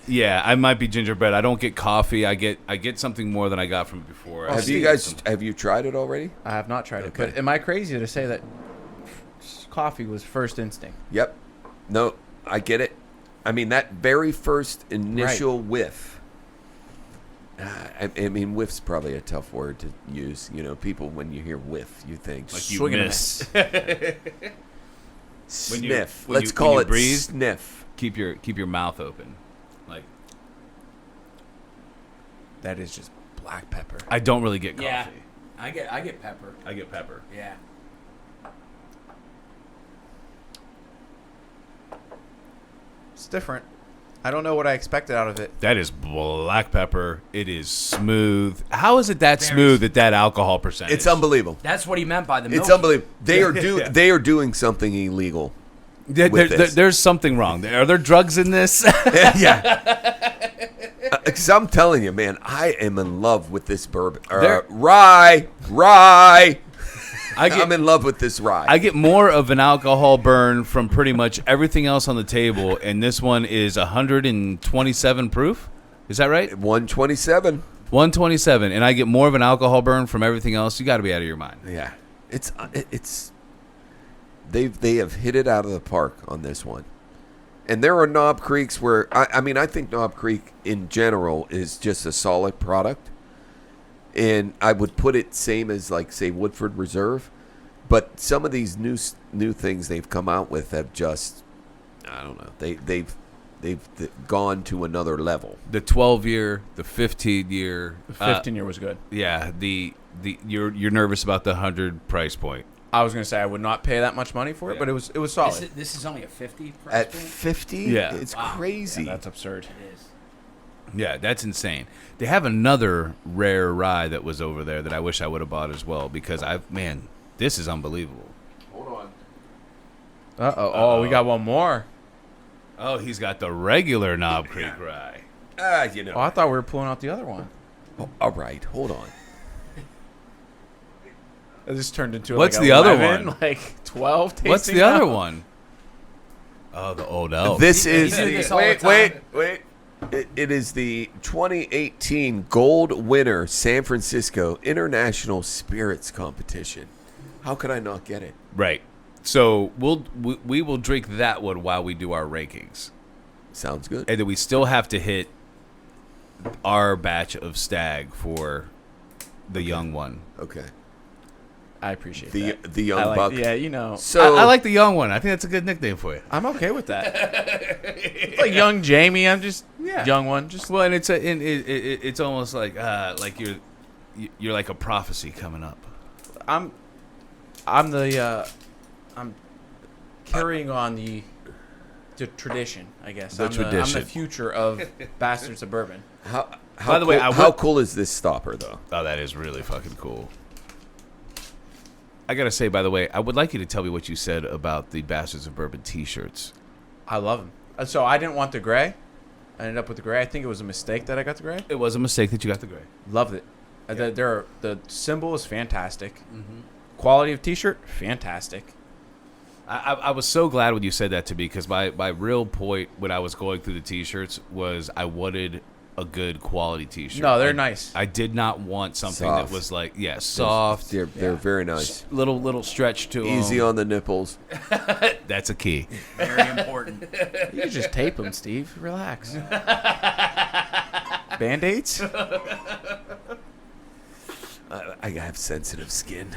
Yeah, I might be gingerbread. I don't get coffee. I get something more than I got from before. Have you tried it already? I have not tried it. Okay. But am I crazy to say that coffee was first instinct? Yep. No, I get it. I mean, that very first initial whiff. I mean, whiff's probably a tough word to use. You know, people, when you hear whiff, you think Like you Swing and a miss. sniff. when Let's you- call when you it breathe, sniff. keep your mouth open. Like That is just black pepper. I don't really get coffee. Yeah. I get pepper. I get pepper. Yeah. It's different. I don't know what I expected out of it. That is black pepper. It is smooth. How is it that Very smooth at that alcohol percentage? It's unbelievable. That's what he meant by the milky. It's unbelievable. They are doing something illegal. with this. There's something wrong. Are there drugs in this? Yeah. Because I'm telling you, man, I am in love with this bourbon. Rye. I'm in love with this rye. I get more of an alcohol burn from pretty much everything else on the table, and this one is 127 proof. Is that right? 127. 127, and I get more of an alcohol burn from everything else. You got to be out of your mind. Yeah, they have hit it out of the park on this one. And there are Knob Creeks where I think Knob Creek in general is just a solid product. And I would put it same as, like, say, Woodford Reserve. But some of these new things they've come out with have just, I don't know, they've gone to another level. The 12-year, the 15-year. The 15-year was good. Yeah, you're nervous about the 100 price point. I was going to say I would not pay that much money for it, but it was solid. This is only a 50 price At point? 50? Yeah. It's Wow. crazy. Yeah, that's absurd. It is. Yeah, that's insane. They have another rare rye that was over there that I wish I would have bought as well because this is unbelievable. Hold on. Uh-oh. Oh, we got one more. Oh, he's got the regular Knob Creek rye. Oh, I thought we were pulling out the other one. Oh, all right, hold on. It just turned into What's like the other 11, one? Like 12 tasting What's the other now? one? Oh, the Old Elk. This He is did the, this all the wait. time. It is the 2018 gold winner San Francisco International Spirits Competition. How could I not get it? Right. So we will drink that one while we do our rankings. Sounds good. And then we still have to hit our batch of Stag for the young one. Okay. I appreciate The that. the young I like, buck. Yeah, you know. So I like the young one. I think that's a good nickname for you. I'm okay with that. It's like young Jamie. I'm just young one. Just Well, and it's almost like you're like a prophecy coming up. I'm carrying on the tradition, I guess. The I'm tradition. the future of Bastards of Bourbon. how By the way, cool, I how would- cool is this stopper though? Oh, that is really fucking cool. I gotta say, by the way, I would like you to tell me what you said about the Bastards of Bourbon T-shirts. I love them. So I didn't want the gray. I ended up with the gray. I think it was a mistake that I got the gray. It was a mistake that you got the gray. Loved it. The symbol is fantastic. Quality of T-shirt, fantastic. I was so glad when you said that to me because my real point when I was going through the T-shirts was I wanted a good quality T-shirt. No, they're nice. I did not want something Soft. that was like, soft, They're very nice. little stretch to Easy 'em. on the nipples. That's a key. Very important. You can just tape them, Steve. Relax. Band-Aids? I have sensitive skin.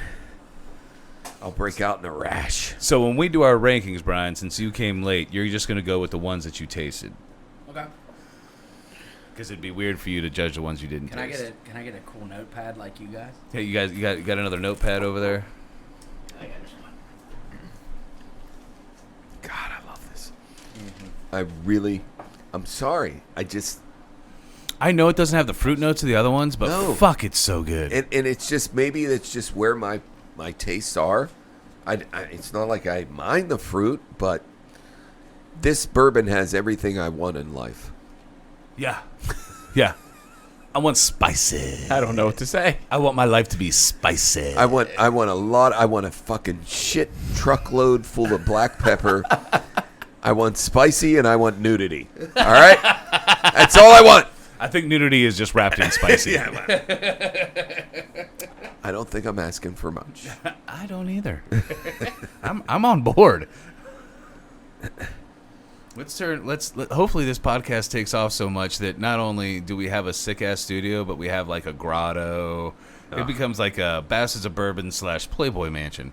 I'll break out in a rash. So when we do our rankings, Brian, since you came late, you're just going to go with the ones that you tasted. Okay. Because it'd be weird for you to judge the ones you didn't Can I taste. get a cool notepad like you guys? Hey, you got another notepad over there? I got one. God, I love this. I'm sorry. I know it doesn't have the fruit notes of the other ones, but No. fuck, it's so good. And it's just, maybe that's just where my tastes are. It's not like I mind the fruit, but this bourbon has everything I want in life. Yeah. Yeah. I want spicy. I don't know what to say. I want my life to be spicy. I want a lot. I want a fucking shit truckload full of black pepper. I want spicy and I want nudity. All right? That's all I want. I think nudity is just wrapped in spicy. I don't think I'm asking for much. I don't either. I'm on board. Hopefully this podcast takes off so much that not only do we have a sick ass studio, but we have like a grotto. It becomes like a Bastards of Bourbon / Playboy Mansion.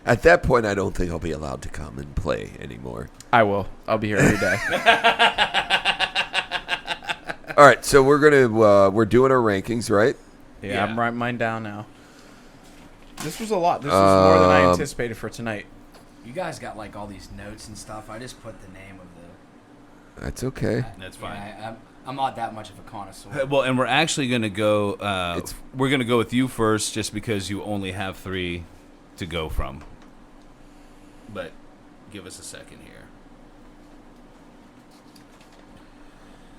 At that point, I don't think I'll be allowed to come and play anymore. I will. I'll be here every day. All right, so we're doing our rankings, right? Yeah, I'm writing mine down now. This was a lot. This was more than I anticipated for tonight. You guys got like all these notes and stuff. I just put the name of the. That's okay. That's fine. I'm not that much of a connoisseur. Well, and we're actually going to go. We're going to go with you first, just because you only have 3 to go from. But give us a second here.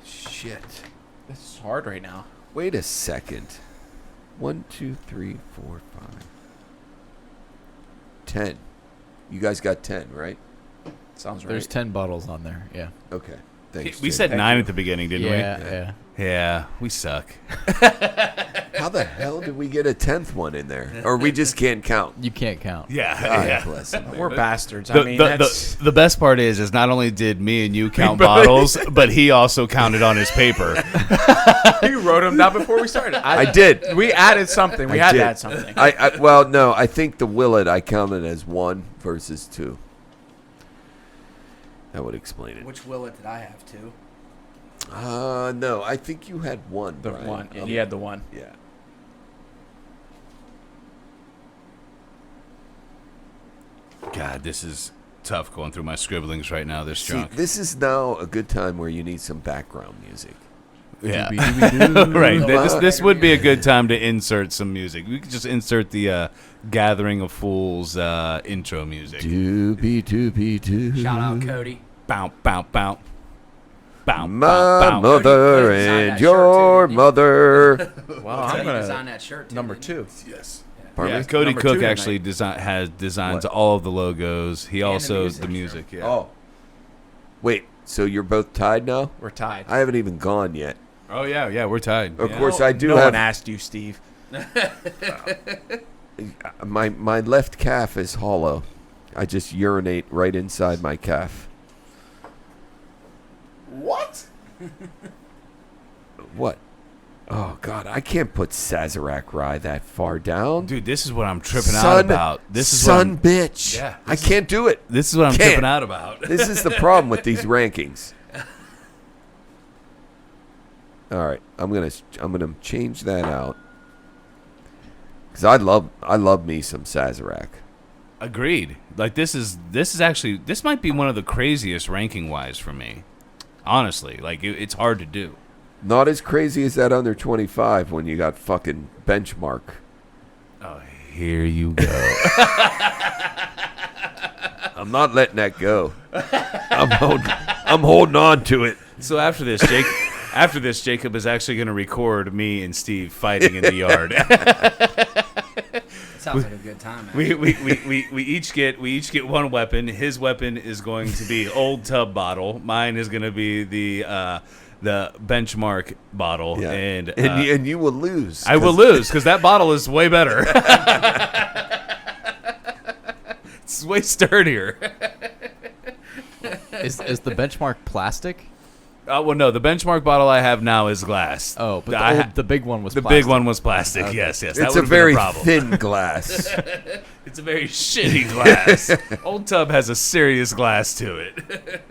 Shit. This is hard right now. Wait a second. 1, 2, 3, 4, 5, 10. You guys got 10, right? Sounds right. There's 10 bottles on there. Yeah. Okay. Thanks. We Jake. said 9 at the beginning, didn't Yeah. we? Yeah, we suck. How the hell did we get a 10th one in there? Or we just can't count? You can't count. Yeah, God yeah. bless him. We're bastards. The, I mean, the, that's... the best part is not only did me and you count bottles, but he also counted on his paper. You wrote them down before we started. I did. We added something. We I had did. to add something. Well, no, I think the Willet I counted as 1 versus 2. That would explain it. Which Willet did I have too? No, I think you had 1. The Brian. one. Yeah, you had the one. Yeah. God, this is tough going through my scribblings right now. This See, drunk. this is now a good time where you need some background music. Yeah. Doobie-doobie-doo. Right. This would be a good time to insert some music. We could just insert the Gathering of Fools intro music. Doobie doobie doo. Shout out Cody. Bow, bow, bow. Bow, My bow, bow. mother Cody designed and that your shirt, too, didn't he? mother. Well, Cody I'm going designed to... that shirt too. Number didn't 2. Yes. Pardon Yeah, me? Cody Number Cook 2 tonight. actually designs What? all of the logos. He And the also music, the music. Yeah. Oh. Wait, so you're both tied now? We're tied. I haven't even gone yet. Oh yeah, we're tied. Of Yeah. course, I do no have... one asked you, Steve. My left calf is hollow. I just urinate right inside my calf. What? What? Oh, God, I can't put Sazerac Rye that far down. Dude, this is what I'm tripping out about. This is son what bitch. Yeah, I can't do it. this is what I'm Can't. tripping out about. This is the problem with these rankings. All right, I'm gonna change that out because I love me some Sazerac. Agreed. Like this might be one of the craziest ranking wise for me. Honestly, like it's hard to do. Not as crazy as that under 25 when you got fucking benchmark. Oh, here you go. I'm not letting that go. I'm holding on to it. So after this, Jacob is actually going to record me and Steve fighting in the yard. That's Sounds like a good time, man. We each get one weapon. His weapon is going to be Old Tub bottle. Mine is going to be the Benchmark bottle. Yeah. And you will lose. I will lose because that bottle is way better. It's way sturdier. Is the Benchmark plastic? Well, no, the Benchmark bottle I have now is glass. Oh, but the big one was the plastic. big one was plastic. Okay. Yes. That It's a would've been very problem. thin glass. It's a very shitty glass. Old Tub has a serious glass to it.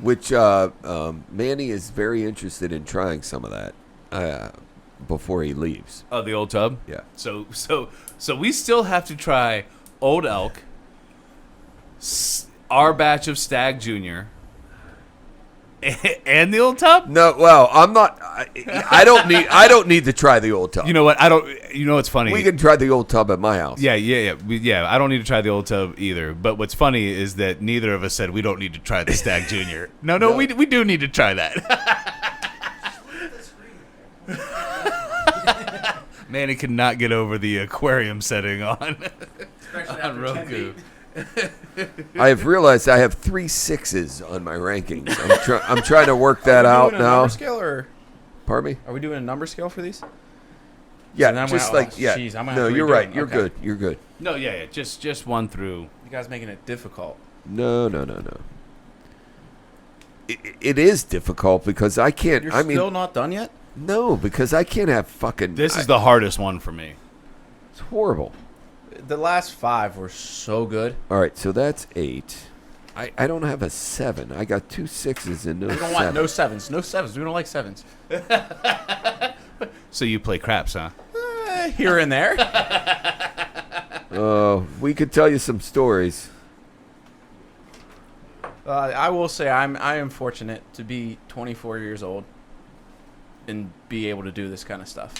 Which Manny is very interested in trying some of that before he leaves. Oh, the Old Tub? Yeah. So we still have to try Old Elk, our batch of Stag Junior, and the Old Tub. No, well, I'm not. I don't need to try the Old Tub. You know what? I don't. You know what's funny? We can try the Old Tub at my house. Yeah. I don't need to try the Old Tub either. But what's funny is that neither of us said we don't need to try the Stag Junior. No, we do need to try that. Manny cannot get over the aquarium setting on Roku. I have realized I have 3 6s on my rankings. I'm trying to work that out doing a now. number scale or Pardon me? are we doing a number scale for these? Yeah, then I'm just gonna- like yeah. geez, I'm gonna No, have to you're redo right. it. You're Okay. good. You're good. No, yeah. Just one through. You guys making it difficult. No. It is difficult because I can't. You're I mean, still not done yet? no, because I can't have fucking. This is the hardest one for me. It's horrible. The last 5 were so good. All right, so that's 8. I don't have a 7. I got 2 6s and no We don't 7. want no 7s. No 7s. We don't like 7s. So you play craps, huh? Here and there. We could tell you some stories. I will say I am fortunate to be 24 years old and be able to do this kind of stuff.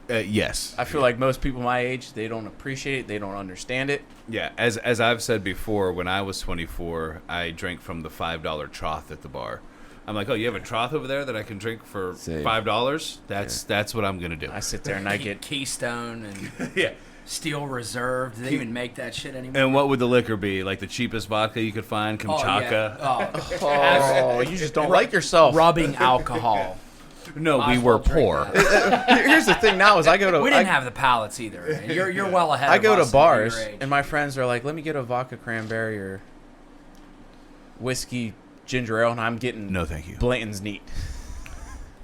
Yes. I feel like most people my age, they don't appreciate it. They don't understand it. Yeah, as I've said before, when I was 24, I drank from the $5 trough at the bar. I'm like, oh, you have a trough over there that I can drink for Same. $5? That's what I'm gonna do. I sit there and I get Keystone and Yeah. Steel Reserve. Do they even make that shit anymore? And what would the liquor be? Like the cheapest vodka you could find, Kamchatka? oh, you just don't like yourself. Rubbing alcohol. No, Might we as were well drink poor. that. Here's the thing now is I go to We didn't have the palates either. Man. You're well ahead. I of go us to bars at your age. and my friends are like, let me get a vodka cranberry or whiskey ginger ale, and I'm getting No, thank you. Blanton's neat.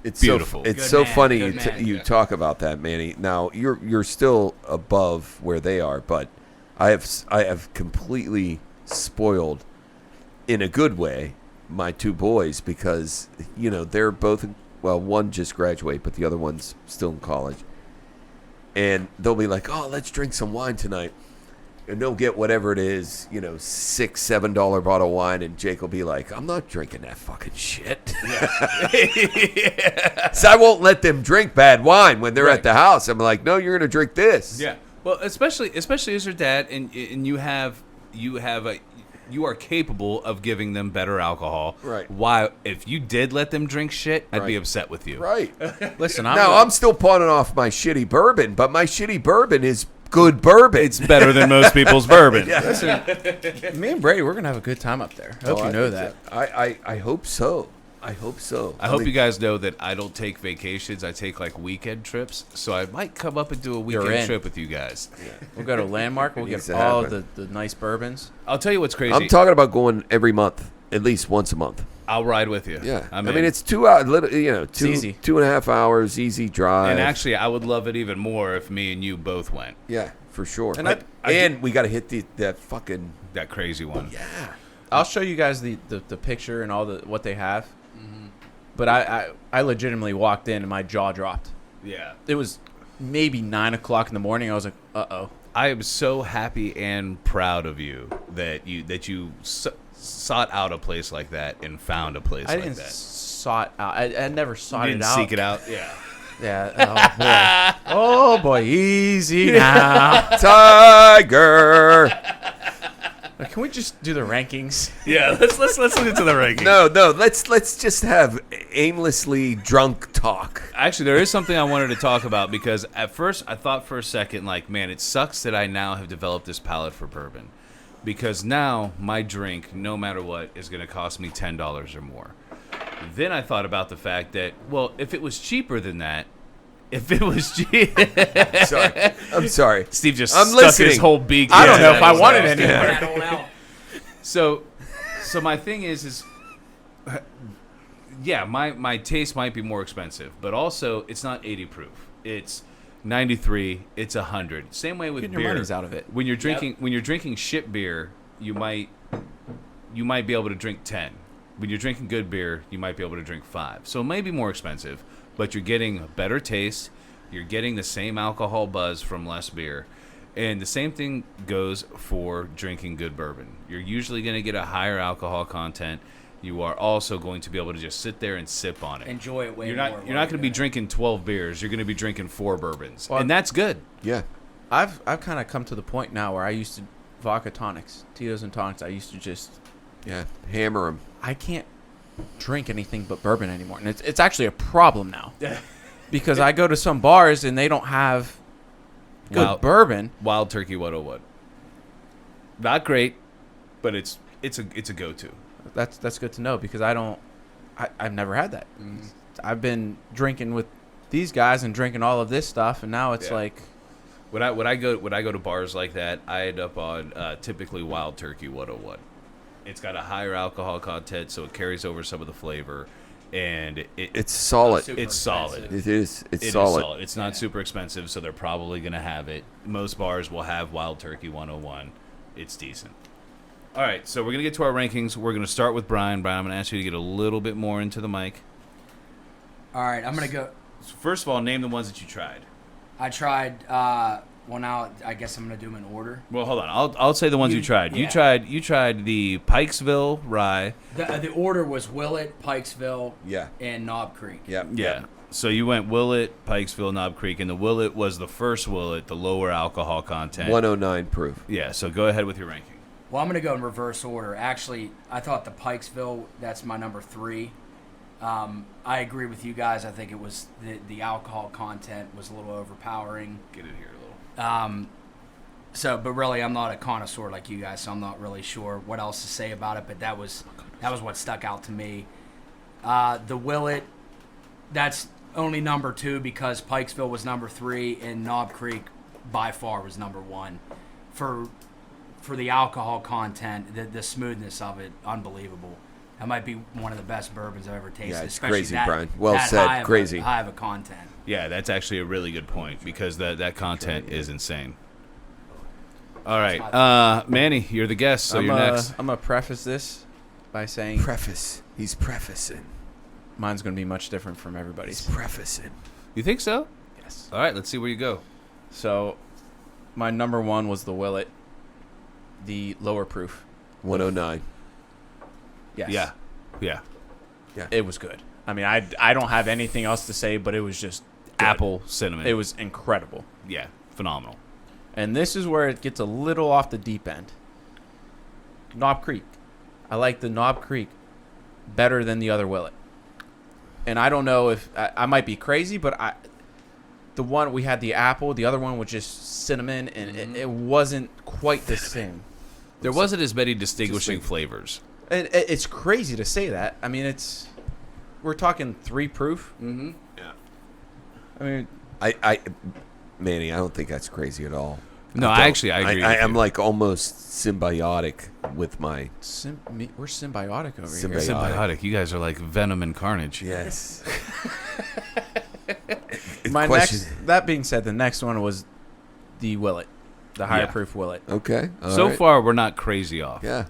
It's Beautiful. It's Good so man, funny good man. you talk about that, Manny. Now you're still above where they are, but I have completely spoiled, in a good way, my 2 boys because they're both. Well, one just graduated, but the other one's still in college. And they'll be like, "Oh, let's drink some wine tonight." And they'll get whatever it is, $6, $7 bottle of wine, and Jake will be like, "I'm not drinking that fucking shit." So I won't let them drink bad wine when they're Right. at the house. I'm like, "No, you're gonna drink this." Yeah. Well, especially as your dad, and you are capable of giving them better alcohol. Right. Why? If you did let them drink shit, I'd be Right. upset with you. Right. Listen, Now I'm still pawning off my shitty bourbon, but my shitty bourbon is good bourbon. It's better than most people's bourbon. me and Brady, we're gonna have a good time up there. I hope you know that. I hope so. I hope so. I hope you guys know that I don't take vacations. I take like weekend trips. So I might come up and do a You're weekend in. trip with you guys. We'll go to Landmark. We'll Needs get to all happen. the nice bourbons. I'll tell you what's crazy. I'm talking about going every month, at least once a month. I'll ride with you. Yeah, I'm I in. mean it's 2 hours, easy. 2.5 hours, easy drive. And actually, I would love it even more if me and you both went. yeah, for sure. And And we got to hit that fucking That crazy one. yeah. I'll show you guys the picture and all what they have. But I legitimately walked in and my jaw dropped. Yeah. It was maybe 9 o'clock in the morning. I was like, uh-oh. I am so happy and proud of you that you sought out a place like that and found a place I like didn't that. sought out. I never sought You it didn't out. seek it out. Yeah. Yeah. Oh boy. Easy now. Tiger. Can we just do the rankings? Yeah, let's look into the rankings. No, let's just have aimlessly drunk talk. Actually, there is something I wanted to talk about because at first I thought for a second, like, man, it sucks that I now have developed this palate for bourbon. Because now my drink, no matter what, is going to cost me $10 or more. Then I thought about the fact that, well, if it was cheaper than that, I'm sorry. Steve just I'm stuck listening. his whole beak. I don't know into if I his want it nose. anymore. I don't know. So my thing is yeah, my taste might be more expensive, but also it's not 80 proof. It's 93. It's 100. Same way with Getting beer. your money's out of it. When you're drinking shit beer, you might be able to drink 10. When you're drinking good beer, you might be able to drink 5. So it may be more expensive, but you're getting a better taste. You're getting the same alcohol buzz from less beer. And the same thing goes for drinking good bourbon. You're usually going to get a higher alcohol content. You are also going to be able to just sit there and sip on it. Enjoy it way You're more. not going to be drinking 12 beers. You're going to be drinking 4 bourbons. Well, and that's good. Yeah. I've kind of come to the point now where I used to vodka tonics, Tito's and tonics. I used to just Hammer them. I can't drink anything but bourbon anymore, and it's actually a problem now. Because I go to some bars and they don't have good bourbon. Wild Turkey 101. Not great, but it's a go-to. That's good to know because I've never had that. I've been drinking with these guys and drinking all of this stuff, and now it's like When I go to bars like that, I end up on typically Wild Turkey 101. It's got a higher alcohol content, so it carries over some of the flavor, and It's solid. Super it's solid. expensive. It is. It's It is solid. It's not super expensive, so they're probably going to have it. Most bars will have Wild Turkey 101. It's decent. All right, so we're going to get to our rankings. We're going to start with Brian. Brian, I'm going to ask you to get a little bit more into the mic. All right, I'm going to go. So first of all, name the ones that you tried. I tried, well, now I guess I'm going to do them in order. Well, hold on. I'll say the ones you tried. Yeah. You tried the Pikesville Rye. The order was Willet, Pikesville, Yeah. and Knob Creek. Yeah. Yeah. So you went Willet, Pikesville, Knob Creek, and the Willet was the first Willet, the lower alcohol content. 109 proof. Yeah, so go ahead with your ranking. Well, I'm going to go in reverse order. Actually, I thought the Pikesville, that's my number 3. I agree with you guys. I think it was the alcohol content was a little overpowering. Get it here a little. But really, I'm not a connoisseur like you guys, so I'm not really sure what else to say about it. But that was what stuck out to me. The Willet, that's only number 2 because Pikesville was number 3 and Knob Creek by far was number 1 for the alcohol content, the smoothness of it, unbelievable. That might be one of the best bourbons I've ever tasted. Yeah, it's especially crazy, that, Brian. Well that said. high of Crazy. high of a content. Yeah, that's actually a really good point because that content is insane. All right, Manny, you're the guest, so you're next. I'm gonna preface this by saying Preface. He's prefacing. mine's gonna be much different from He's everybody's. prefacing. You think so? Yes. All right, let's see where you go. So, my number 1 was the Willet, the lower proof. 109. Yes. Yeah. It was good. I mean, I don't have anything else to say, but it was just good. Apple cinnamon. It was incredible. Yeah, phenomenal. And this is where it gets a little off the deep end. Knob Creek. I like the Knob Creek better than the other Willet. And I don't know if I might be crazy, but the one we had the apple, the other one was just cinnamon, and it wasn't quite the same. There wasn't as many distinguishing flavors. And it's crazy to say that. I mean, we're talking 3 proof. Mm-hmm. Yeah. I mean, Manny, I don't think that's crazy at all. No, don't. I agree. I'm like almost symbiotic with my. we're symbiotic over here. Symbiotic. You guys are like Venom and Carnage. Yes. That being said, the next one was the Willet, the higher Yeah. proof Willet. Okay. all So right. far, we're not crazy off. Yeah.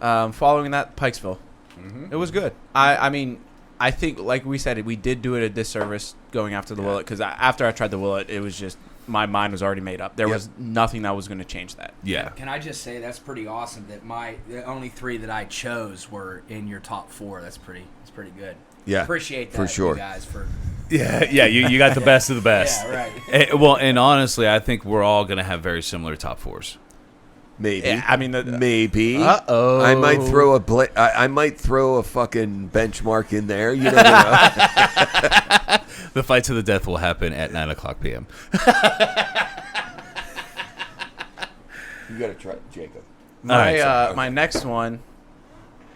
Following that, Pikesville. Mm-hmm. It was good. I mean, I think, like we said, we did do it a disservice going after the Willet because after I tried the Willet, it was just my mind was already made up. There was nothing that was going to change that. Yeah. Can I just say that's pretty awesome that the only 3 that I chose were in your top 4. That's pretty good. Yeah. Appreciate that, for sure. you guys, for Yeah. You got the best of the best. yeah, right. Well, and honestly, I think we're all going to have very similar top 4s. Maybe. Yeah, I mean, maybe. Uh-oh. I might throw I might throw a fucking benchmark in there. You never know. The fight to the death will happen at 9:00 p.m. You gotta try, Jacob. My next one,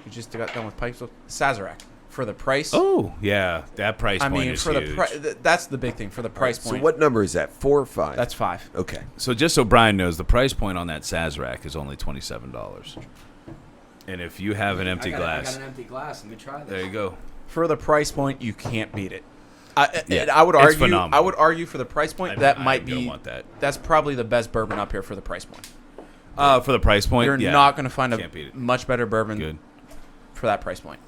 we just got done with Pikesville, Sazerac. For the price. Oh, yeah. That price I point mean, is for huge. that's the big thing for the price point. So what number is that? 4 or 5? That's 5. Okay. So just so Brian knows, the price point on that Sazerac is only $27. And if you have an empty I glass, got an empty glass. Let me try this. there you go. For the price point, you can't beat it. Yeah, I would it's argue. phenomenal. I would argue for the price point that might I'm be. gonna want that. That's probably the best bourbon up here for the price point. For the price point, You're yeah. not going to find Can't beat a it. much better bourbon Good. for that price point.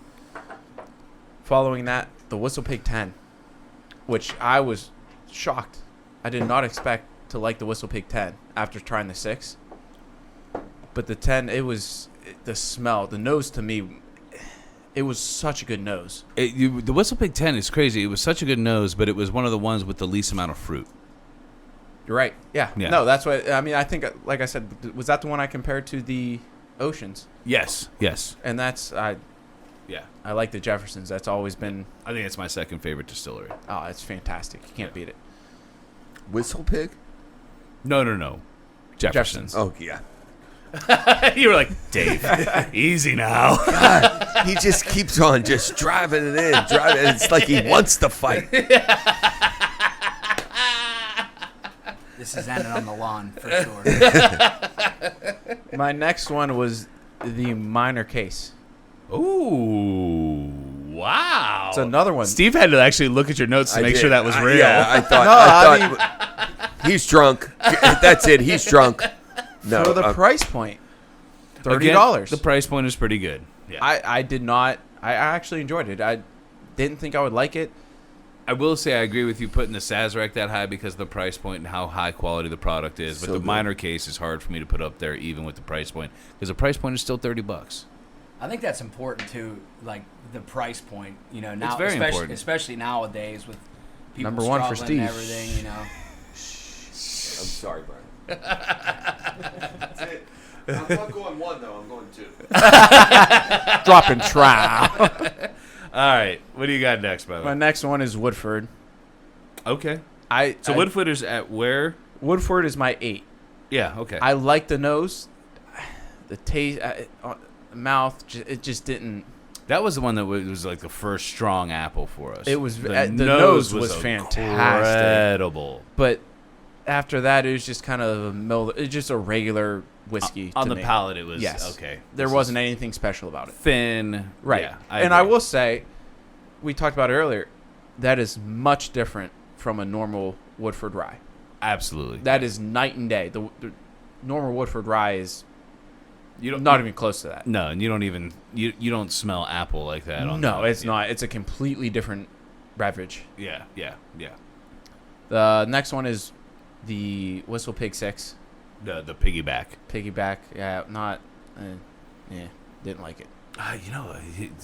Following that, the Whistle Pig 10, which I was shocked. I did not expect to like the Whistle Pig 10 after trying the 6. But the 10, it was the smell, the nose to me, it was such a good nose. The Whistle Pig 10 is crazy. It was such a good nose, but it was one of the ones with the least amount of fruit. You're right. Yeah. Yeah. No, that's what I mean. I think, like I said, was that the one I compared to the Oceans? Yes. Yes. And that's Yeah. I like the Jeffersons. That's always been I think it's my second favorite distillery. it's fantastic. You can't beat it. Whistle Pig? No. Jefferson's. Oh, yeah. You were like, Dave, easy now. God, he just keeps on just driving it in. It's like he wants to fight. This is ending on the lawn for sure. My next one was the Minor Case. Ooh, wow. It's another one. Steve had to actually look at your notes to I make did. sure that was real. Yeah, I thought he's drunk. That's it. He's drunk. No, For the price point, $30. Again, the price point is pretty good. Yeah. I did not. I actually enjoyed it. I didn't think I would like it. I will say I agree with you putting the Sazerac that high because of the price point and how high quality the product is. But So the good. minor case is hard for me to put up there even with the price point because the price point is still $30. I think that's important too, like the price point. You know, now very important. especially nowadays with people Number one for struggling and Steve. everything. You know, I'm sorry, Brian. That's it. I'm not going 1 though. I'm going 2. Dropping trowel. All right. What do you got next, My brother? next one is Woodford. Okay. So Woodford is at where? Woodford is my 8. Yeah, okay. I like the nose, the taste, mouth. It just didn't. That was the one that was like the first strong apple for us. It was the nose was fantastic. Incredible. But after that, it was just kind of it's just a regular whiskey. On to the me. palate, it was Yes. okay. There This wasn't is anything special about it. thin. Right. Yeah, I agree. will say, we talked about it earlier, that is much different from a normal Woodford Rye. Absolutely. That is night and day. The normal Woodford Rye is You don't not even close to that. No, and you don't even you don't smell apple like that. On No, the, it's not. It's a completely different beverage. Yeah. The next one is the Whistle Pig 6. The piggyback. Piggyback. Yeah, not. Didn't like it.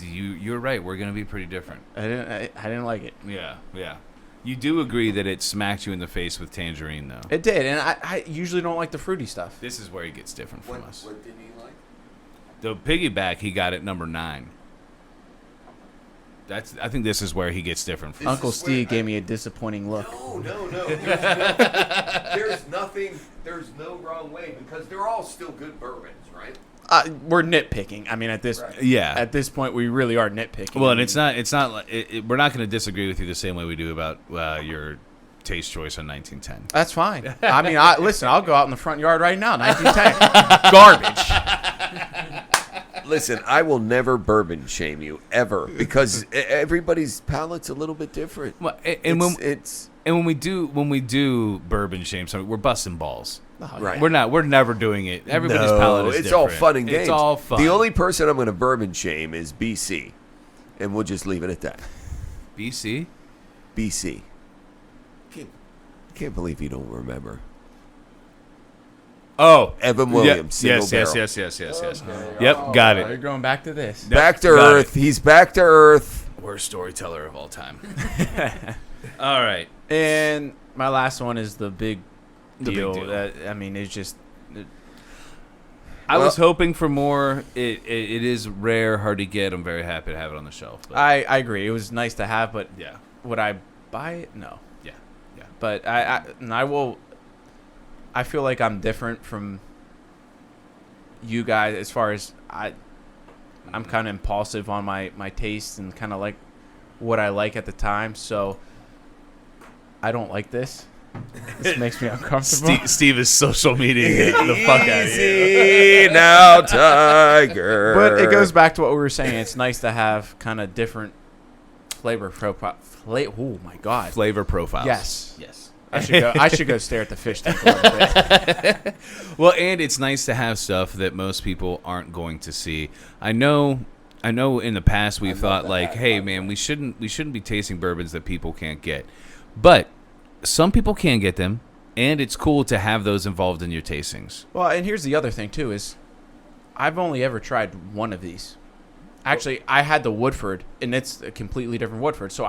You're right. We're gonna be pretty different. I didn't like it. Yeah. You do agree that it smacked you in the face with tangerine, though. It did, and I usually don't like the fruity stuff. This is where he gets different from us. What did he like? The piggyback he got at number 9. I think this is where he gets different from. Uncle Steve gave me a disappointing look. No. There's nothing. There's no wrong way because they're all still good bourbons, right? We're nitpicking. I mean, at this point, we really are nitpicking. Well, and it's not like we're not going to disagree with you the same way we do about your taste choice on 1910. That's fine. I mean, listen, I'll go out in the front yard right now. 1910, garbage. Listen, I will never bourbon shame you ever because everybody's palate's a little bit different. Well, It's when we do bourbon shame, so we're busting balls. right. We're never doing it. Everybody's palate is it's different. all fun and games. It's all fun. The only person I'm going to bourbon shame is BC, and we'll just leave it at that. BC. BC. Can't believe you don't remember. Oh, Evan Williams. Yes. single barrel. Yes. Yep, got You're it. going back to this. Back to Got earth. He's back to earth. Worst storyteller of all time. All right. And my last one is the big The big deal. deal. That, I mean, it's just I was hoping for more. It is rare, hard to get. I'm very happy to have it on the shelf. But I agree. It was nice to have, but yeah, would I buy it? No. yeah. But I will. I feel like I'm different from you guys as far as I'm kind of impulsive on my taste and kind of like what I like at the time. So I don't like this. This makes me uncomfortable. Steve is social media the fuck out of you. Easy now, Tiger. But it goes back to what we were saying. It's nice to have kind of different flavor profile. Oh my god. Flavor profiles. Yes. I should go stare at the fish tank a little bit. Well, and it's nice to have stuff that most people aren't going to see. I know in the past we've thought like, hey man, we shouldn't be tasting bourbons that people can't get. But some people can get them, and it's cool to have those involved in your tastings. Well, and here's the other thing too is I've only ever tried one of these. Actually, I had the Woodford, and it's a completely different Woodford. So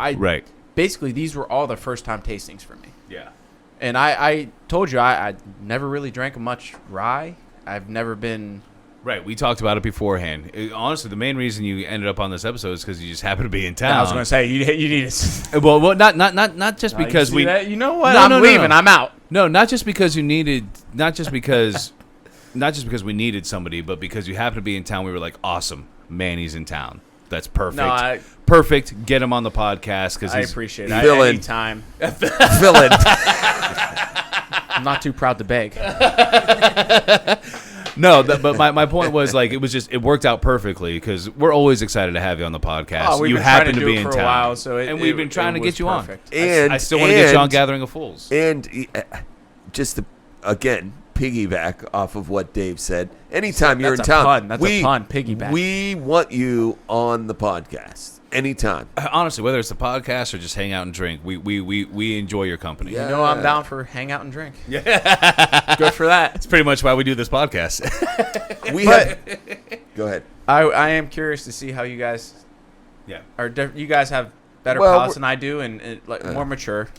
basically these were all the first time tastings for me. Yeah. And I told you I never really drank much rye. I've never been. Right, we talked about it beforehand. Honestly, the main reason you ended up on this episode is because you just happened to be in town. I was going to say you need it. Well, not just because we. You know what? No, I'm no, leaving. no. I'm out. No, not just because you needed, not just because we needed somebody, but because you happened to be in town. We were like, awesome, Manny's in town. That's perfect. Perfect. Get him on the podcast because I appreciate it. Villain. Anytime. Villain. I'm not too proud to beg. No, but my point was like it worked out perfectly because we're always excited to have you on the podcast. You happen to be in town, a while, so and we've been trying to get you perfect. on. And I still want to get you on Gathering of Fools. And just to, again, piggyback off of what Dave said. Anytime you're in town, That's a pun. Piggyback. We want you on the podcast. Anytime. Honestly, whether it's the podcast or just hang out and drink, we enjoy your company. You know I'm down for hang out and drink. Yeah. Good for that. That's pretty much why we do this podcast. Go ahead. I am curious to see how you guys are different. You guys have better palates than I do and like more mature.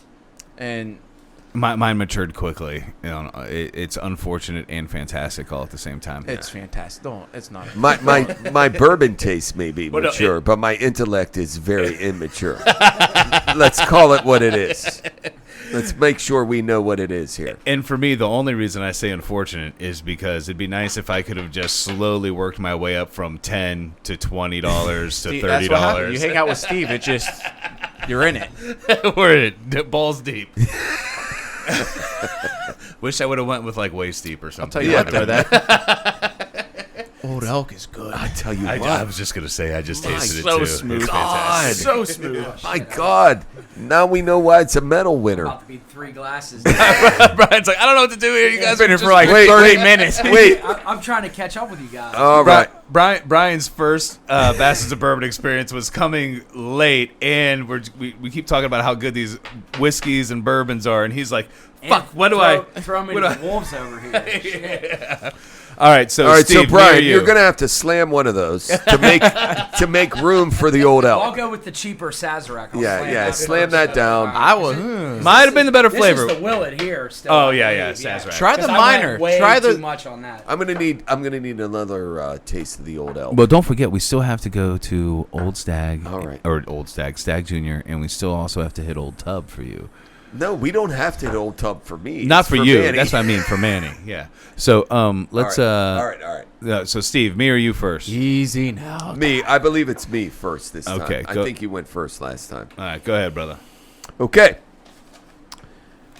And mine matured quickly. You know, it's unfortunate and fantastic all at the same time. It's fantastic. It's not. My bourbon taste may be mature, but my intellect is very immature. Let's call it what it is. Let's make sure we know what it is here. And for me, the only reason I say unfortunate is because it'd be nice if I could have just slowly worked my way up from $10 to $20 to $30. That's what happens. You hang out with Steve, it just you're in it. We're in it, balls deep. Wish I would have went with like waist deep or something. I'll tell you what, though, that Old Elk is good. I tell you what. I was just gonna say I just tasted so it too. smooth. It's fantastic. So smooth. My God. Now we know why it's a medal winner. About to be 3 glasses. Brian's like, I don't know what to do here. You guys been here are for like 30 minutes. Wait. I'm trying to catch up with you guys. All right. Brian's first Bastards of Bourbon experience was coming late, and we keep talking about how good these whiskeys and bourbons are, and he's like, "Fuck, what do I throw me to the wolves over here?" Shit. All right, so Steve, Brian, you're gonna have to slam one of those to make room for the old elk. I'll go with the cheaper Sazerac. Slam that down. I will. Might have been the better flavor. This is the Willet here. Still, Oh yeah, Sazerac. Try the minor. Try too the. much on that. I'm gonna need another taste of the old elk. Well, don't forget, we still have to go to Old Stag, All right. or Old Stag, Stag Junior, and we still also have to hit Old Tub for you. No, we don't have to hit Old Tub for me. Not It's for you. Manny. That's what I mean for Manny. Yeah. So let's All right. So Steve, me or you first? Easy now. Me, I believe it's me first this time. Okay, I think you went first last time. All right, go ahead, brother. Okay.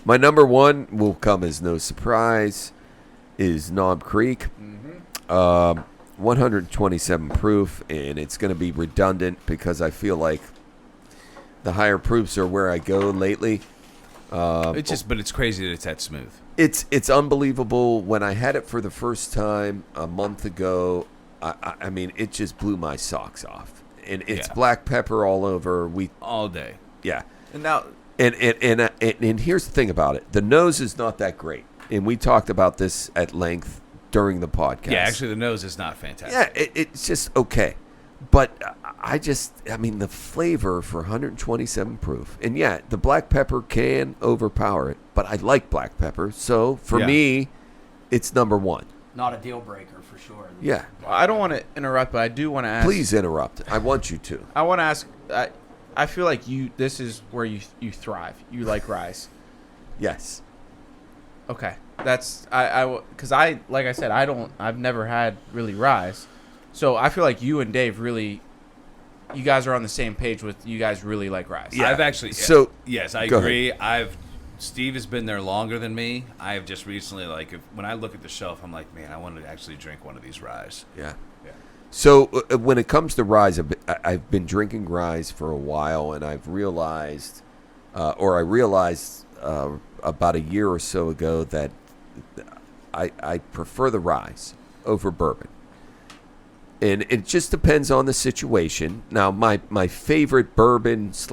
My number one will come as no surprise is Knob Creek. 127 proof, and it's going to be redundant because I feel like the higher proofs are where I go lately. But it's crazy that it's that smooth. It's unbelievable. When I had it for the first time a month ago, I mean, it just blew my socks off. And it's black pepper all over. All day. Yeah. And now, And here's the thing about it. The nose is not that great. And we talked about this at length during the podcast. Yeah, actually, the nose is not fantastic. Yeah, it's just okay. But I mean, the flavor for 127 proof. And yeah, the black pepper can overpower it. But I like black pepper. So for me, it's number one. Not a deal breaker for sure. Yeah. I don't want to interrupt, but I do want to ask. Please interrupt. I want you to. I want to ask. I feel like this is where you thrive. You like ryes. Yes. Okay, that's because like I said, I've never had really ryes, so I feel like you and Dave really, you guys are on the same page with you guys really like ryes. Yeah. I've actually. So yes, I go agree. Steve has been there longer than me. I have just recently, when I look at the shelf, I'm like, man, I want to actually drink one of these ryes. Yeah. Yeah. So when it comes to ryes, I've been drinking ryes for a while, and I've realized, I realized about a year or so ago that I prefer the ryes over bourbon. And it just depends on the situation. Now, my favorite bourbon /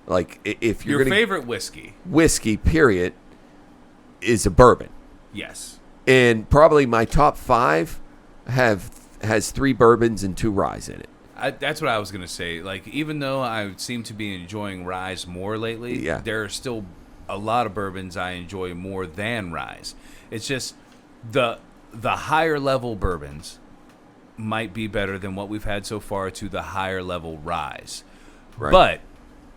like if you're Your gonna favorite whiskey, period, is a bourbon. yes. And probably my top 5 has 3 bourbons and 2 ryes in it. That's what I was going to say. Like, even though I seem to be enjoying ryes more lately, Yeah. there are still a lot of bourbons I enjoy more than ryes. It's just the higher level bourbons might be better than what we've had so far to the higher level ryes. Right. But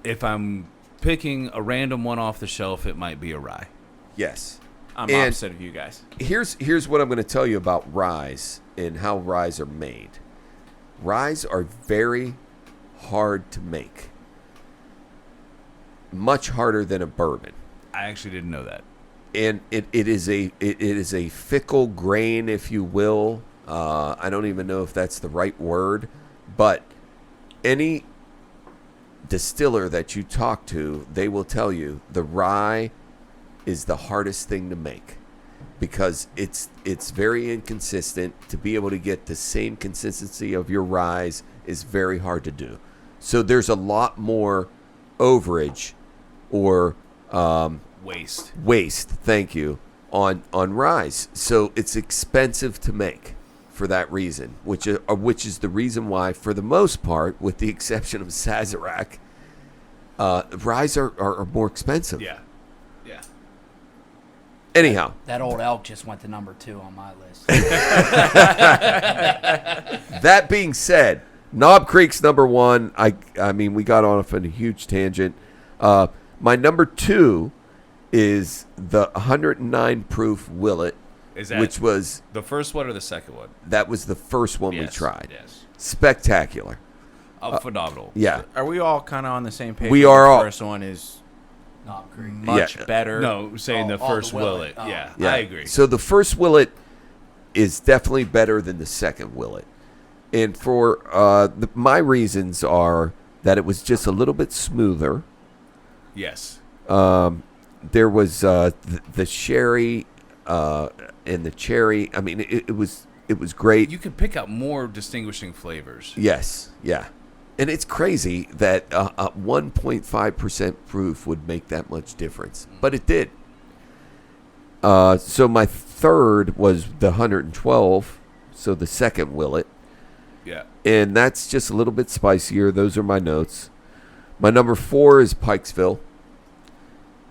if I'm picking a random one off the shelf, it might be a rye. Yes. I'm And opposite of you guys. Here's what I'm going to tell you about ryes and how ryes are made. Ryes are very hard to make. Much harder than a bourbon. I actually didn't know that. And it is a fickle grain, if you will. I don't even know if that's the right word, but any distiller that you talk to, they will tell you the rye is the hardest thing to make because it's very inconsistent. To be able to get the same consistency of your ryes is very hard to do. So there's a lot more overage or waste, thank you, on ryes. So it's expensive to make for that reason, which is the reason why, for the most part, with the exception of Sazerac, ryes are more expensive. Yeah. Yeah. Anyhow, That old elk just went to number 2 on my list. that being said, Knob Creek's number 1. I mean, we got off on a huge tangent. My number 2 is the 109 proof Willet, Is that which was the first one or the second one? that was the first one we Yes, tried. Yes. Spectacular. Phenomenal. Yeah. Are we all kind of on the same page? We that are the all- first one is Knob Creek. much Yeah. better. No, saying the Oh, first the Willet. Willet. Yeah, Yeah. I agree. So the first Willet is definitely better than the second Willet. And for my reasons are that it was just a little bit smoother. Yes. There was the sherry and the cherry. I mean, it was great. You can pick out more distinguishing flavors. Yes, yeah. And it's crazy that 1.5% proof would make that much difference. But it did. So my third was the 112, so the second Willet. Yeah. And that's just a little bit spicier. Those are my notes. My number 4 is Pikesville.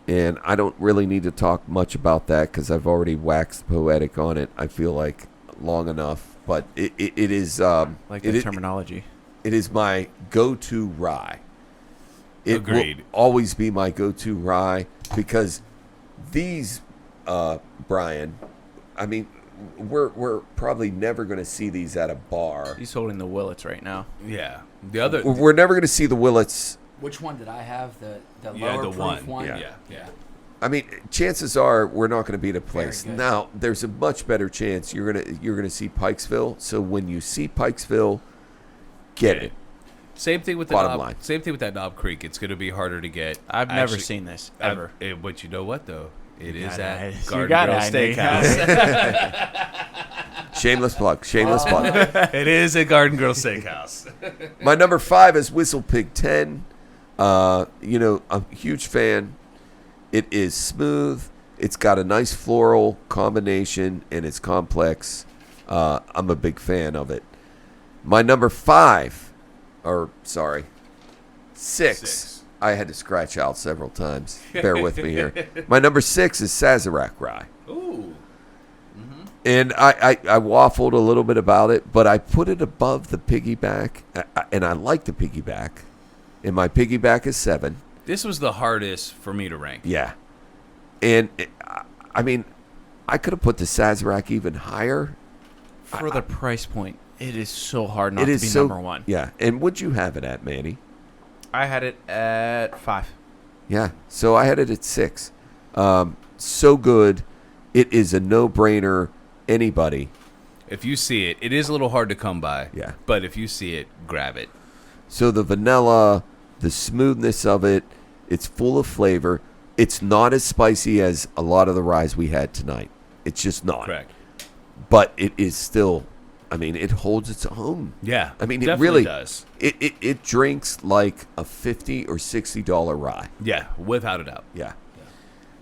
And I don't really need to talk much about that because I've already waxed poetic on it, I feel like, long enough. But it is... like the it- terminology. It is my go-to rye. It Agreed. will always be my go-to rye because these, Brian, I mean, we're probably never going to see these at a bar. He's holding the Willets right now. Yeah. The other. We're never going to see the Willets. Which one did I have? The Yeah, lower the proof one. one? Yeah. I mean, chances are we're not going to be at a place. Very good. Now, there's a much better chance you're gonna see Pikesville. So when you see Pikesville, get it. Same thing with the Bottom Knob, line. Same thing with that Knob Creek. It's going to be harder to get. I've never Actually, seen this I've- ever. But you know what though? It is got at it. You Garden got Grill it, I Steakhouse. Shameless plug. Shameless plug. It is at Garden Grill Steakhouse. My number 5 is Whistle Pig 10. I'm a huge fan. It is smooth. It's got a nice floral combination, and it's complex. I'm a big fan of it. My number 6. I had to scratch out several times. Bear with me here. My number 6 is Sazerac Rye. Ooh. And I waffled a little bit about it, but I put it above the piggyback, and I like the piggyback. And my piggyback is 7. This was the hardest for me to rank. Yeah. And, I mean, I could have put the Sazerac even higher. For the price point, it is so hard not It to is be so, number one. Yeah. And what'd you have it at, Manny? I had it at 5. Yeah. So I had it at 6. So good. It is a no-brainer. Anybody. If you see it, it is a little hard to come by. Yeah. But if you see it, grab it. So the vanilla, the smoothness of it, it's full of flavor. It's not as spicy as a lot of the ryes we had tonight. It's just not. Correct. But it is still, I mean, it holds its own. Yeah. I mean, it definitely really does. It drinks like a $50 or $60 rye. Yeah, without a doubt. Yeah.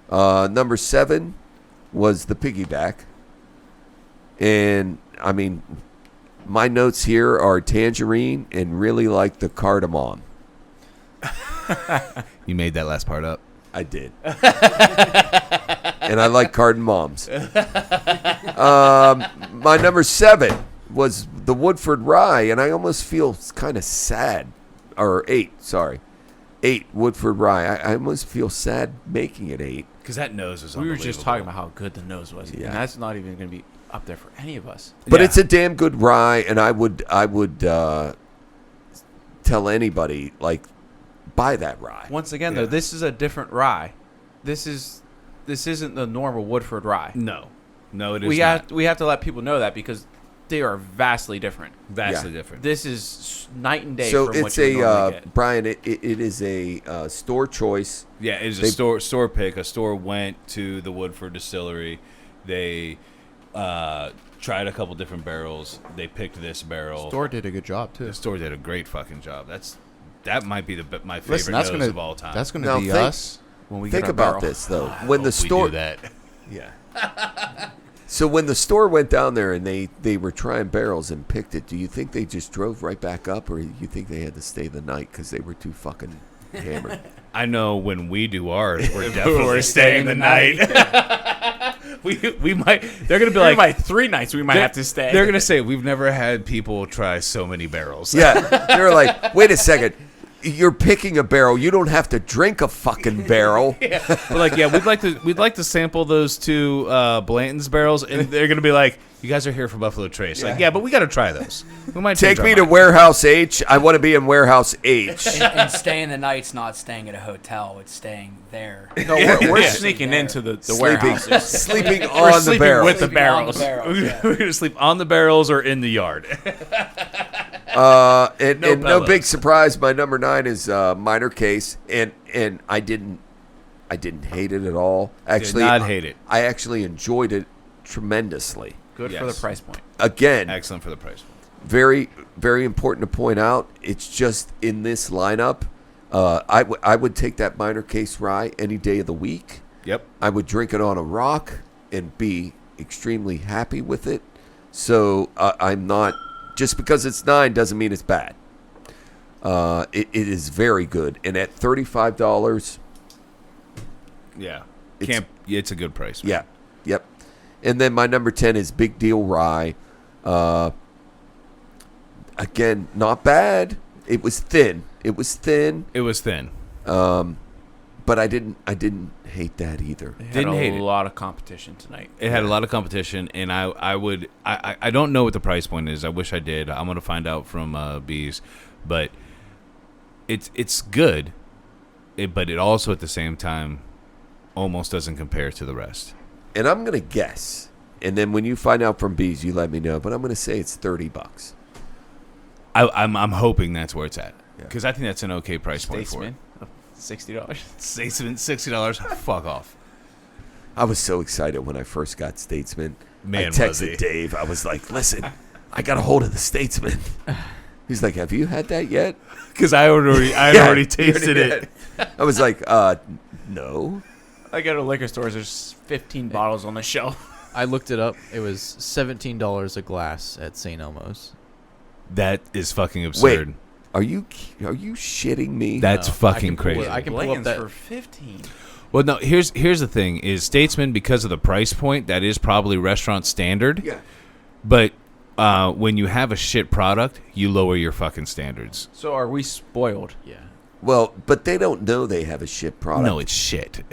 Number 7 was the piggyback. And, I mean, my notes here are tangerine and really like the cardamom. You made that last part up. I did. And I like cardamoms. My number 7 was the Woodford Rye, and I almost feel kind of sad. Or 8, sorry. 8, Woodford Rye. I almost feel sad making it 8. Because that nose is We were unbelievable. just talking about how good the nose was. Yeah. And that's not even going to be up there for any of us. But Yeah. it's a damn good rye, and I would tell anybody, like, buy that rye. Once again, Yeah. though, this is a different rye. This isn't the normal Woodford Rye. No, it is We not. have to let people know that because they are vastly different. Vastly Yeah. different. This is night and day So from it's what you would normally get. Brian, it is a store choice. Yeah, it is They- a store pick. A store went to the Woodford distillery. They tried a couple different barrels. They picked this barrel. Store did a good job too. The store did a great fucking job. That might be my favorite Listen, that's nose gonna of all time. that's gonna Now be think- us when we Think get our about barrel. this though. When the Hope we store do that. Yeah. So when the store went down there and they were trying barrels and picked it, do you think they just drove right back up, or you think they had to stay the night because they were too fucking hammered? I know when we do ours, we're definitely staying the night. we might. They're gonna be like, Like 3 nights we might have to stay. They're gonna say we've never had people try so many barrels. Yeah, they were like, wait a second, you're picking a barrel. You don't have to drink a fucking barrel. We're like, yeah, we'd like to sample those 2 Blanton's barrels, and they're gonna be like, you guys are here for Buffalo Trace. Like, yeah, but we got to try those. We might Take change our me to mind. Warehouse H. I want to be in Warehouse H. And staying the night's not staying at a hotel; it's staying there. No, we're Yeah. sneaking into the Sleeping, warehouses. sleeping We're on the sleeping barrel. with the Sleeping on barrels. yeah. We're gonna sleep on the barrels or in the yard. And No no big bellows. surprise. My number 9 is minor case, and I didn't hate it at all. Actually, not hate it. I actually enjoyed it tremendously. Good for Yes. the price point. Again, Excellent for the price. very very important to point out. It's just in this lineup. I would take that minor case rye any day of the week. Yep. I would drink it on a rock and be extremely happy with it. So I'm not, just because it's 9 doesn't mean it's bad. It is very good. And at $35, Yeah. It's- It's a good price. Man. yeah, yep. And then my number 10 is Big Deal Rye. Again, not bad. It was thin. It was thin. But I didn't hate that either. They had Didn't hate a it. lot of competition tonight. It had a lot of competition, and I don't know what the price point is. I wish I did. I'm gonna find out from Bees, but it's good, but it also at the same time almost doesn't compare to the rest. And I'm going to guess. And then when you find out from Bees, you let me know. But I'm going to say it's $30. I'm hoping that's where it's at Yeah. because I think that's an okay price point for it. Statesman, $60. $60. Fuck off. I was so excited when I first got Statesman. Man, I was texted he. Dave. I was like, listen, I got a hold of the Statesman. He's like, have you had that yet? Because I had already Yeah, tasted you it. had. I was like, no. I go to liquor stores. There's 15 bottles on the shelf. I looked it up. It was $17 a glass at St. Elmo's. That is fucking absurd. Are you shitting me? That's No, fucking I can pull crazy. it- I can pull up Blanton's that. for 15. Well, no. Here's the thing: is Statesman, because of the price point, that is probably restaurant standard. Yeah. But when you have a shit product, you lower your fucking standards. So are we spoiled? Yeah. Well, but they don't know they have a shit product. No, it's shit.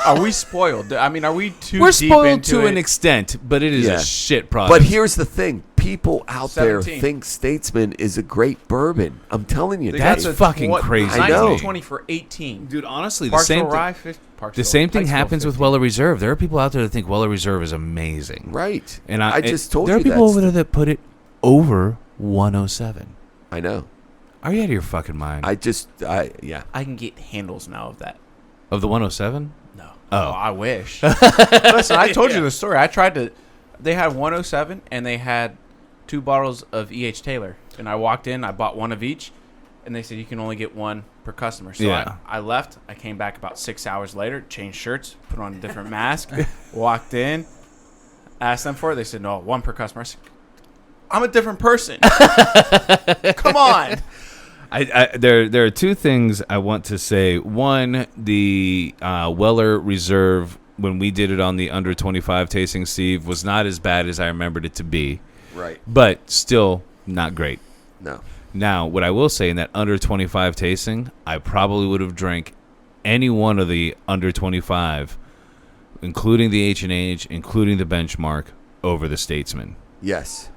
Are we spoiled? I mean, are we too We're deep spoiled into to it? an extent, but it is Yeah. a shit product. But here's the thing: people out 17. there think Statesman is a great bourbon. I'm telling you, They Dave. got That's the fucking crazy. I know. 1920 for 18. dude, honestly, the Parksville same Rye, Parksville, the same thing Pikesville, happens with 15. Weller Reserve. There are people out there that think Weller Reserve is amazing. right. And I just told there you are people that's over there that put it over 107. I know. Are you out of your fucking mind? Yeah. I can get handles now of that. Of the 107? No. Oh. I wish. Listen, I told you the story. I tried to. They had 107 and they had 2 bottles of E.H. Taylor. And I walked in, I bought one of each, and they said you can only get one per customer. So Yeah. I left. I came back about 6 hours later, changed shirts, put on a different mask, walked in, asked them for it. They said, no, one per customer. I said, I'm a different person. Come on. There are two things I want to say. One, the Weller Reserve, when we did it on the under 25 tasting, Steve, was not as bad as I remembered it to be, Right. but still not great. No. Now, what I will say in that under 25 tasting, I probably would have drank any one of the under 25, including the H&H, including the Benchmark, over the Statesman. Yes.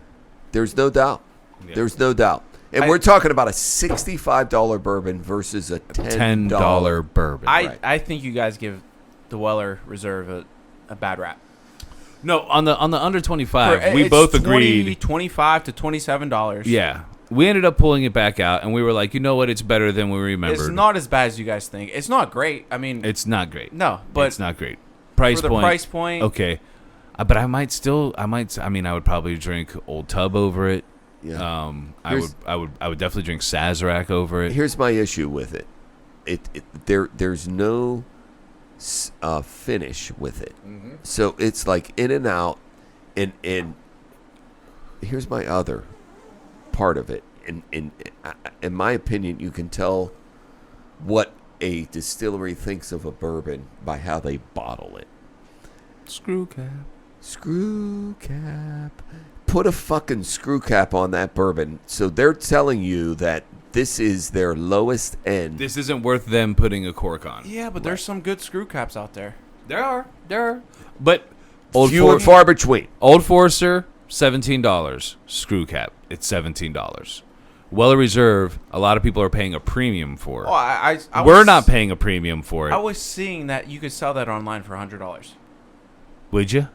There's no doubt. Yeah. There's no doubt. And we're talking about a $65 bourbon versus a $10 bourbon. I think you guys give the Weller Reserve a bad rap. No, on the under 25, we It's both agreed. $25 to $27. Yeah. We ended up pulling it back out, and we were like, you know what? It's better than we remembered. It's not as bad as you guys think. It's not great. I mean, It's not great. no, but it's not great. Price for the point. price point, Okay. But I would probably drink Old Tub over it. Yeah. I would definitely drink Sazerac over it. Here's my issue with it. There's no finish with it. Mm-hmm. So it's like in and out. And here's my other part of it. In my opinion, you can tell what a distillery thinks of a bourbon by how they bottle it. Screw cap. Screw cap. Put a fucking screw cap on that bourbon. So they're telling you that this is their lowest end. This isn't worth them putting a cork on. yeah, but there's some good screw caps out there. There are. But Few and far between. Old Forester, $17. Screw cap, it's $17. Weller Reserve, a lot of people are paying a premium for. Oh, I We're was- not paying a premium for it. I was seeing that you could sell that online for $100. Would you?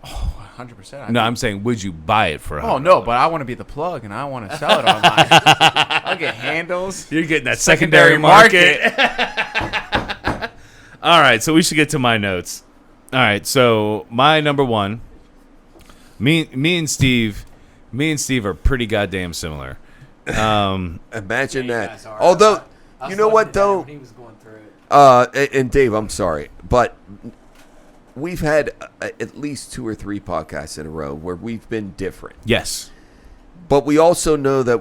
100%. No, I'm saying, would you buy it for $100? Oh no, but I want to be the plug and I want to sell it online. I'll get handles. You're getting that Secondary secondary market. All right, so we should get to my notes. All right, so my number one, me and Steve are pretty goddamn similar. Imagine that. Although, you know what though? He was going through it. And Dave, I'm sorry, but we've had at least 2 or 3 podcasts in a row where we've been different. Yes. But we also know that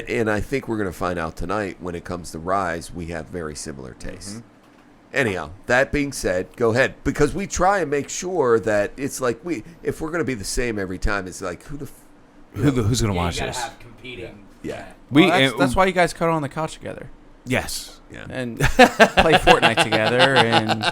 and I think we're going to find out tonight when it comes to ryes, we have very similar tastes. Mm-hmm. Anyhow, that being said, go ahead. Because we try and make sure that it's like if we're going to be the same every time, it's like Who's going to watch you gotta this? have competing. Yeah. That's why you guys cuddle on the couch together Yes. Yeah. and play Fortnite together. And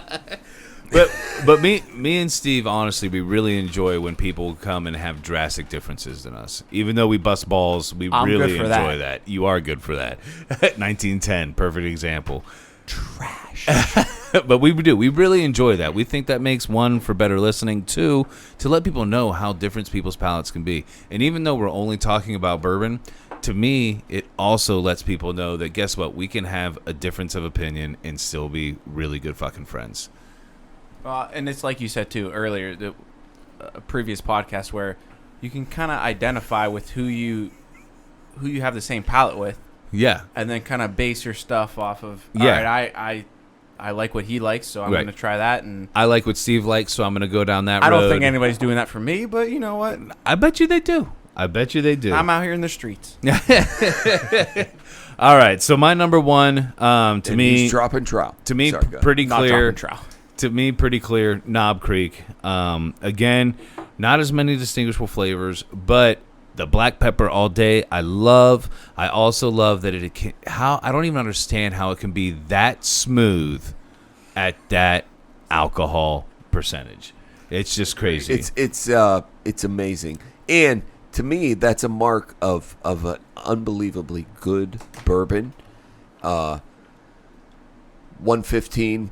But me and Steve, honestly, we really enjoy when people come and have drastic differences than us. Even though we bust balls, we I'm really good for enjoy that. that. You are good for that. 1910, perfect example. trash. But we do. We really enjoy that. We think that makes, 1, for better listening, 2, to let people know how different people's palates can be. And even though we're only talking about bourbon, to me, it also lets people know that, guess what? We can have a difference of opinion and still be really good fucking friends. And it's like you said too earlier, a previous podcast, where you can kind of identify with who you have the same palate with, Yeah. and then kind of base your stuff off of. Yeah. All right, I like what he likes, so I'm Right. going to try that. And I like what Steve likes, so I'm going to go down that road. I don't think anybody's doing that for me, but you know what? I bet you they do. I'm out here in the streets. All right, so my number one, to And me, he's dropping trout. to me, Sorry, go ahead. pretty Not clear. dropping trout. To me, pretty clear. Knob Creek. Again, not as many distinguishable flavors, but the black pepper all day. I love. I also love that it can, how I don't even understand how it can be that smooth at that alcohol percentage. It's just crazy. It's amazing, and to me, that's a mark of an unbelievably good bourbon. 115,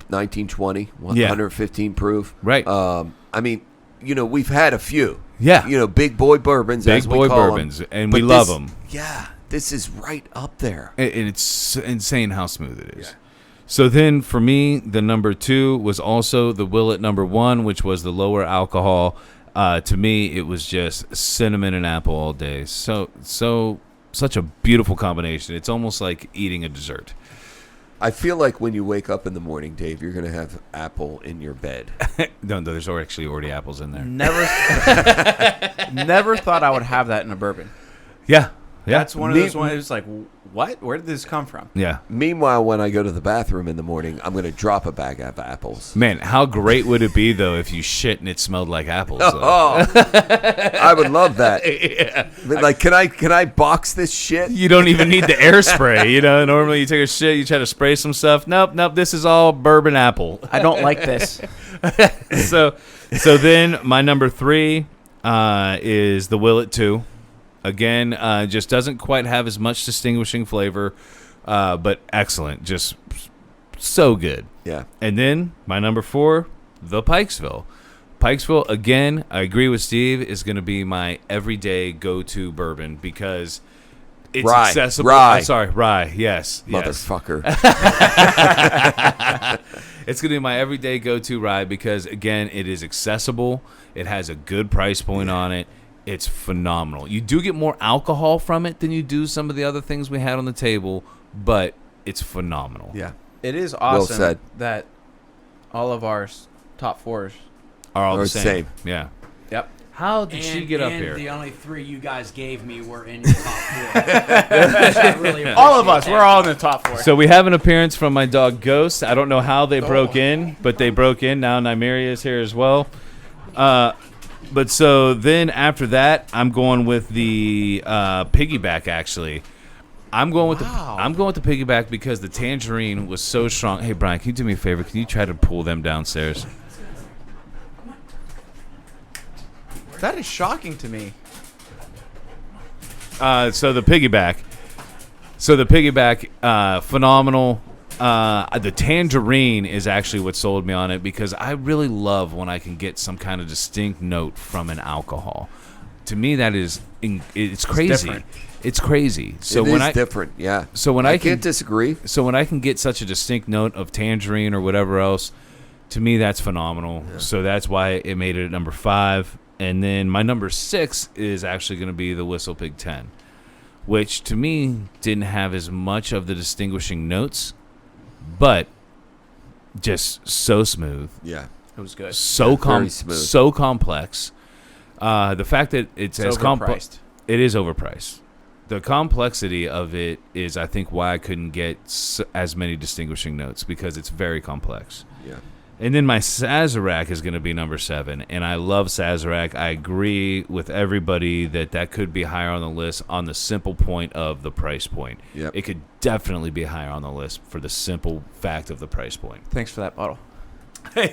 1920, 115 proof. Right. I mean, we've had a few. Yeah. Big boy bourbons, Big as we boy call bourbons, them. and But we love this- them. Yeah, this is right up there. And it's insane how smooth it is. So then for me, the number 2 was also the Willet number 1, which was the lower alcohol. To me, it was just cinnamon and apple all day. So such a beautiful combination. It's almost like eating a dessert. I feel like when you wake up in the morning, Dave, you're going to have apple in your bed. No, there's actually already apples in there. Never thought I would have that in a bourbon. Yeah. That's one of Me- those ones. It's like, what? Where did this come from? Yeah. Meanwhile, when I go to the bathroom in the morning, I'm going to drop a bag of apples. Man, how great would it be, though, if you shit and it smelled like apples? Oh, I would love that. Yeah. But, like, can I box this shit? You don't even need the air spray. Normally you take a shit, you try to spray some stuff. Nope. This is all bourbon apple. I don't like this. So then my number 3 is the Willet 2. Again, just doesn't quite have as much distinguishing flavor, but excellent. Just so good. Yeah. And then my number 4, the Pikesville. Pikesville, again, I agree with Steve, is going to be my everyday go-to bourbon because it's Rye. accessible. Rye. I'm sorry, Rye. Yes. Motherfucker. It's going to be my everyday go-to rye because, again, it is accessible. It has a good price point on it. It's phenomenal. You do get more alcohol from it than you do some of the other things we had on the table, but it's phenomenal. Yeah. It is awesome said. that all of our top 4s. Are all Or the same. same. Yeah. Yep. How did she get up and here? The only 3 you guys gave me were in your top 4. I really All of appreciate us. that. We're all in the top 4. So we have an appearance from my dog Ghost. I don't know how they broke in, but they broke in. Now Nymeria is here as well. But so then after that, I'm going with the piggyback. Actually, I'm going with the piggyback because the tangerine was so strong. Hey Brian, can you do me a favor? Can you try to pull them downstairs? That is shocking to me. So the piggyback, phenomenal. The tangerine is actually what sold me on it because I really love when I can get some kind of distinct note from an alcohol. To me, that is it's crazy. different. It's crazy. So It when is I different, yeah. so when I can't can disagree. so when I can get such a distinct note of tangerine or whatever else, to me that's phenomenal. Yeah. So that's why it made it at number 5. And then my number 6 is actually going to be the Whistle Pig 10, which to me didn't have as much of the distinguishing notes, but just so smooth, Yeah. It was good. so very smooth. so complex. The fact that it's as complex, overpriced. it is overpriced. The complexity of it is, I think, why I couldn't get as many distinguishing notes because it's very complex. Yeah. And then my Sazerac is going to be number 7, and I love Sazerac. I agree with everybody that could be higher on the list on the simple point of the price point. Yep. It could definitely be higher on the list for the simple fact of the price point. Thanks for that bottle.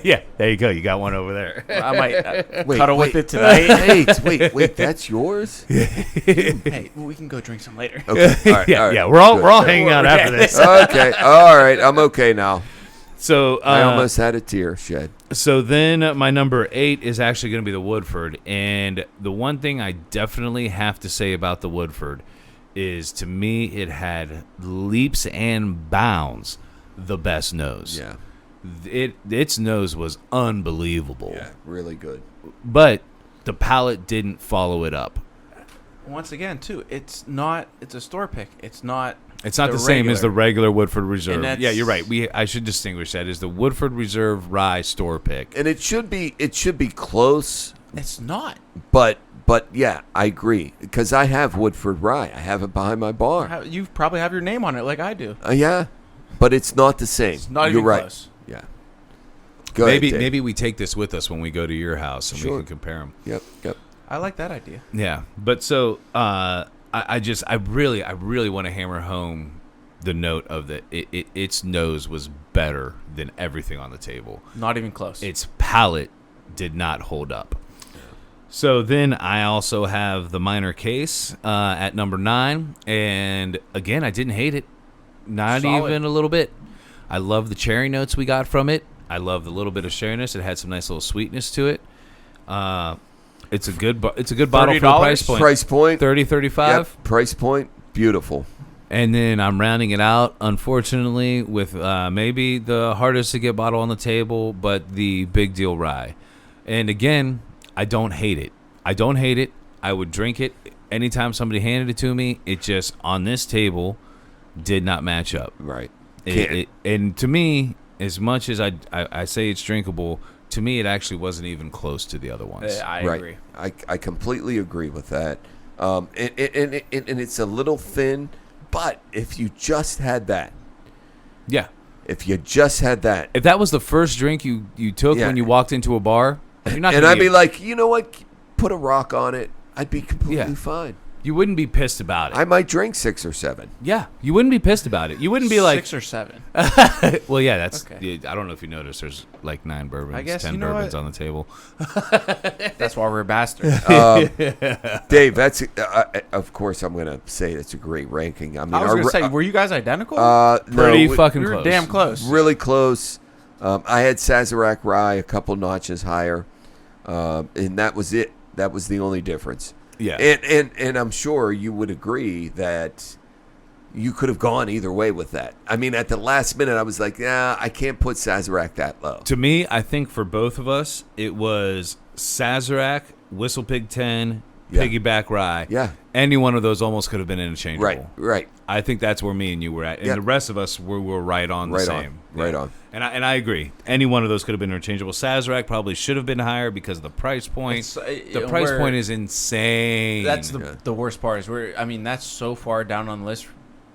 Yeah, there you go. You got one over there. I might Wait, cuddle wait. with it tonight. Wait, that's yours? Hey, well, we can go drink some later. Okay. All right, Yeah, all right. yeah. We're all Good. hanging out after this. Okay. All right. I'm okay now. So I almost had a tear shed. So then my number 8 is actually going to be the Woodford. And the one thing I definitely have to say about the Woodford is, to me, it had leaps and bounds the best nose. Yeah. Its nose was unbelievable. Yeah. Really good. But the palate didn't follow it up. Once again, too, it's a store pick. It's not The same as the regular Woodford Reserve. And Yeah, you're right. I should distinguish that as the Woodford Reserve Rye store pick. And it should be close, It's not. but But yeah, I agree because I have Woodford Rye. I have it behind my bar. You probably have your name on it like I do. Yeah, but it's not the same. It's not You're even right. close. Yeah. Go ahead, Dave. Maybe we take this with us when we go to your house and we Sure. can compare them. Yep. I like that idea. Yeah, but so I really want to hammer home the note of that its nose was better than everything on the table. Not even close. Its palate did not hold up. So then I also have the minor case at number 9, and again I didn't hate it, not Solid. even a little bit. I love the cherry notes we got from it. I love the little bit of sherryness. It had some nice little sweetness to it. It's a good bottle for the price point. Price point. 30, 35. Yep. Price point. Beautiful. And then I'm rounding it out, unfortunately, with maybe the hardest to get bottle on the table, but the Big Deal Rye. And again, I don't hate it. I would drink it anytime somebody handed it to me. It just, on this table, did not match up. Right. And to me, as much as I say it's drinkable, to me it actually wasn't even close to the other ones. I Right. agree. I completely agree with that. And it's a little thin, but if you just had that, Yeah. if you just had that, If that was the first drink you took Yeah. when you walked into a bar, you're not and gonna I'd be like, you know what, put a rock on it, I'd be completely Yeah. fine. you wouldn't be pissed about it. I might drink 6 or 7. Yeah, you wouldn't be pissed about it. You wouldn't be like, 6 or 7. well, yeah, that's. Okay. I don't know if you noticed. There's like 9 bourbons, I guess, 10 you know bourbons what? on the table. That's why we're bastards. Dave, that's of course I'm going to say it's a great ranking. I mean, I was going to say, were you guys identical? Pretty no, fucking we were close. damn close. really close. I had Sazerac Rye a couple notches higher, and that was it. That was the only difference. Yeah. And I'm sure you would agree that you could have gone either way with that. I mean, at the last minute, I was like, yeah, I can't put Sazerac that low. To me, I think for both of us, it was Sazerac, Whistle Pig 10, Yeah. Piggyback Rye. Yeah. Any one of those almost could have been interchangeable. Right. I think that's where me and you were at. And Yep. the rest of us were right on the Right on. same. Right Yeah. on. And I agree. Any one of those could have been interchangeable. Sazerac probably should have been higher because of the price point. The price point is insane. That's the worst part. That's so far down on the list.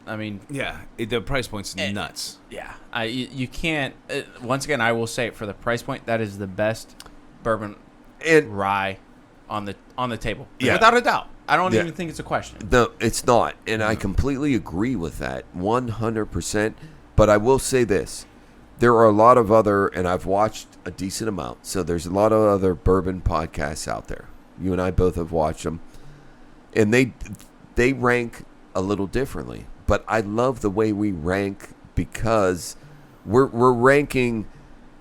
I mean, yeah. The price point's nuts. yeah. You can't. Once again, I will say it, for the price point, that is the best bourbon And rye on the table. Yeah. Without a doubt. I don't Yeah. even think it's a question. no, it's not. And I completely agree with that 100%. But I will say this. There are a lot of other, and I've watched a decent amount, so there's a lot of other bourbon podcasts out there. You and I both have watched them. And they rank a little differently. But I love the way we rank because we're ranking,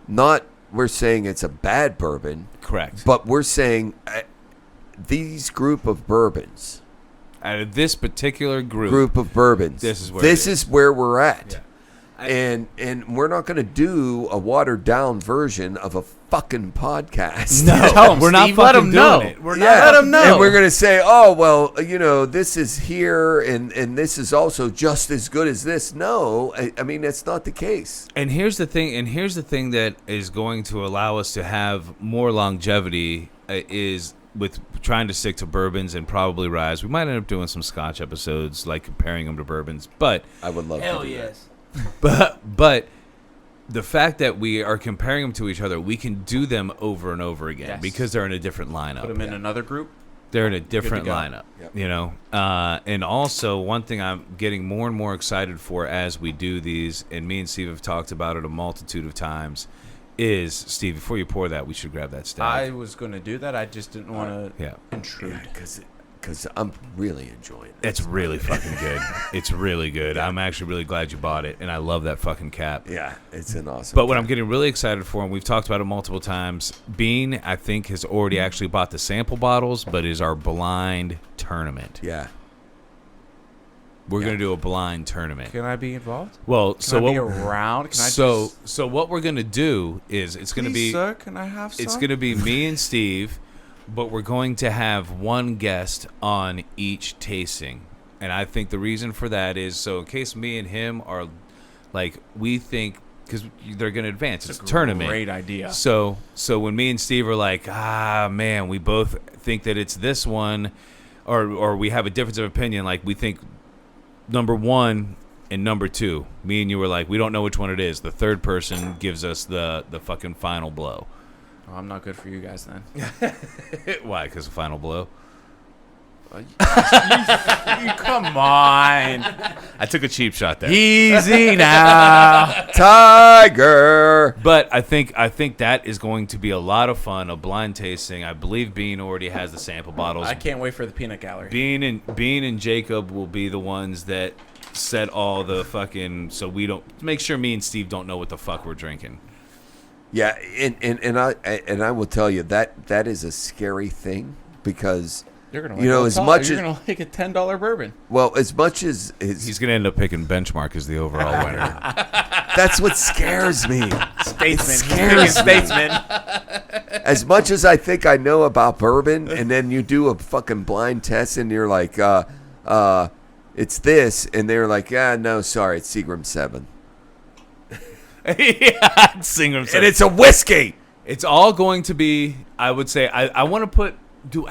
not we're saying it's a bad bourbon, Correct. but we're saying these group of bourbons, Out of this particular group of bourbons, This is where it is where we're at. Yeah. And we're not going to do a watered down version of a fucking podcast. Tell 'em, we're not Steve, let fucking 'em know. doing it. We're Yeah. not. Let 'em know. And we're going to say, oh, well, this is here and this is also just as good as this. No, I mean, that's not the case. And here's the thing that is going to allow us to have more longevity is with trying to stick to bourbons and probably ryes. We might end up doing some Scotch episodes, like comparing them to bourbons, but I would love Hell to do yes. but the fact that we are comparing them to each other, we can do them over and over again Yes. because they're in a different lineup. Put them in another group. They're in a different go. lineup, Yep. And also, one thing I'm getting more and more excited for as we do these, and me and Steve have talked about it a multitude of times, is, Steve, before you pour that, we should grab that I stag. was going to do that. I just didn't want to Yeah. intrude. because I'm really enjoying it. It's really fucking good. It's really good. I'm actually really glad you bought it, and I love that fucking cap. Yeah, it's an awesome. But what I'm getting really excited for, and we've talked about it multiple times, Bean, I think, has already actually bought the sample bottles, but is our blind tournament. Yeah. We're going to do a blind tournament. Can I be involved? Well, Can so I be what, around? Can I so what we're going to do is it's going to Please, be sir, can I have some? it's going to be me and Steve, but we're going to have one guest on each tasting. And I think the reason for that is so in case me and him are like we think because they're going to advance. It's a tournament. Great idea. So when me and Steve are like, man, we both think that it's this one, or we have a difference of opinion. Like we think number 1 and number 2. Me and you were like, we don't know which one it is. The third person gives us the fucking final blow. Oh, I'm not good for you guys then. Why? Because the final blow. Come on. I took a cheap shot there. Easy now. Tiger. But I think that is going to be a lot of fun. A blind tasting. I believe Bean already has the sample bottles. I can't wait for the peanut gallery. Bean and Jacob will be the ones that set all the fucking. So we don't make sure me and Steve don't know what the fuck we're drinking. Yeah, and I will tell you that is a scary thing because You're gonna you know as much you're as gonna like a $10 bourbon. well as much as He's gonna end up picking Benchmark as the overall winner. that's what scares me. Statesman. scares me. Statesman. As much as I think I know about bourbon, and then you do a fucking blind test, and you're like, it's this, and they're like, no, sorry, it's Seagram 7, Yeah, Singham said and it's a whiskey. It's all going to be. I would say. I want to put. Do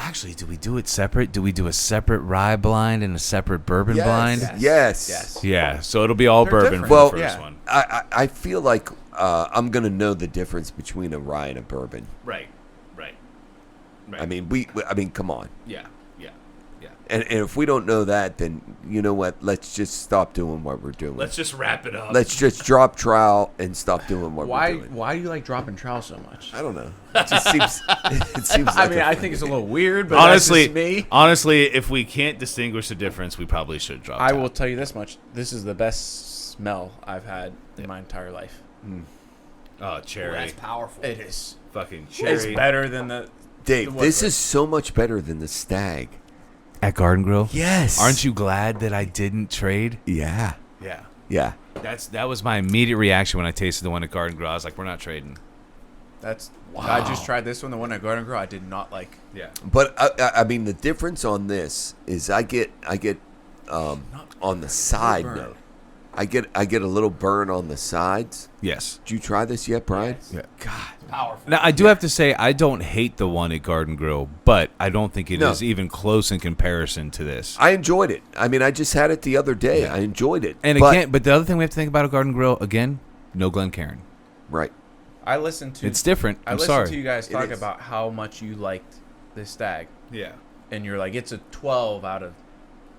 we do it separate? Do we do a separate rye blind and a separate bourbon blind? Yes. Yeah. So it'll be all They're bourbon different. for Well, the first yeah. one. I feel like I'm gonna know the difference between a rye and a bourbon. Right. I mean, come on. Yeah. And if we don't know that, then you know what? Let's just stop doing what we're doing. Let's just wrap it up. Let's just drop trowel and stop doing what Why we're doing. do you like dropping trowel so much? I don't know. It just seems. It seems. Like I mean, I think it's a little weird, but that's just me. Honestly, if we can't distinguish the difference, we probably should drop. I top. will tell you this much: this is the best smell I've had in my entire life. Oh, cherry. That's powerful. It is. Fucking cherry. It's better than the. Dave, What this the- is so much better than the Stag. At Garden Grill. Yes. Aren't you glad that I didn't trade? Yeah. Yeah. Yeah. That was my immediate reaction when I tasted the one at Garden Grill. I was like, we're not trading. That's. I just tried this one, the one at Garden Grill. I did not like. Yeah. But I mean, the difference on this is I get on the side burn. note. I get a little burn on the sides. Yes. Did you try this yet, Brian? Yeah. God. Powerful. Now I do have to say I don't hate the one at Garden Grill, but I don't think it is No. even close in comparison to this. I enjoyed it. I mean, I just had it the other day. I enjoyed it. And again, but the other thing we have to think about at Garden Grill again, no Glencairn. right. I listened to. It's different. I I'm listened sorry. to you guys It talk is. about how much you liked this Stag, Yeah. and you're like, it's a 12 out of.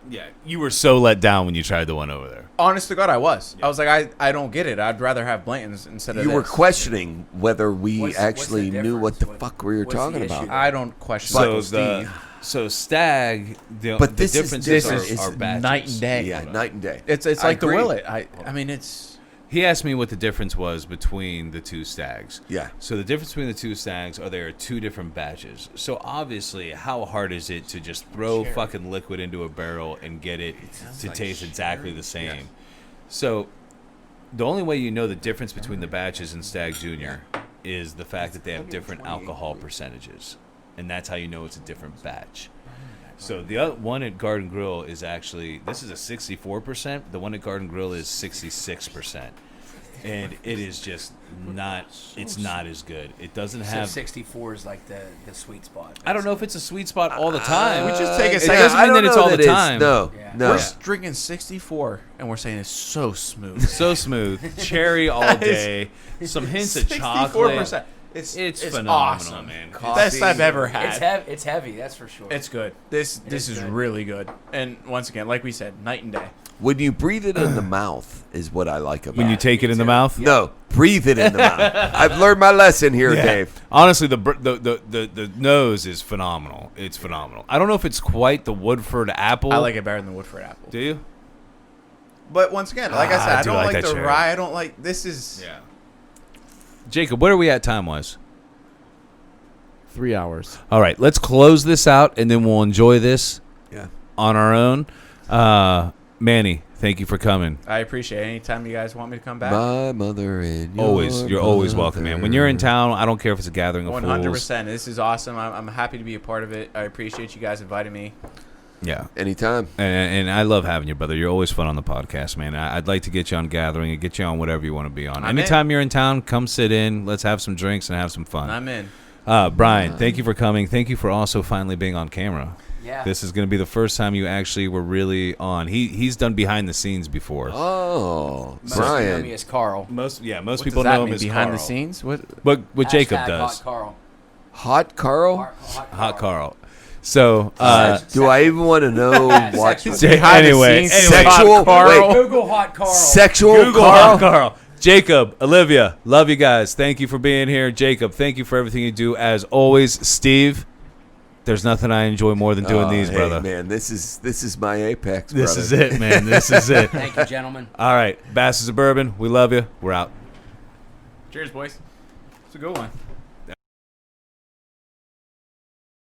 Yeah. You were so let down when you tried the one over there. Honest to God, I was. I was like, I don't get it. I'd rather have Blanton's instead of You were this. questioning whether we What's the actually knew what the difference? fuck we were What's the talking issue? about. I don't question. So Michael Steve. Stag. But this is differences different. are It's batches. night and day. Yeah, night and day. It's I like the agree. Willet. I mean, it's. He asked me what the difference was between the two stags. Yeah. So the difference between the two stags are there are two different batches. So obviously, how hard is it to just throw fucking liquid into a barrel and get it to taste exactly the same? Yes. So the only way you know the difference between the batches in Stag Junior is the fact that they have different alcohol percentages, and that's how you know it's a different batch. So the other one at Garden Grill is actually, this is a 64%. The one at Garden Grill is 66%. And it is just not, it's not as good. It doesn't So have, 64 is like the sweet spot. I don't know if it's a sweet spot all the time. We just take a It second. doesn't I mean don't that it's know all the that it's- time. No, Yeah. no. We're drinking 64, and we're saying it's so smooth. So smooth. Cherry all day. Some hints of chocolate. 64%. It's phenomenal, awesome. man. Best I've ever had. It's heavy, that's for sure. It's good. This is is good. really good. And once again, like we said, night and day. When you breathe it in the mouth is what I like about When you it. take it in the mouth? No, breathe it in the mouth. I've learned my lesson here, Dave. Honestly, the nose is phenomenal. It's phenomenal. I don't know if it's quite the Woodford apple. I like it better than the Woodford apple. Do you? But once again, like I said, I I do don't like like that the cherry. rye. I don't like this. Is Yeah. Jacob, where are we at time-wise? 3 hours. All right, let's close this out, and then we'll enjoy this Yeah. on our own. Manny, thank you for coming. I appreciate it. Anytime you guys want me to come back, My mother and your You're always welcome, man. When you're in town, I don't care if it's a gathering of fools. 100%. This is awesome. I'm happy to be a part of it. I appreciate you guys inviting me. Yeah. Anytime. And I love having you, brother. You're always fun on the podcast, man. I'd like to get you on Gathering and get you on whatever you want to be on. Anytime you're in town, come sit in. Let's have some drinks and have some fun. I'm in. Brian, thank you for coming. Thank you for also finally being on camera. Yeah. This is going to be the first time you actually were really on. He's done behind the scenes before. Oh, Most people know Brian. me as Carl. Most What people does that know him mean, as behind Carl. the scenes. What? What Jacob Hashtag does. Hot Carl. Hot Carl? Hot Carl. So, Do I even want to know what? anyway, Sexual Carl. wait, Google Hot Carl. sexual Google Carl? Hot Carl. Jacob, Olivia, love you guys. Thank you for being here. Jacob, thank you for everything you do. As always, Steve, there's nothing I enjoy more than doing these, hey, brother. man, this is my apex. This brother. is it, man. This is it. Thank you, gentlemen. All right, Bastards of Bourbon, we love you. We're out. Cheers, boys. It's a good one.